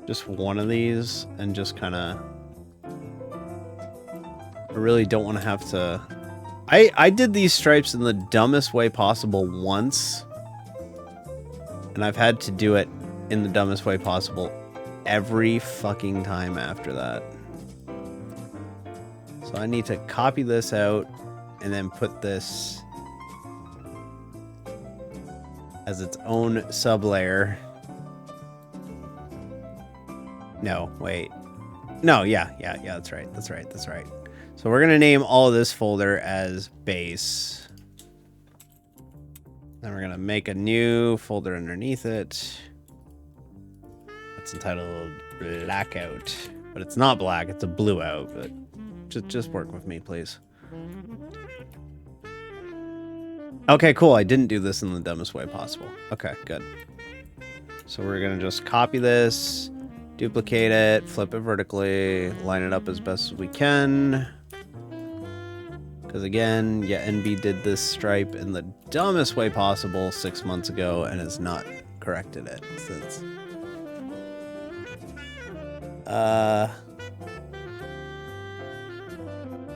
S1: just one of these and just kind of... I really don't want to have to... I did these stripes in the dumbest way possible once. And I've had to do it in the dumbest way possible every fucking time after that. So I need to copy this out and then put this as its own sub-layer. No, wait. No, yeah, that's right. So we're going to name all of this folder as base. Then we're going to make a new folder underneath it. It's entitled Blackout. But it's not black, it's a blue out. But just work with me, please. Okay, cool. I didn't do this in the dumbest way possible. Okay, good. So we're going to just copy this, duplicate it, flip it vertically, line it up as best as we can. Because again, yeah, NB did this stripe in the dumbest way possible 6 months ago and has not corrected it since.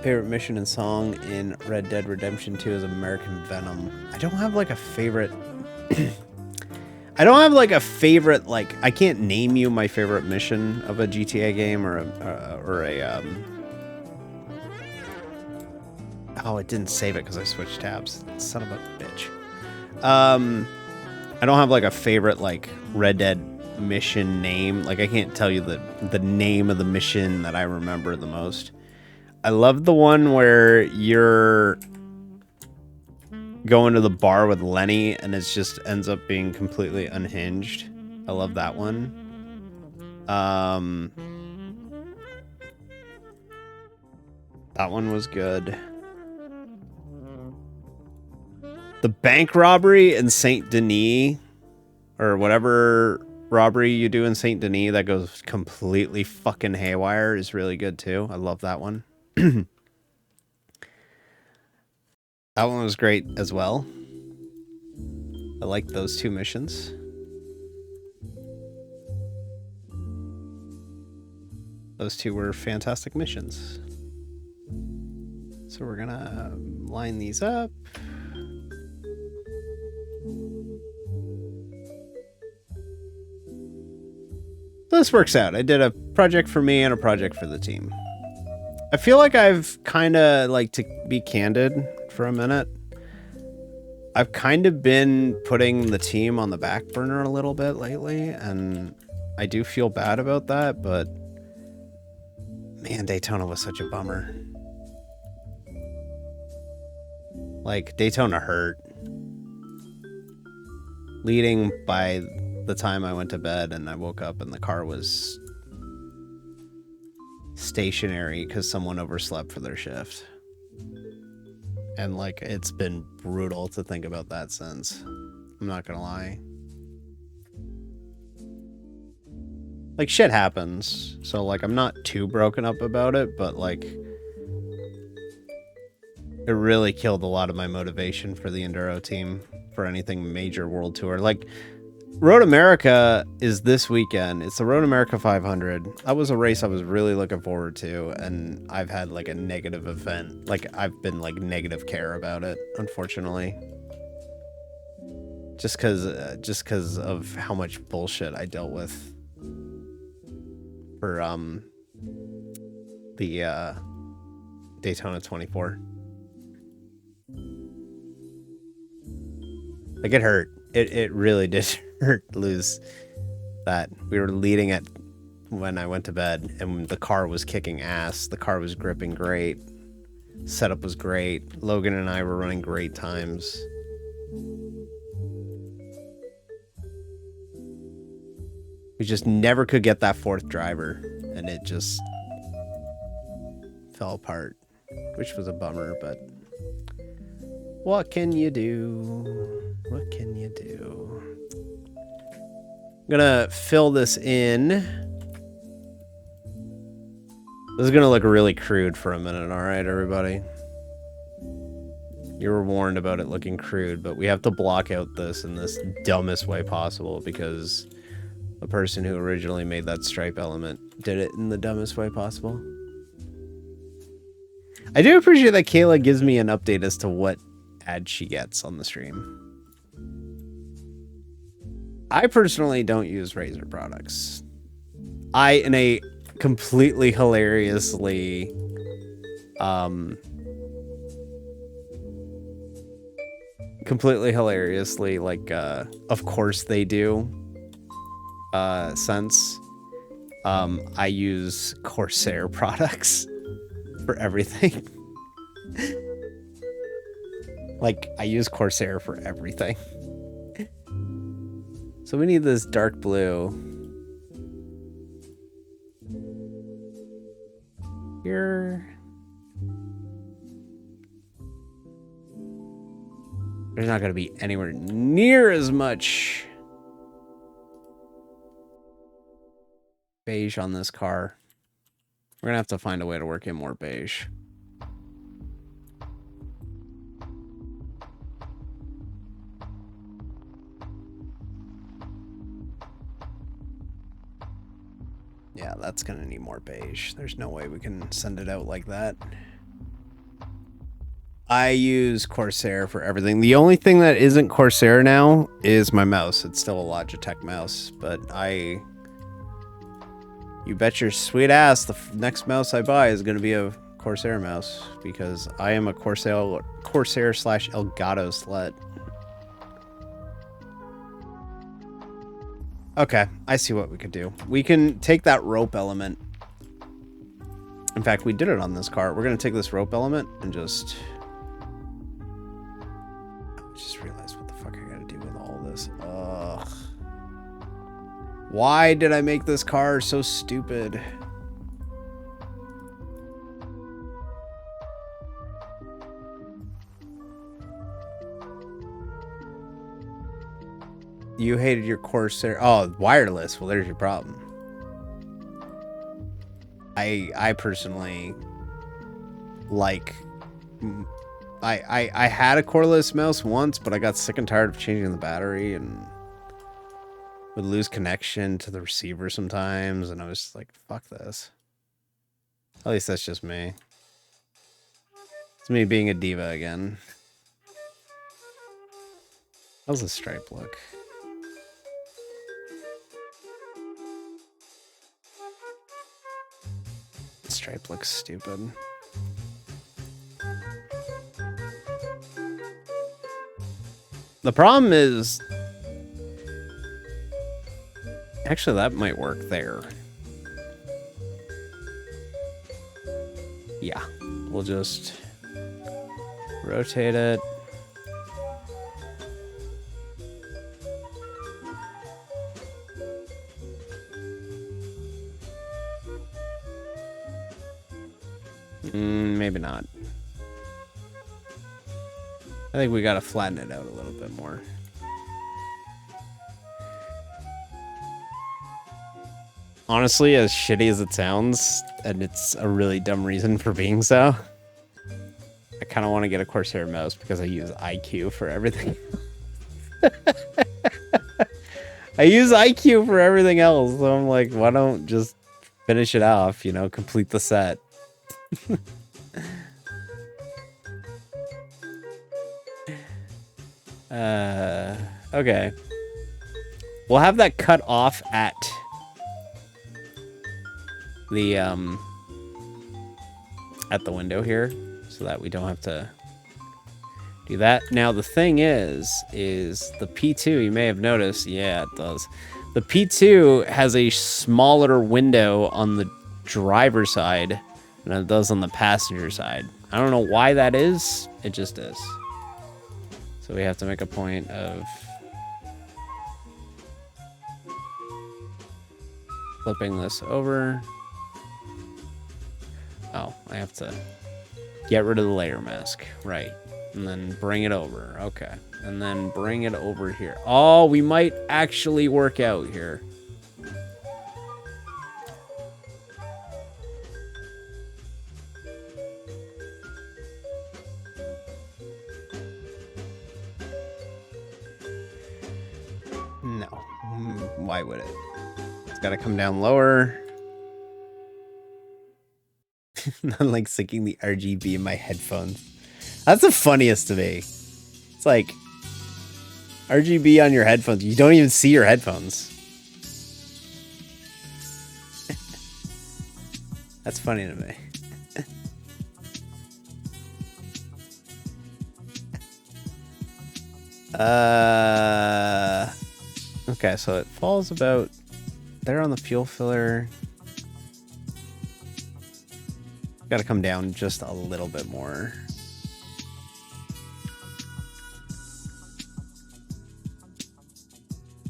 S1: Favorite mission and song in Red Dead Redemption 2 is American Venom. I don't have like a favorite. I don't have like a favorite, like, I can't name you my favorite mission of a GTA game or a oh, it didn't save it because I switched tabs. Son of a bitch. I don't have like a favorite like Red Dead mission name. Like I can't tell you the name of the mission that I remember the most. I love the one where you're going to the bar with Lenny and it just ends up being completely unhinged. I love that one. That one was good. The bank robbery in Saint Denis, or whatever robbery you do in Saint Denis that goes completely fucking haywire, is really good too. I love that one. That one was great as well. I liked those two missions. Those two were fantastic missions. So we're gonna line these up. This works out. I did a project for me and a project for the team. I feel like I've kind of, like, to be candid for a minute, I've kind of been putting the team on the back burner a little bit lately, and I do feel bad about that, but man, Daytona was such a bummer. Like, Daytona hurt. Leading by the time I went to bed and I woke up and the car was stationary because someone overslept for their shift. And like, it's been brutal to think about that since. I'm not gonna lie. Like, shit happens. So like, I'm not too broken up about it, but like, it really killed a lot of my motivation for the Enduro team for anything major World Tour. Like, Road America is this weekend. It's the Road America 500. That was a race I was really looking forward to, and I've had like a negative event. Like, I've been like negative care about it, unfortunately. Just because of how much bullshit I dealt with for the Daytona 24. Like, it hurt. It really did hurt to lose that. We were leading it when I went to bed, and the car was kicking ass. The car was gripping great. Setup was great. Logan and I were running great times. We just never could get that fourth driver, and it just fell apart, which was a bummer, but what can you do? What can you do? I'm gonna fill this in. This is gonna look really crude for a minute, all right, everybody? You were warned about it looking crude, but we have to block out this in this dumbest way possible because the person who originally made that stripe element did it in the dumbest way possible. I do appreciate that Kayla gives me an update as to what ad she gets on the stream. I personally don't use Razer products. In a completely hilariously like of course they do sense. I use Corsair products for everything. Like, I use Corsair for everything. So we need this dark blue. Here. There's not going to be anywhere near as much beige on this car. We're going to have to find a way to work in more beige. Yeah, that's going to need more beige. There's no way we can send it out like that. I use Corsair for everything. The only thing that isn't Corsair now is my mouse. It's still a Logitech mouse, but you bet your sweet ass the next mouse I buy is going to be a Corsair mouse, because I am a Corsair slash Elgato slut. Okay, I see what we could do. We can take that rope element. In fact, we did it on this car. We're going to take this rope element and just realized what the fuck I got to do with all this. Ugh. Why did I make this car so stupid? You hated your Corsair. Oh, wireless. Well, there's your problem. I personally like... I had a cordless mouse once, but I got sick and tired of changing the battery and would lose connection to the receiver sometimes, and I was like, fuck this. At least that's just me. It's me being a diva again. How's the stripe look? The stripe looks stupid. The problem is... Actually, that might work there. Yeah. We'll just rotate it. Maybe not. I think we gotta flatten it out a little bit more. Honestly, as shitty as it sounds, and it's a really dumb reason for being so, I kind of want to get a Corsair mouse because I use IQ for everything. I use IQ for everything else, so I'm like, why don't just finish it off, you know, complete the set. Okay. We'll have that cut off at the window here, so that we don't have to do that. Now the thing is the P2, you may have noticed, yeah, it does. The P2 has a smaller window on the driver's side than it does on the passenger side. I don't know why that is, it just is. So we have to make a point of flipping this over. Oh, I have to get rid of the layer mask. Right. And then bring it over. Okay. And then bring it over here. Oh, we might actually work out here. No. Why would it? It's got to come down lower. Not like syncing the RGB in my headphones. That's the funniest to me. It's like RGB on your headphones. You don't even see your headphones. That's funny to me. Okay, so it falls about there on the fuel filler. Got to come down just a little bit more.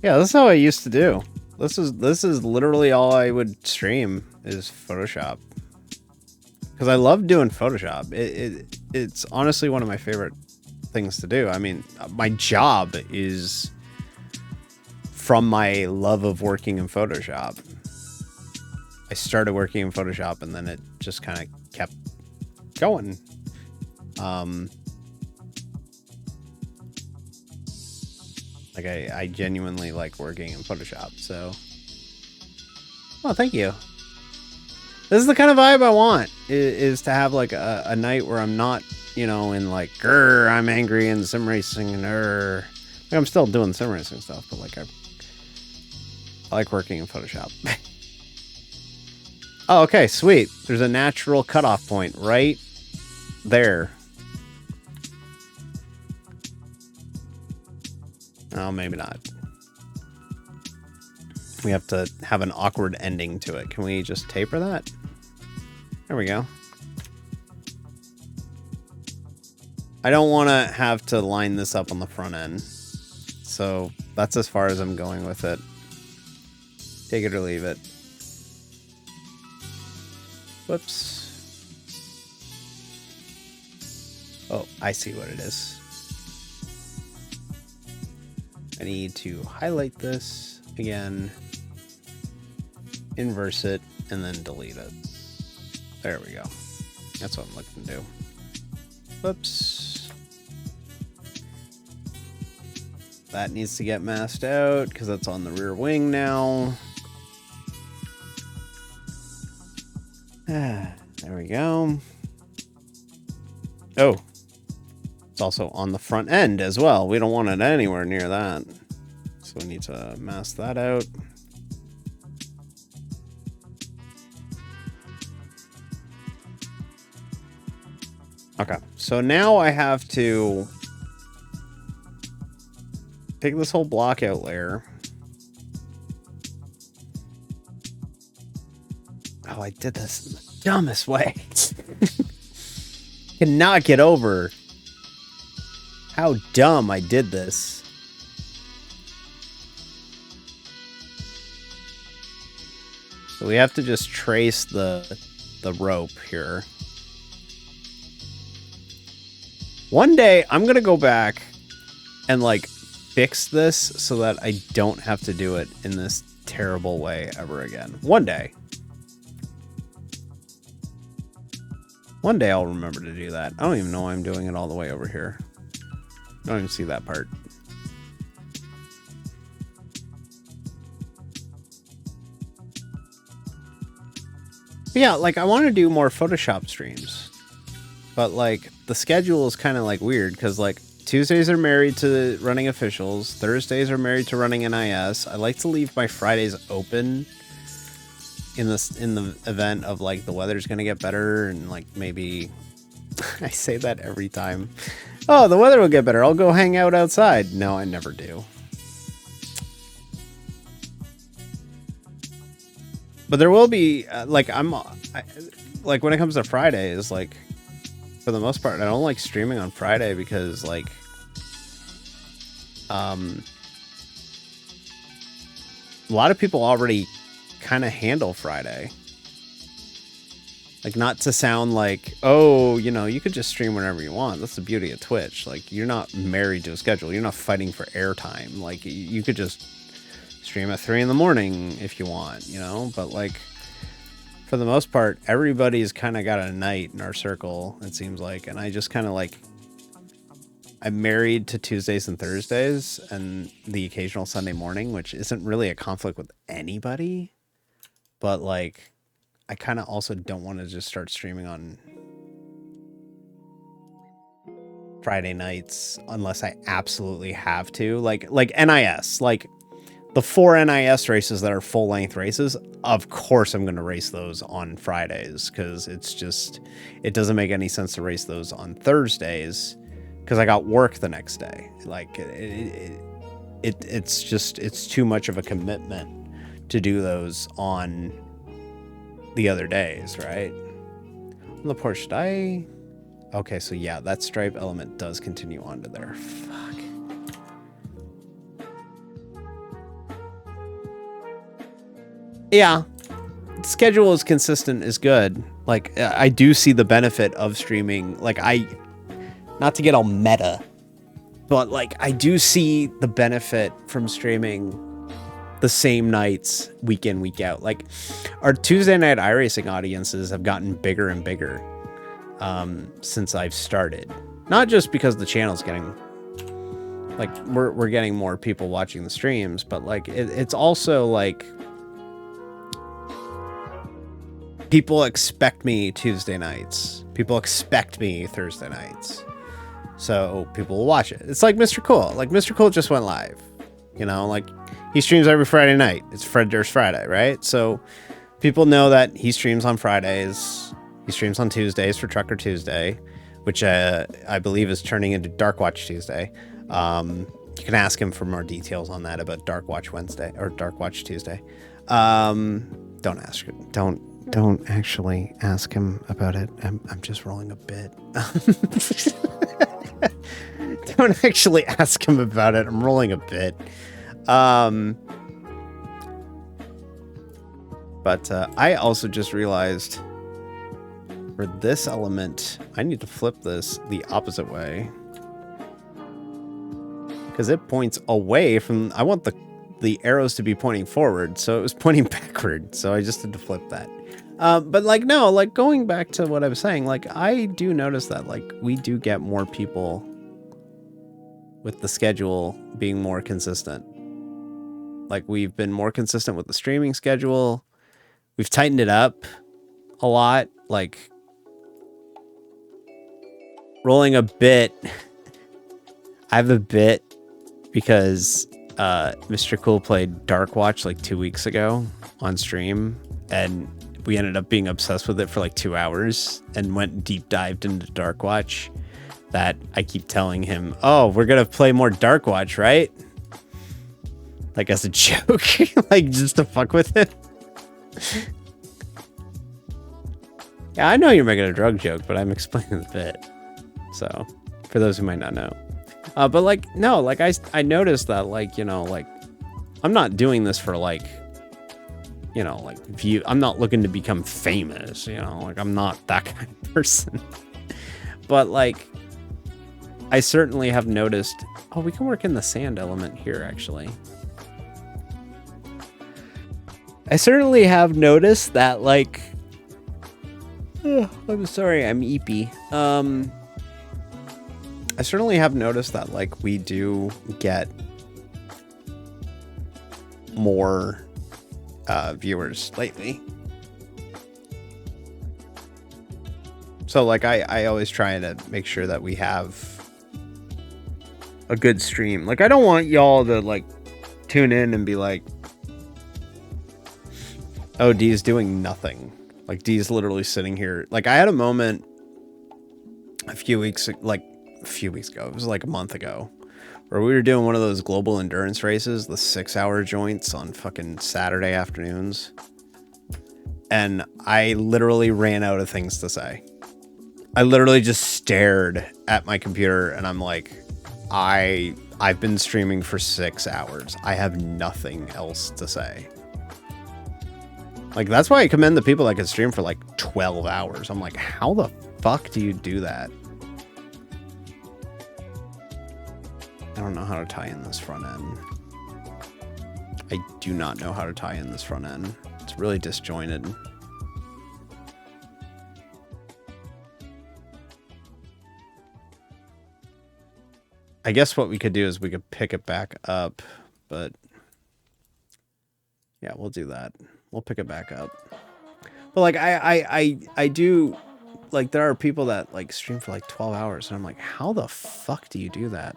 S1: Yeah, this is how I used to do. This is literally all I would stream is Photoshop. Because I love doing Photoshop. It's honestly one of my favorite things to do. I mean, my job is from my love of working in Photoshop. I started working in Photoshop and then it just kind of kept going. Like I genuinely like working in Photoshop, so. Oh, thank you. This is the kind of vibe I want, is to have like a night where I'm not, you know, in like, grr, I'm angry and sim racing and like I'm still doing sim racing stuff, but like I like working in Photoshop. Oh, okay, sweet. There's a natural cutoff point right there. Oh, maybe not. We have to have an awkward ending to it. Can we just taper that? There we go. I don't want to have to line this up on the front end. So that's as far as I'm going with it. Take it or leave it. Whoops. Oh, I see what it is. I need to highlight this again, inverse it, and then delete it. There we go. That's what I'm looking to do. Whoops. That needs to get masked out because that's on the rear wing now. There we go. Oh. It's also on the front end as well. We don't want it anywhere near that. So we need to mask that out. Okay, so now I have to take this whole block out layer. Oh, I did this in the dumbest way. Cannot get over how dumb I did this. So we have to just trace the rope here. One day I'm gonna go back and like fix this so that I don't have to do it in this terrible way ever again. One day. One day I'll remember to do that. I don't even know why I'm doing it all the way over here. I don't even see that part. But yeah, like I want to do more Photoshop streams. But like the schedule is kind of like weird because like Tuesdays are married to running officials, Thursdays are married to running NIS. I like to leave my Fridays open in the event of like the weather's gonna get better and like maybe I say that every time. Oh, the weather will get better. I'll go hang out outside. No, I never do. But there will be like like when it comes to Fridays, like for the most part, I don't like streaming on Friday because like a lot of people already kind of handle Friday. Like not to sound like, oh, you know, you could just stream whenever you want. That's the beauty of Twitch. Like you're not married to a schedule. You're not fighting for airtime. Like you could just stream at 3 in the morning if you want, you know, but like for the most part, everybody's kind of got a night in our circle, it seems like. And I just kind of like, I'm married to Tuesdays and Thursdays and the occasional Sunday morning, which isn't really a conflict with anybody. But like, I kind of also don't want to just start streaming on Friday nights unless I absolutely have to. Like NIS, like the 4 NIS races that are full length races, of course I'm going to race those on Fridays because it's just, it doesn't make any sense to race those on Thursdays because I got work the next day. Like it's just, it's too much of a commitment to do those on the other days, right? On the Porsche, should I? Okay, so yeah, that stripe element does continue onto there. Fuck. Yeah, schedule is consistent is good. Like I do see the benefit of streaming. Like not to get all meta, But like, I do see the benefit from streaming the same nights week in, week out. Like, our Tuesday night iRacing audiences have gotten bigger and bigger since I've started. Not just because the channel's getting, like, we're getting more people watching the streams, but like it's also like people expect me Tuesday nights. People expect me Thursday nights. So people will watch it. It's like Mr. Cool. Like, Mr. Cool just went live. You know, like, he streams every Friday night. It's There's Friday, right? So people know that he streams on Fridays. He streams on Tuesdays for Trucker Tuesday, which I believe is turning into Dark Watch Tuesday. You can ask him for more details on that about Dark Watch Wednesday or Dark Watch Tuesday. Don't ask him. Don't actually ask him about it. I'm just rolling a bit. Don't actually ask him about it. I'm rolling a bit. But I also just realized for this element, I need to flip this the opposite way. Because it points away from... I want the arrows to be pointing forward, so it was pointing backward. So I just had to flip that. But like, no, like, going back to what I was saying, like, I do notice that, like, we do get more people with the schedule being more consistent. Like, we've been more consistent with the streaming schedule. We've tightened it up a lot. Like, rolling a bit. I have a bit because Mr. Cool played Dark Watch like 2 weeks ago on stream, and we ended up being obsessed with it for like 2 hours and went deep dived into Dark Watch. That I keep telling him, oh, we're gonna play more Dark Watch, right? Like, as a joke, like, just to fuck with it. Yeah, I know you're making a drug joke, but I'm explaining the bit. So, for those who might not know. But like, no, like, I noticed that, like, you know, like, I'm not doing this for like, you know, like, view. I'm not looking to become famous, you know, like, I'm not that kind of person. But like, I certainly have noticed, oh, we can work in the sand element here, actually. I certainly have noticed that, like, I'm sorry, I'm eepy. I certainly have noticed that, like, we do get more viewers lately. So, like, I always try to make sure that we have a good stream. Like, I don't want y'all to, like, tune in and be like, oh, D's doing nothing. Like, D's literally sitting here. Like, I had a moment a few weeks ago, it was like a month ago, where we were doing one of those global endurance races, the 6-hour joints on fucking Saturday afternoons. And I literally ran out of things to say. I literally just stared at my computer and I'm like, I've been streaming for 6 hours. I have nothing else to say. Like, that's why I commend the people that can stream for like 12 hours. I'm like, how the fuck do you do that? I don't know how to tie in this front end. I do not know how to tie in this front end. It's really disjointed. I guess what we could do is we could pick it back up, but yeah, we'll do that. We'll pick it back up. But like, I do, like, there are people that like stream for like 12 hours and I'm like, how the fuck do you do that?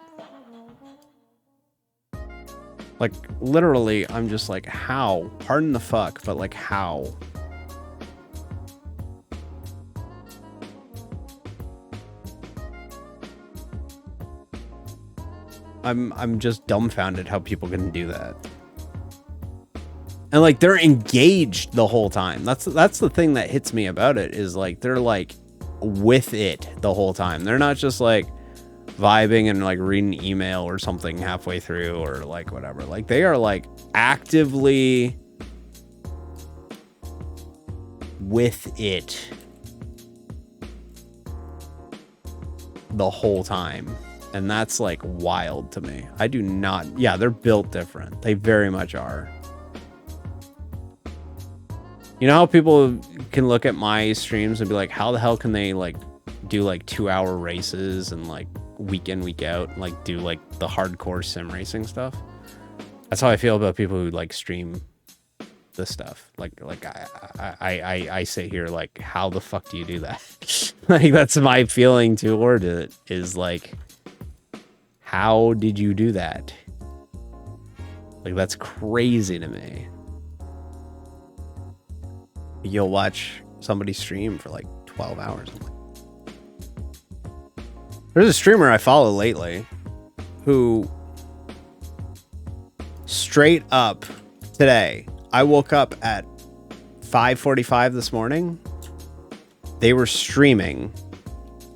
S1: Like, literally, I'm just like, how? Pardon the fuck, but like, how? I'm just dumbfounded how people can do that. And like, they're engaged the whole time. That's the thing that hits me about it, is like, they're like with it the whole time. They're not just like vibing and like reading email or something halfway through or like whatever. Like, they are like actively with it the whole time. And that's like wild to me. I do not. Yeah, they're built different. They very much are. You know how people can look at my streams and be like, how the hell can they like do like 2-hour races and like week in, week out, and like do like the hardcore sim racing stuff? That's how I feel about people who like stream this stuff. Like I sit here like, how the fuck do you do that? Like, that's my feeling toward it, is like, how did you do that? Like, that's crazy to me. You'll watch somebody stream for like 12 hours. There's a streamer I follow lately who straight up today, I woke up at 5:45 this morning. They were streaming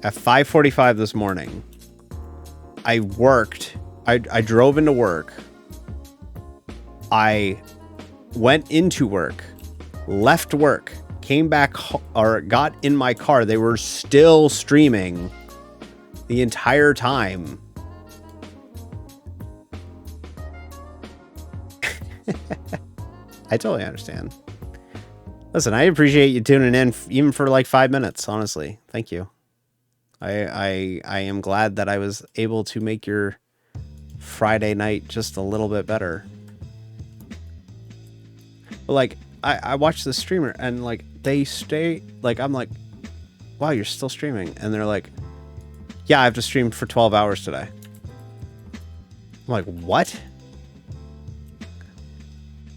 S1: at 5:45 this morning. I worked. I drove into work. I went into work, left work, came back, or got in my car. They were still streaming the entire time. I totally understand. Listen, I appreciate you tuning in, even for like 5 minutes, honestly. Thank you. I am glad that I was able to make your Friday night just a little bit better. But like, I watched the streamer and like, they stay, like, I'm like, wow, you're still streaming. And they're like, yeah, I have to stream for 12 hours today. I'm like, what?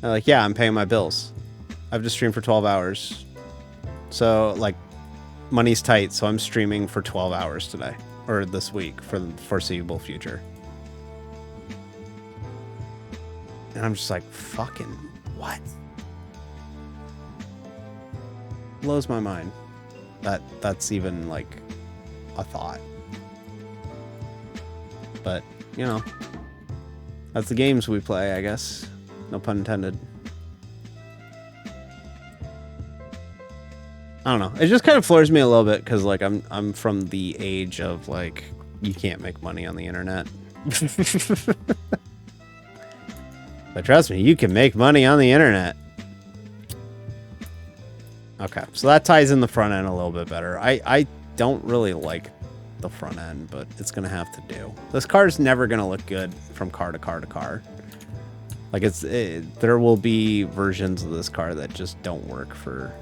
S1: They're like, yeah, I'm paying my bills. I have to stream for 12 hours. So like, money's tight, so I'm streaming for 12 hours today, or this week, for the foreseeable future. And I'm just like, fucking what? Blows my mind that that's even like a thought. But, you know, that's the games we play, I guess. No pun intended. I don't know. It just kind of floors me a little bit because, like, I'm from the age of like, you can't make money on the internet. But trust me, you can make money on the internet. Okay, so that ties in the front end a little bit better. I don't really like the front end, but it's gonna have to do. This car's never gonna look good from car to car to car. Like, there will be versions of this car that just don't work for...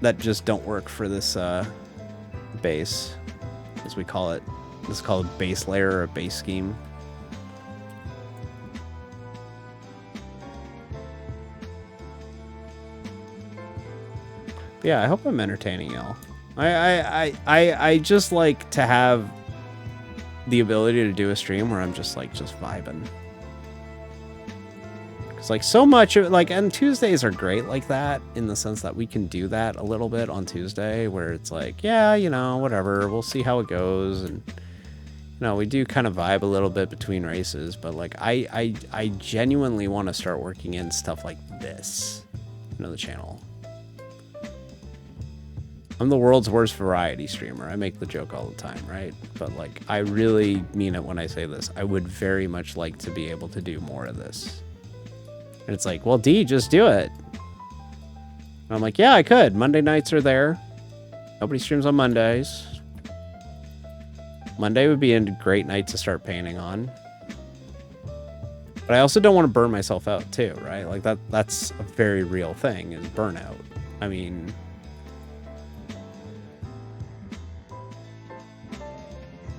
S1: that just don't work for this base, as we call it. This is called base layer or base scheme. But yeah, I hope I'm entertaining y'all. I just like to have the ability to do a stream where I'm just vibing. Cause like so much of like, and Tuesdays are great like that, in the sense that we can do that a little bit on Tuesday, where it's like, yeah, you know, whatever, we'll see how it goes. And you know, we do kind of vibe a little bit between races, but like I genuinely want to start working in stuff like this into the channel. I'm the world's worst variety streamer. I make the joke all the time, right? But like, I really mean it when I say this. I would very much like to be able to do more of this. And it's like, well, D, just do it. And I'm like, yeah, I could. Monday nights are there. Nobody streams on Mondays. Monday would be a great night to start painting on. But I also don't want to burn myself out too, right? Like that's a very real thing, is burnout. I mean...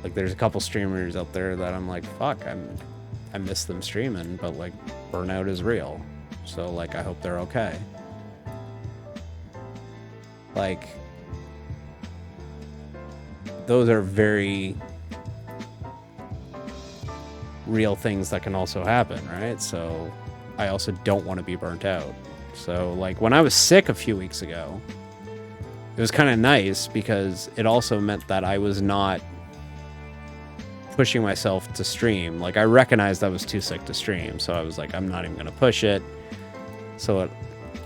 S1: like, there's a couple streamers out there that I'm like, fuck, I miss them streaming, but like, burnout is real. So like, I hope they're okay. Like, those are very real things that can also happen, right? So I also don't want to be burnt out. So like, when I was sick a few weeks ago, it was kind of nice because it also meant that I was not pushing myself to stream. Like, I recognized I was too sick to stream, so I was like, I'm not even gonna push it. So it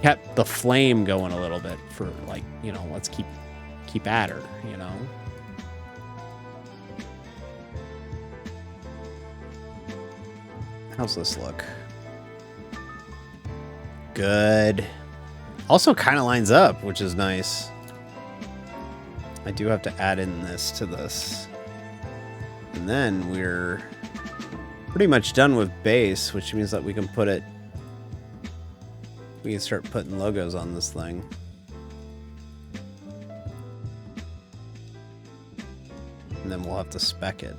S1: kept the flame going a little bit for like, you know, let's keep keep at her, you know? How's this look? Good. Also kind of lines up, which is nice. I do have to add in this to this. And then we're pretty much done with base, which means that we can put it... We can start putting logos on this thing. And then we'll have to spec it.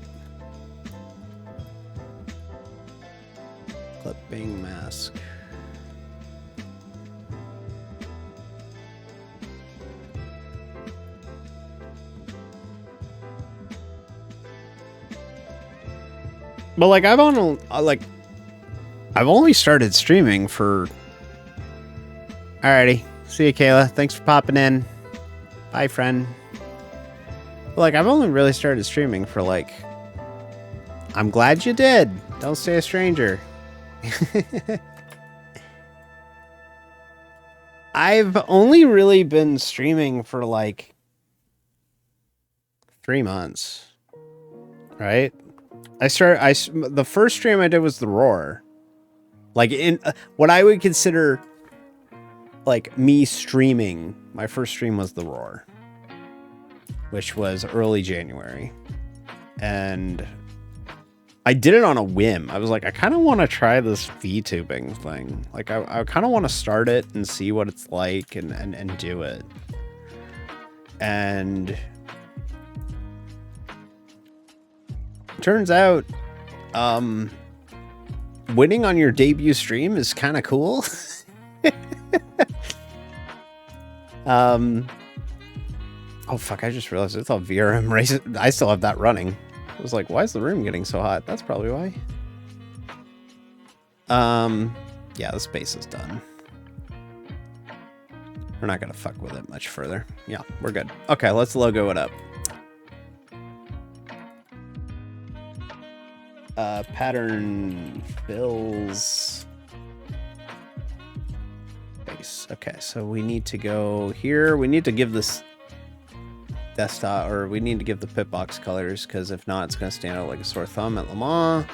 S1: Clipping mask. But like I've only started streaming for... Alrighty. See you, Kayla. Thanks for popping in. Bye, friend. But like I've only really started streaming for like... I'm glad you did. Don't stay a stranger. I've only really been streaming for like 3 months. Right? The first stream I did was the Roar. Like in what I would consider like me streaming, my first stream was the Roar, which was early January. And I did it on a whim. I was like, I kind of want to try this VTubing thing. Like I kind of want to start it and see what it's like and do it. And turns out, winning on your debut stream is kind of cool. Oh fuck, I just realized I thought VRM race, I still have that running. I was like, why is the room getting so hot? That's probably why. Yeah, the space is done. We're not gonna fuck with it much further. Yeah, we're good. Okay, let's logo it up. Pattern fills base. Okay, so we need to go here. We need to give this desktop, or we need to give the pit box colors, because if not, it's going to stand out like a sore thumb at Le Mans.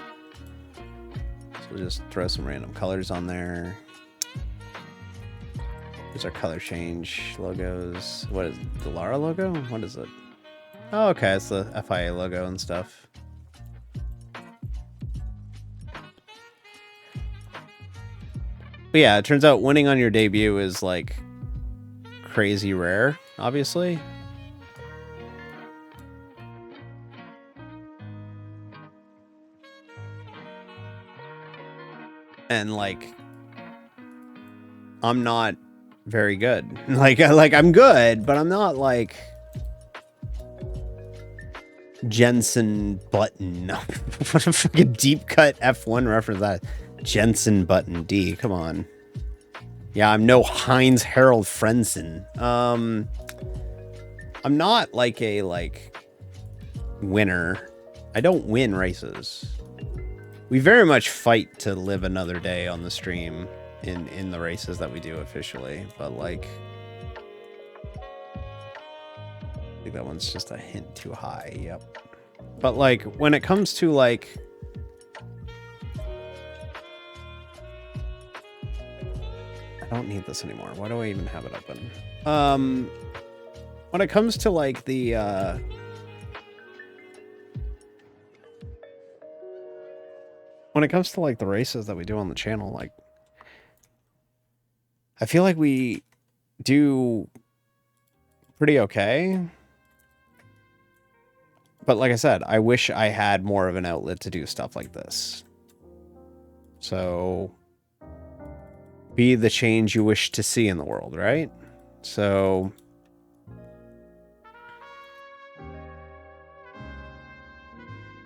S1: So we'll just throw some random colors on there. Here's our color change logos. What is it? The Lara logo? What is it? Oh, okay, it's the FIA logo and stuff. But yeah, it turns out winning on your debut is like crazy rare, obviously. And like, I'm not very good. Like I'm good, but I'm not like Jensen Button. No, what a fucking deep cut F1 reference that. Jensen Button D, come on. Yeah, I'm no Heinz Harold Frenzen. I'm not like a winner. I don't win races. We very much fight to live another day on the stream in the races that we do officially, but like I think that one's just a hint too high. Yep. But like when it comes to like I don't need this anymore. Why do I even have it open? When it comes to like the when it comes to like the races that we do on the channel, like I feel like we do pretty okay. But like I said, I wish I had more of an outlet to do stuff like this. So be the change you wish to see in the world, right? So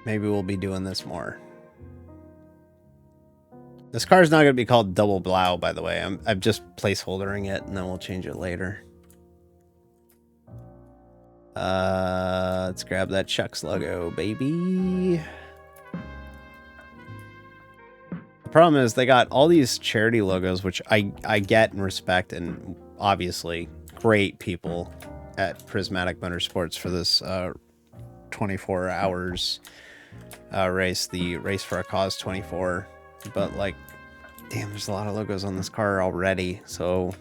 S1: maybe we'll be doing this more. This car is not going to be called Double Blau, by the way. I'm just placeholdering it, and then we'll change it later. Let's grab that Chuck's logo, baby. The problem is they got all these charity logos, which I get and respect, and obviously great people. at Prismatic Motorsports for this 24 hours race, the Race for a Cause 24. But like, damn, there's a lot of logos on this car already, so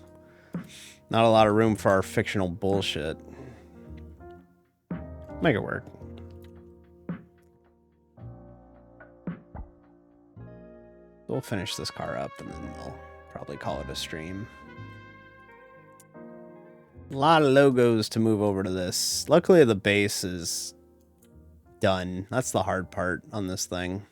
S1: not a lot of room for our fictional bullshit. Make it work. We'll finish this car up and then we'll probably call it a stream. A lot of logos to move over to this. Luckily, the base is done. That's the hard part on this thing.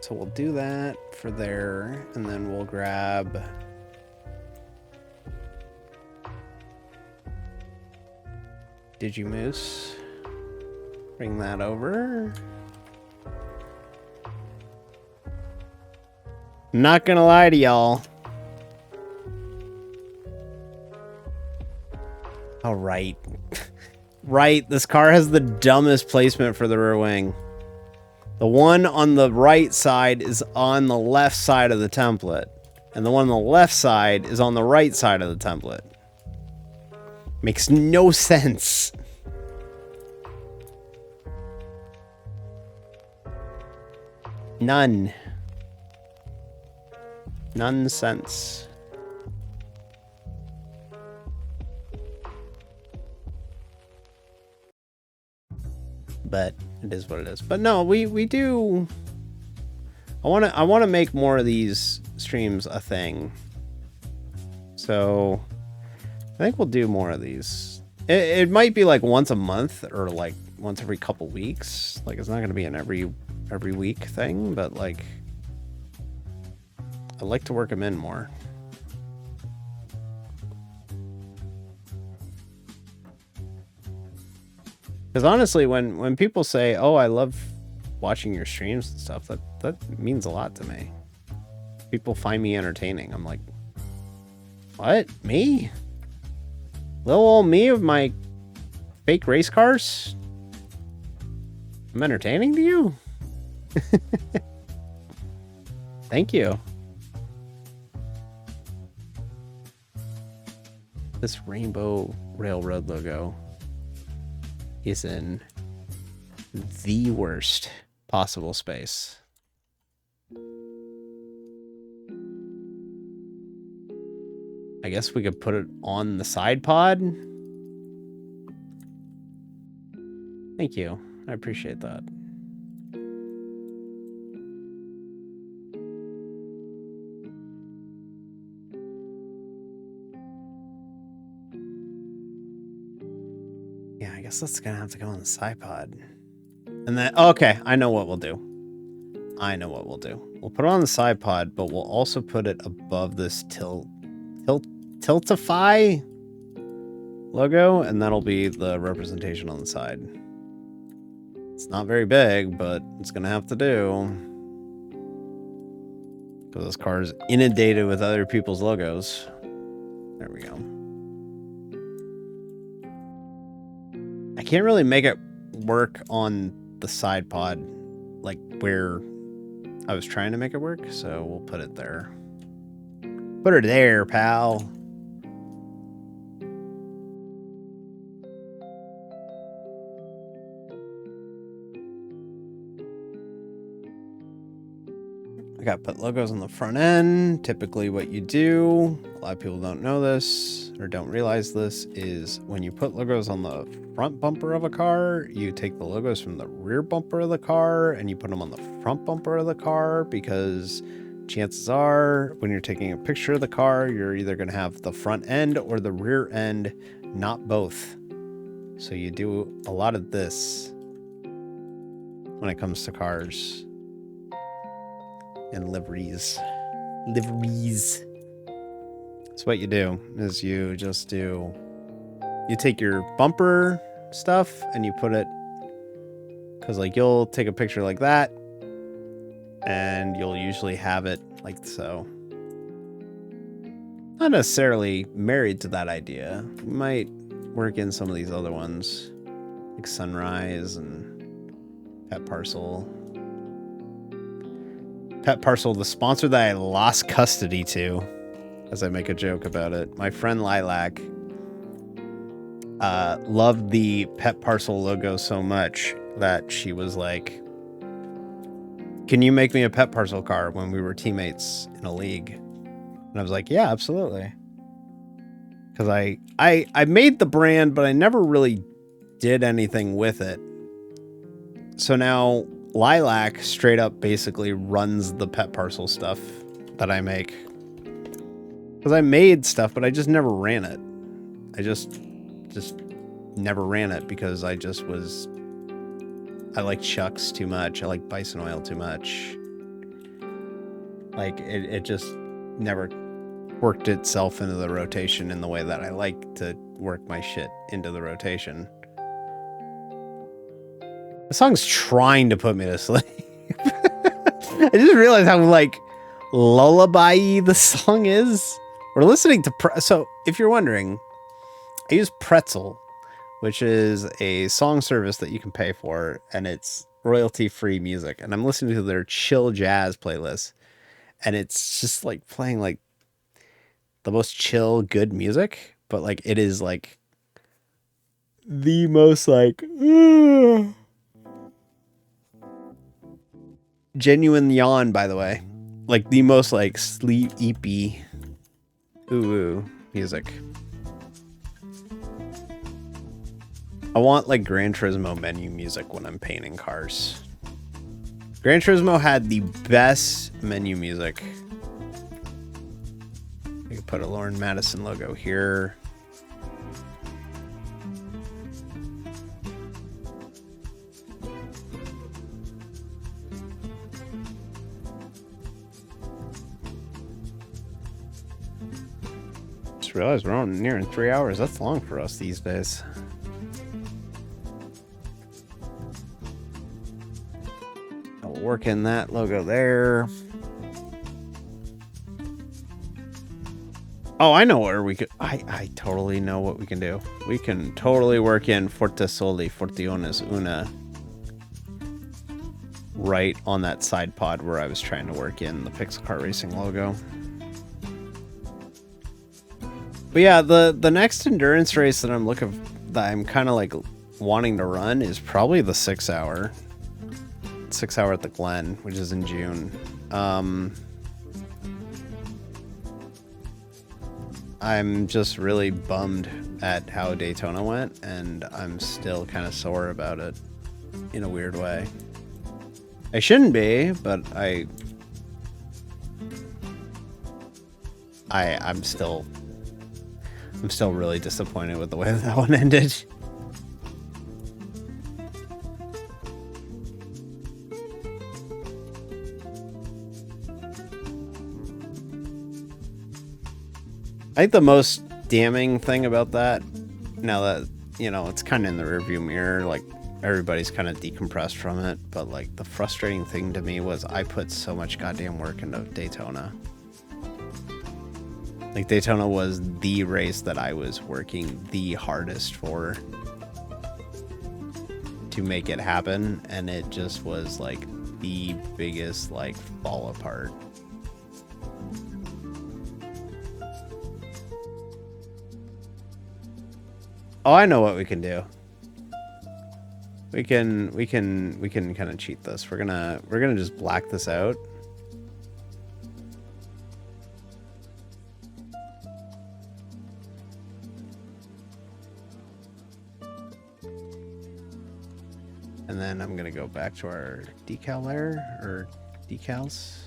S1: So we'll do that for there, and then we'll grab Digimoose. Bring that over. Not gonna lie to y'all. All right. Right, this car has the dumbest placement for the rear wing. The one on the right side is on the left side of the template, and the one on the left side is on the right side of the template. Makes no sense. None. Nonsense. But it is what it is. But no, we do. I want to make more of these streams a thing. So I think we'll do more of these. It might be like once a month or like once every couple weeks. Like it's not going to be an every week thing, but like I like to work them in more. Because honestly, when people say, "Oh, I love watching your streams and stuff," that means a lot to me. People find me entertaining. I'm like, what? Me? Little old me of my fake race cars? I'm entertaining to you? Thank you. This Rainbow Railroad logo is in the worst possible space. I guess we could put it on the side pod. Thank you. I appreciate that. I guess that's gonna have to go on the side pod. And then, okay, I know what we'll do. We'll put it on the side pod, but we'll also put it above this Tiltify logo, and that'll be the representation on the side. It's not very big, but it's gonna have to do. Because this car is inundated with other people's logos. There we go. I can't really make it work on the side pod, like where I was trying to make it work, so we'll put it there. Put her there, pal. I got to put logos on the front end. Typically what you do, a lot of people don't know this or don't realize this, is when you put logos on the front bumper of a car, you take the logos from the rear bumper of the car and you put them on the front bumper of the car, because chances are when you're taking a picture of the car, you're either going to have the front end or the rear end, not both. So you do a lot of this when it comes to cars. And liveries. So what you do is you take your bumper stuff and you put it, because like you'll take a picture like that and you'll usually have it like so. Not necessarily married to that idea. You might work in some of these other ones. like Sunrise and Pet Parcel. Pet Parcel, the sponsor that I lost custody to, as I make a joke about it. My friend Lilac loved the Pet Parcel logo so much that she was like, can you make me a Pet Parcel car, when we were teammates in a league? And I was like, yeah, absolutely. Because I made the brand, but I never really did anything with it. So now Lilac straight up basically runs the Pet Parcel stuff that I make. Because I made stuff, but I just never ran it. I just never ran it because I like Chucks too much. I like Bison Oil too much. Like it just never worked itself into the rotation in the way that I like to work my shit into the rotation. The song's trying to put me to sleep. I just realized how like lullaby-y the song is. We're listening to so if you're wondering, I use Pretzel, which is a song service that you can pay for, and it's royalty-free music. And I'm listening to their chill jazz playlist, and it's just like playing like the most chill, good music, but like it is like the most like genuine yawn, by the way, like the most like sleepy ooh music. I want like Gran Turismo menu music when I'm painting cars. Gran Turismo had the best menu music. I could put a Lauren Madison logo here. Just realized we're on nearing 3 hours. That's long for us these days. I'll work in that logo there. Oh, I know where we could. I totally know what we can do. We can totally work in Forte Soli, Fortiones Una right on that side pod where I was trying to work in the Pixel Car Racing logo. But yeah, the next endurance race that I'm kind of like wanting to run is probably the 6 hour. 6 hour at the Glen, which is in June. I'm just really bummed at how Daytona went, and I'm still kind of sore about it in a weird way. I shouldn't be, but I'm still really disappointed with the way that one ended. I think the most damning thing about that, now that, you know, it's kind of in the rearview mirror, like everybody's kind of decompressed from it, but like the frustrating thing to me was I put so much goddamn work into Daytona. Like Daytona was the race that I was working the hardest for to make it happen, and it just was like the biggest like fall apart. Oh, I know what we can do. We can kind of cheat this. We're gonna just black this out. And then I'm gonna go back to our decal layer, or decals.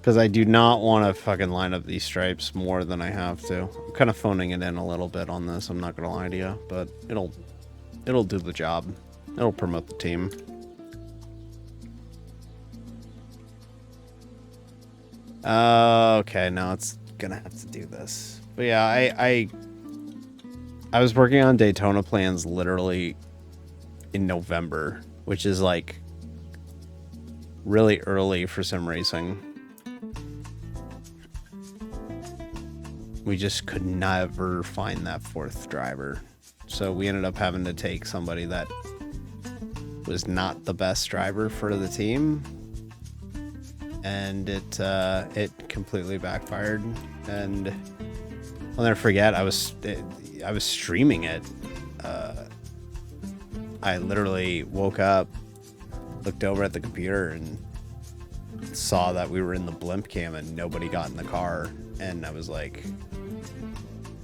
S1: Because I do not want to fucking line up these stripes more than I have to. I'm kind of phoning it in a little bit on this, I'm not gonna lie to you, but it'll do the job. It'll promote the team. Okay, now it's gonna have to do this. But yeah, I was working on Daytona plans literally in November, which is like really early for sim racing. We just could never find that fourth driver. so we ended up having to take somebody that was not the best driver for the team, and it completely backfired. And I'll never forget, I was streaming it. I literally woke up, looked over at the computer, and saw that we were in the blimp cam and nobody got in the car, and I was like,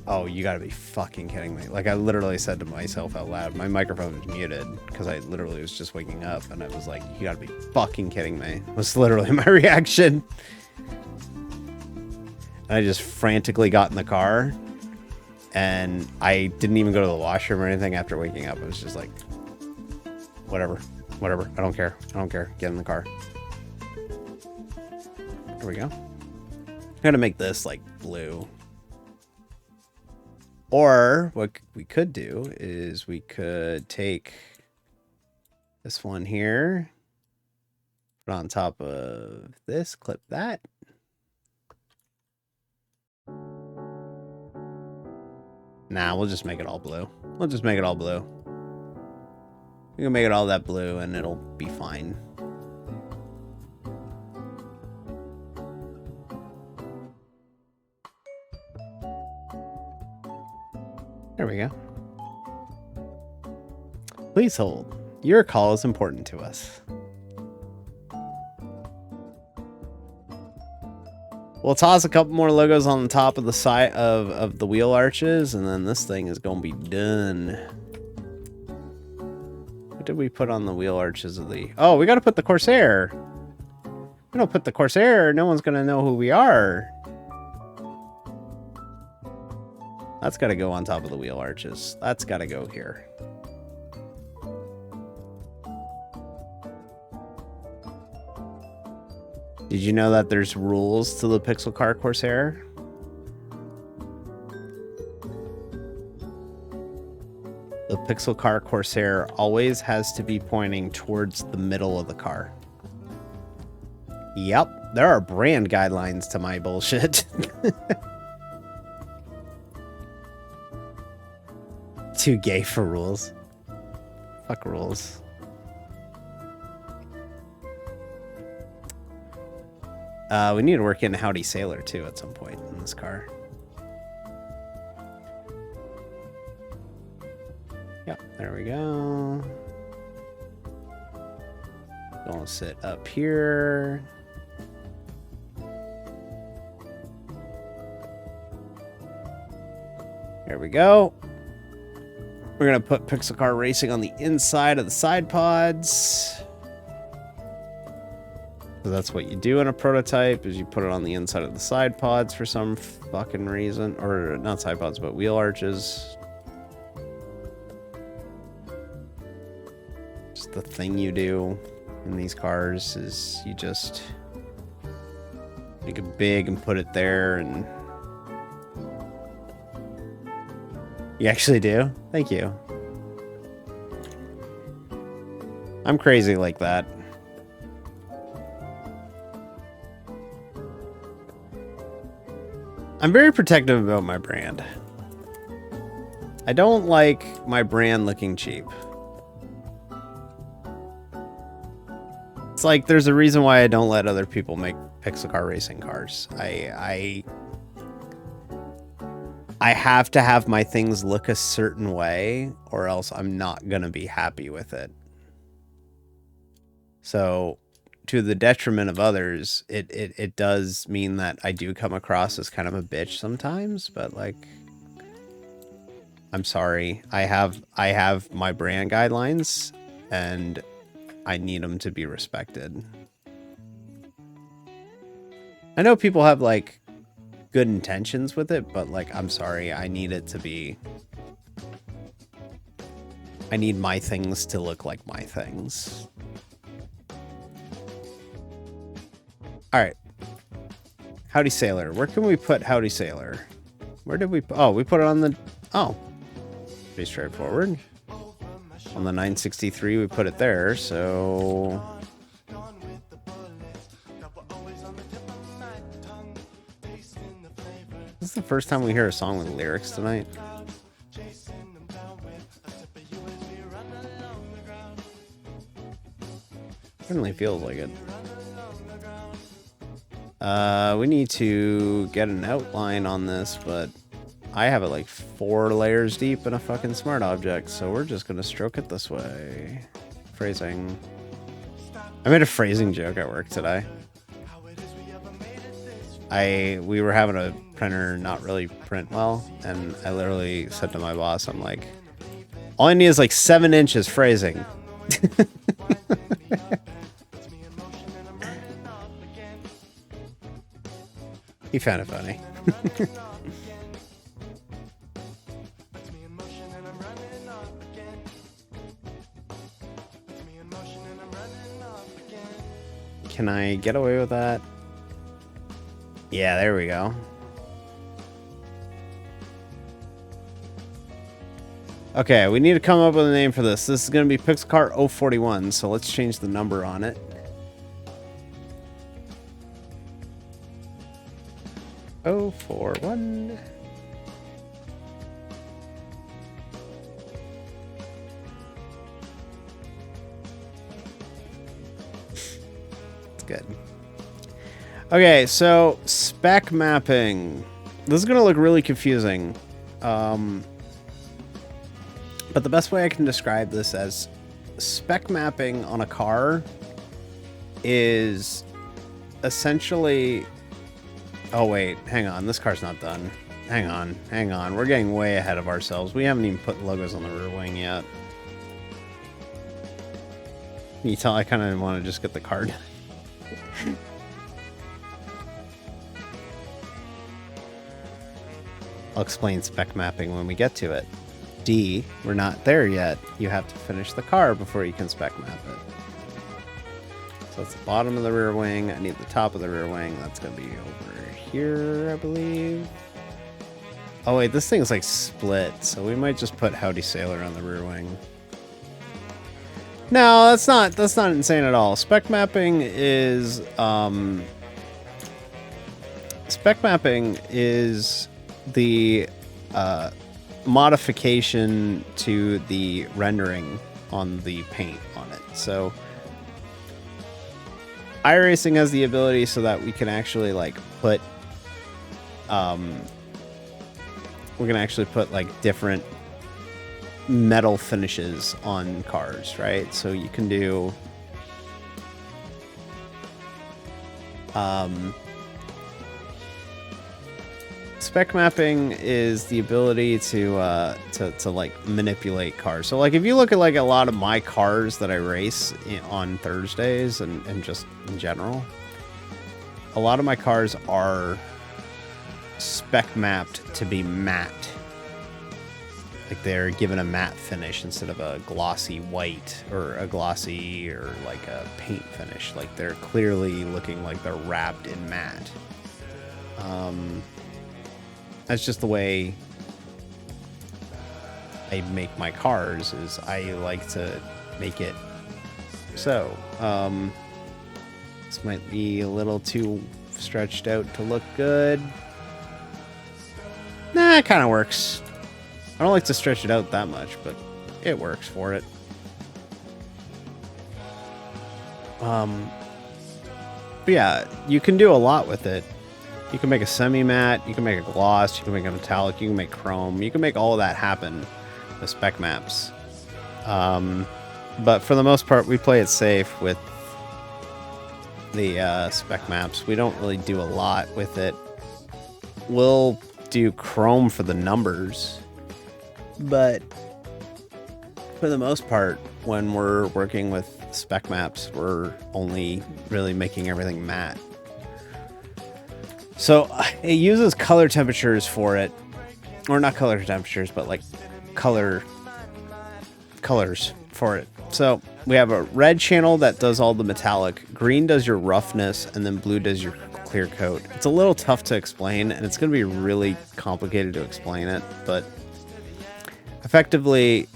S1: oh, you gotta be fucking kidding me. Like, I literally said to myself out loud, my microphone was muted because I literally was just waking up, and I was like, you gotta be fucking kidding me. Was literally my reaction. And I just frantically got in the car, and I didn't even go to the washroom or anything after waking up. I was just like, whatever, I don't care, get in the car. There we go. I'm gonna make this like blue. Or what we could do is we could take this one here, put on top of this, clip that. Nah, we'll just make it all blue. We can make it all that blue and it'll be fine. There we go. Please hold. Your call is important to us. We'll toss a couple more logos on the top of the side of the wheel arches, and then this thing is gonna be done. What did we put on the wheel arches of the... Oh, we gotta put the Corsair. We don't put the Corsair, no one's gonna know who we are. That's gotta go on top of the wheel arches. That's gotta go here. Did you know that there's rules to the Pixel Car Corsair? The Pixel Car Corsair always has to be pointing towards the middle of the car. Yep, there are brand guidelines to my bullshit. Too gay for rules. Fuck rules. We need to work in Howdy Sailor too at some point in this car. Yep, there we go. Gonna sit up here. There we go. We're gonna put Pixel Car Racing on the inside of the side pods. So that's what you do in a prototype, is you put it on the inside of the side pods for some fucking reason. Or not side pods, but wheel arches. Just the thing you do in these cars is you just make it big and put it there, and you actually do? Thank you. I'm crazy like that. I'm very protective about my brand. I don't like my brand looking cheap. It's like there's a reason why I don't let other people make Pixel Car Racing cars. I have to have my things look a certain way, or else I'm not gonna be happy with it. So, to the detriment of others, it does mean that I do come across as kind of a bitch sometimes, but like, I'm sorry. I have my brand guidelines, and I need them to be respected. I know people have like good intentions with it, but like, I'm sorry, I need it to be... I need my things to look like my things. Alright. Howdy Sailor. Where can we put Howdy Sailor? Where did we... Oh, we put it on the... Oh. Pretty straightforward. On the 963, we put it there, so... This is the first time we hear a song with lyrics tonight. Certainly feels like it. We need to get an outline on this, but I have it like 4 layers deep in a fucking smart object, so we're just gonna stroke it this way. Phrasing. I made a phrasing joke at work today. We were having a printer not really print well, and I literally said to my boss, I'm like, all I need is like 7 inches phrasing. He found it funny. Can I get away with that? Yeah, there we go. Okay, we need to come up with a name for this. This is going to be Pixelcart 041, so let's change the number on it. 041. It's good. Okay, so spec mapping. This is going to look really confusing. But the best way I can describe this as spec mapping on a car is essentially... Oh, wait. Hang on. This car's not done. Hang on. Hang on. We're getting way ahead of ourselves. We haven't even put logos on the rear wing yet. Can you tell I kind of want to just get the car done? I'll explain spec mapping when we get to it. D, we're not there yet. You have to finish the car before you can spec map it. So that's the bottom of the rear wing. I need the top of the rear wing. That's going to be over here, I believe. Oh wait, this thing's like split, so we might just put Howdy Sailor on the rear wing. No, that's not insane at all. Spec mapping is the modification to the rendering on the paint on it. So iRacing has the ability so that we can actually like put like different metal finishes on cars, right? So you can do spec mapping is the ability to like manipulate cars. So like if you look at like a lot of my cars that I race on Thursdays and just in general, a lot of my cars are spec mapped to be matte. Like they're given a matte finish instead of a glossy white or a glossy or like a paint finish. Like they're clearly looking like they're wrapped in matte. That's just the way I make my cars, is I like to make it so. This might be a little too stretched out to look good. Nah, it kind of works. I don't like to stretch it out that much, but it works for it. But yeah, you can do a lot with it. You can make a semi-matte, you can make a gloss, you can make a metallic, you can make chrome. You can make all of that happen with spec maps. But for the most part, we play it safe with the spec maps. We don't really do a lot with it. We'll do chrome for the numbers, but for the most part, when we're working with spec maps, we're only really making everything matte. So it uses color temperatures for it, or not color temperatures, but like colors for it. So we have a red channel that does all the metallic, green does your roughness, and then blue does your clear coat. It's a little tough to explain, and it's going to be really complicated to explain it, but effectively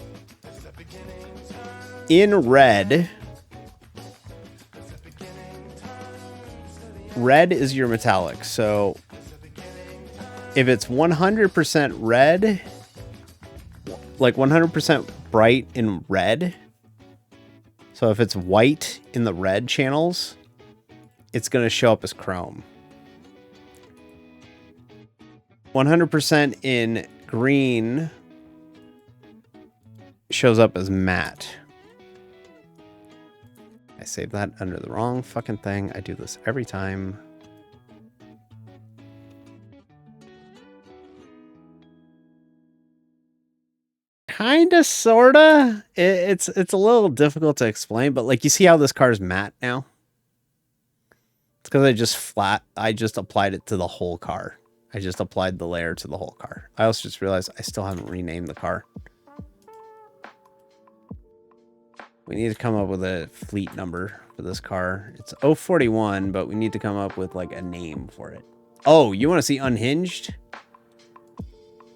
S1: in red is your metallic. So if it's 100% red, like 100% bright in red, So if it's white in the red channels, it's going to show up as chrome. 100% in green shows up as matte. I saved that under the wrong fucking thing. I do this every time. Kinda, sorta. It's a little difficult to explain, but like you see how this car is matte now? It's because I just applied it to the whole car. I just applied the layer to the whole car. I also just realized I still haven't renamed the car. We need to come up with a fleet number for this car. It's 041, but we need to come up with like a name for it. Oh, you want to see unhinged?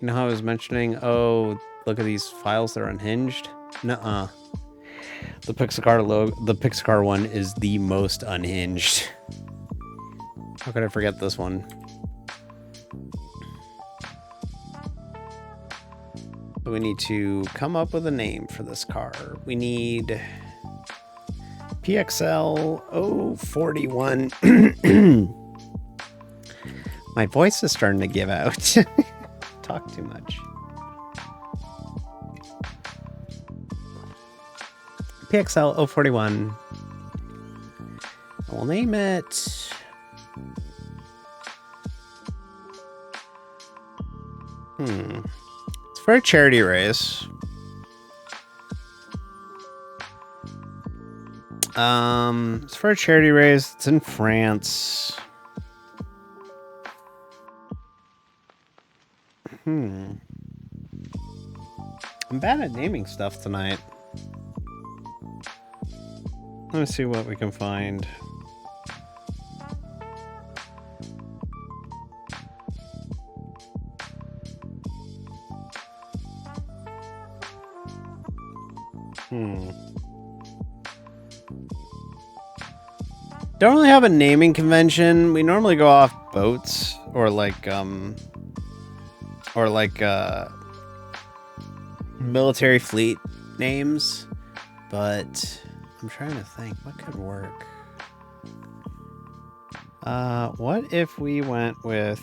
S1: You know how I was mentioning, oh, look at these files that are unhinged? Nuh-uh. The Pixar one is the most unhinged. How could I forget this one? So we need to come up with a name for this car. We need PXL 041. My voice is starting to give out. Talk too much. PXL 041. We'll name it. It's for a charity race. It's for a charity race. It's in France. I'm bad at naming stuff tonight. Let me see what we can find. Don't really have a naming convention. We normally go off boats or like military fleet names, but I'm trying to think what could work. What if we went with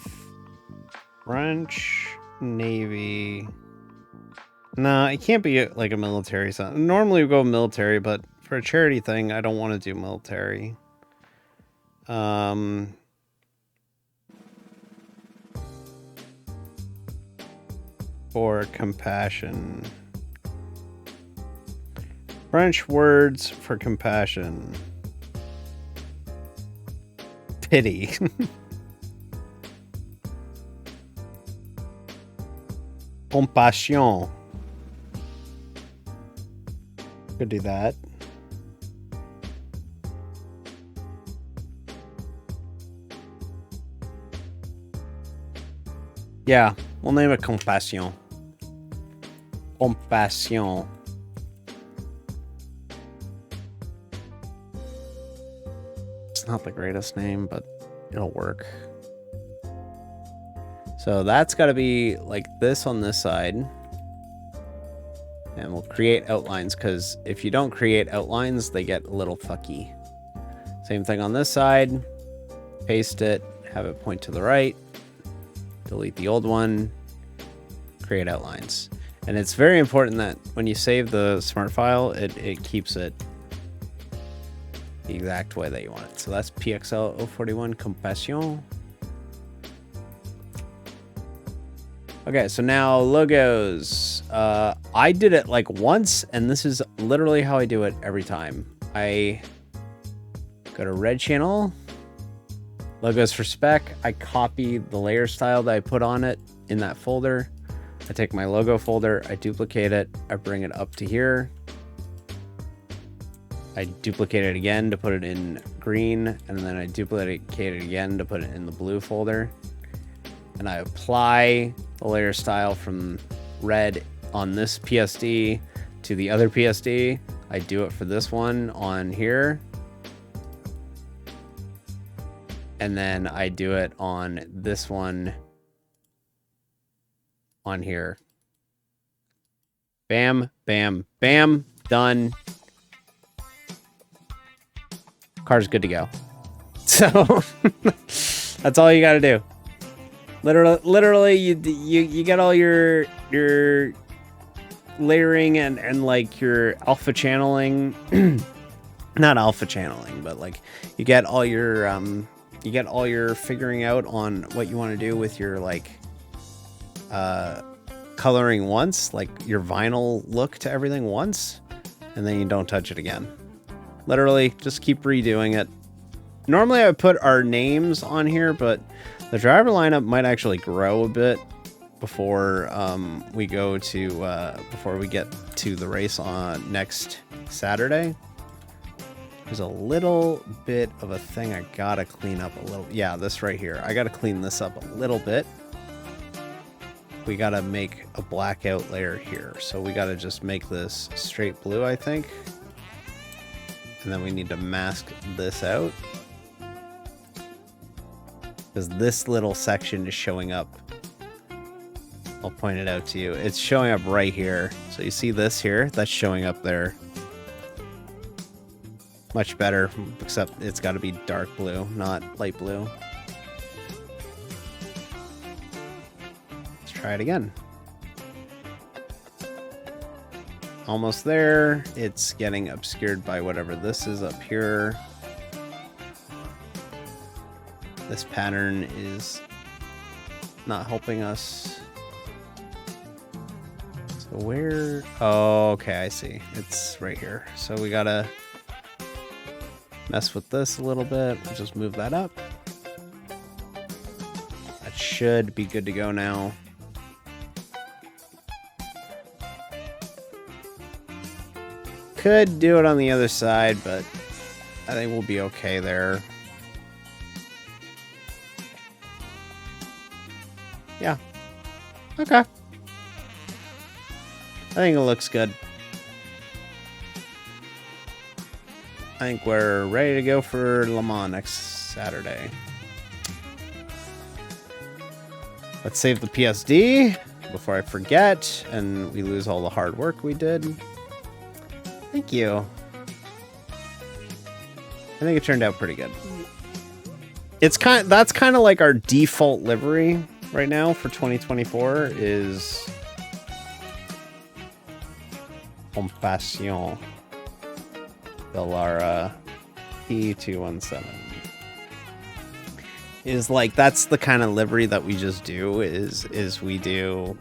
S1: French Navy? No, it can't be like a military something. Normally we go military, but for a charity thing, I don't want to do military. For compassion. French words for compassion. Pity. Compassion. Could do that. Yeah, we'll name it Compassion. Compassion. It's not the greatest name, but it'll work. So that's got to be like this on this side. And we'll create outlines, because if you don't create outlines, they get a little fucky. Same thing on this side. Paste it, have it point to the right. Delete the old one. Create outlines. And it's very important that when you save the smart file, it keeps it the exact way that you want it. So that's PXL 041 Compassion. Okay, so now logos. I did it like once, and this is literally how I do it every time. I go to red channel, logos for spec. I copy the layer style that I put on it in that folder. I take my logo folder, I duplicate it, I bring it up to here. I duplicate it again to put it in green, and then I duplicate it again to put it in the blue folder. And I apply the layer style from red on this PSD to the other PSD. I do it for this one on here. And then I do it on this one on here. Bam, bam, bam, done. Car's good to go. So that's all you got to do. Literally, you get all your layering and like your alpha channeling, not alpha channeling, but like you get all your figuring out on what you want to do with your like coloring once, like your vinyl look to everything once, and then you don't touch it again. Literally, just keep redoing it. Normally I would put our names on here, but the driver lineup might actually grow a bit before we go to before we get to the race on next Saturday. There's a little bit of a thing I gotta clean up a little. Yeah, this right here. I gotta clean this up a little bit. We gotta make a blackout layer here. So we gotta just make this straight blue, I think. And then we need to mask this out, because this little section is showing up. I'll point it out to you. It's showing up right here. So you see this here? That's showing up there. Much better, except it's got to be dark blue, not light blue. Let's try it again. Almost there. It's getting obscured by whatever this is up here. This pattern is not helping us. So where? Oh, okay, I see. It's right here. So we gotta mess with this a little bit. We'll just move that up. That should be good to go now. Could do it on the other side, but I think we'll be okay there. Yeah. Okay. I think it looks good. I think we're ready to go for Le Mans next Saturday. Let's save the PSD before I forget and we lose all the hard work we did. Thank you. I think it turned out pretty good. That's kind of like our default livery right now for 2024 is Compassion Bellara P217. Is like, that's the kind of livery that we just do, is we do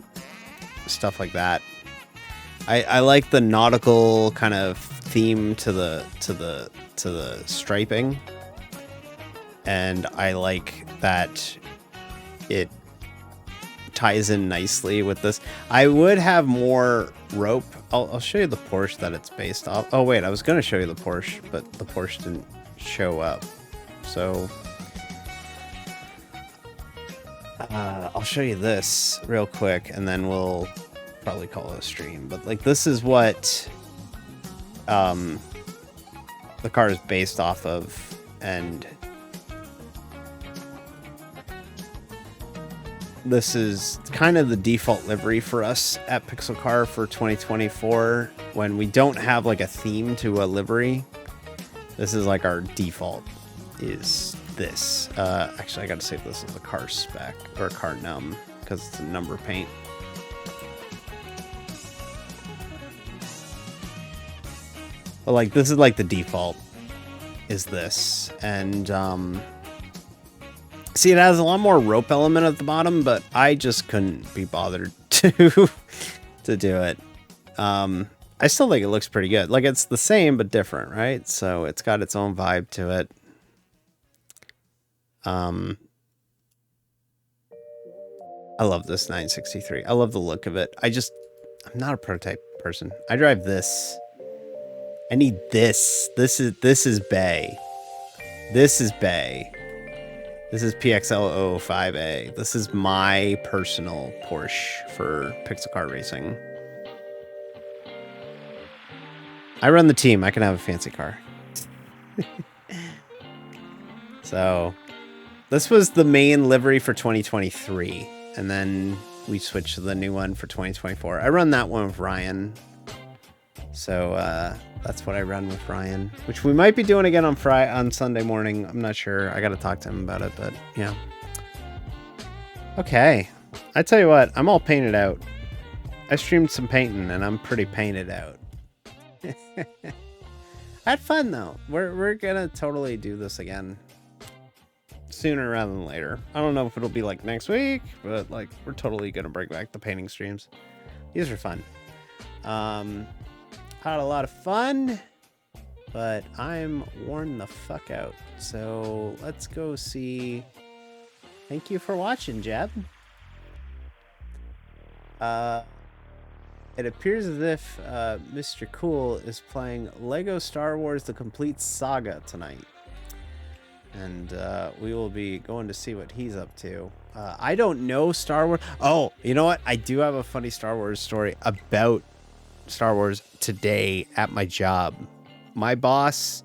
S1: stuff like that. I like the nautical kind of theme to the striping, and I like that it ties in nicely with this. I would have more rope. I'll show you the Porsche that it's based off. Oh wait, I was going to show you the Porsche, but the Porsche didn't show up. So I'll show you this real quick, and then we'll probably call it a stream. But like, this is what the car is based off of, and this is kind of the default livery for us at Pixel Car for 2024. When we don't have like a theme to a livery, this is like our default is this. Actually, I got to save this as a car spec or a car num because it's a number paint. But like, this is like the default is this, and see, it has a lot more rope element at the bottom, but I just couldn't be bothered to do it. I still think it looks pretty good. Like, it's the same but different, right? So it's got its own vibe to it. I love this 963. I love the look of it. I'm not a prototype person. I drive this. I need this. This is Bay. This is Bay. This is PXL 005A. This is my personal Porsche for Pixel Car Racing. I run the team. I can have a fancy car. So, this was the main livery for 2023. And then we switched to the new one for 2024. I run that one with Ryan. So that's what I run with Ryan, which we might be doing again on Sunday morning. I'm not sure. I got to talk to him about it, but yeah. Okay. I tell you what, I'm all painted out. I streamed some painting and I'm pretty painted out. I had fun though. We're gonna totally do this again sooner rather than later. I don't know if it'll be like next week, but like we're totally gonna bring back the painting streams. These are fun. Had a lot of fun, but I'm worn the fuck out. So let's go see. Thank you for watching, Jeb. It appears as if Mr. Cool is playing Lego Star Wars The Complete Saga tonight. And we will be going to see what he's up to. I don't know Star Wars. Oh, you know what? I do have a funny Star Wars story about Star Wars today at my job. My boss,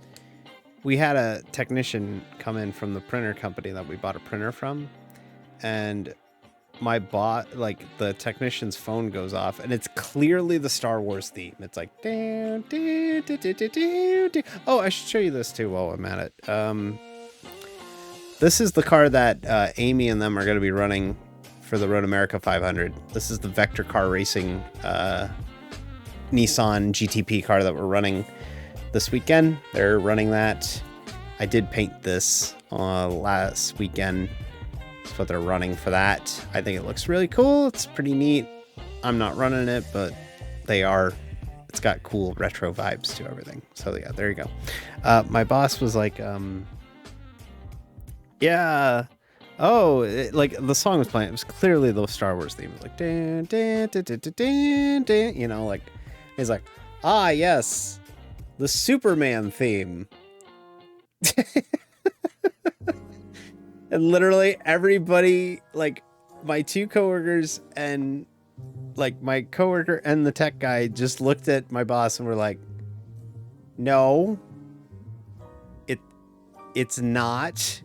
S1: we had a technician come in from the printer company that we bought a printer from. And my boss, like the technician's phone goes off and it's clearly the Star Wars theme. It's like, oh, I should show you this too while I'm at it. This is the car that Amy and them are going to be running for the Road America 500. This is the Vector Car Racing Nissan GTP car that we're running this weekend. They're running that. I did paint this last weekend. That's what they're running for that. I think it looks really cool. It's pretty neat. I'm not running it, but they are. It's got cool retro vibes to everything. So yeah, there you go. My boss was like, yeah. Oh, like the song was playing. It was clearly the Star Wars theme. It was like, dun, dun, dun, dun, dun, dun, dun, you know, like, he's like, ah, yes, the Superman theme. And literally everybody, like my two coworkers and like my coworker and the tech guy just looked at my boss and were like, no, it's not.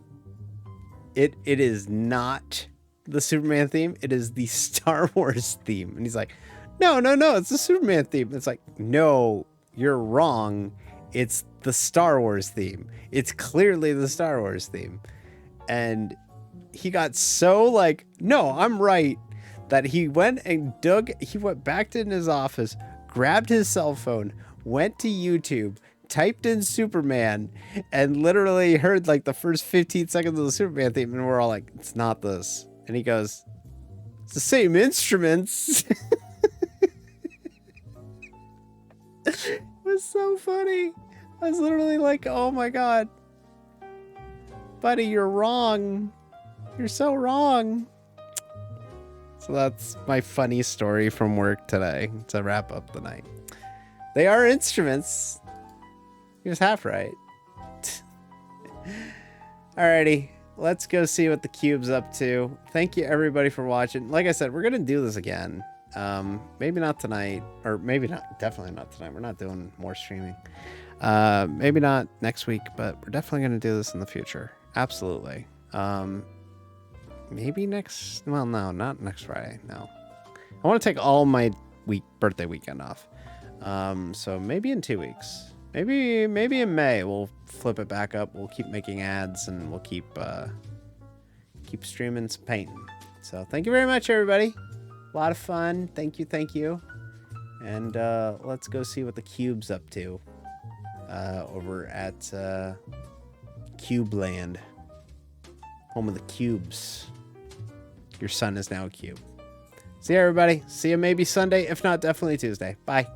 S1: It is not the Superman theme. It is the Star Wars theme. And he's like, no, it's the Superman theme. It's like, no, you're wrong. It's the Star Wars theme. It's clearly the Star Wars theme. And he got so like, no, I'm right, that he went and he went back in his office, grabbed his cell phone, went to YouTube, typed in Superman, and literally heard like the first 15 seconds of the Superman theme, and we're all like, it's not this. And he goes, it's the same instruments. It was so funny. I was literally like, oh my god, buddy, you're wrong. You're so wrong. So that's my funny story from work today to wrap up the night. They are instruments. He was half right. Alrighty, let's go see what the cube's up to. Thank you everybody for watching. Like I said, we're gonna do this again. Maybe not tonight, or maybe not, definitely not tonight. We're not doing more streaming. Maybe not next week, but we're definitely gonna do this in the future. Absolutely. Maybe next, well, no, not next Friday. No, I want to take all my birthday weekend off. So maybe in 2 weeks. Maybe in May we'll flip it back up. We'll keep making ads and we'll keep streaming some painting. So thank you very much, everybody. A lot of fun. Thank you. And let's go see what the cube's up to over at Cube Land, home of the cubes. Your son is now a cube. See you, everybody. See you maybe Sunday, if not definitely Tuesday. Bye.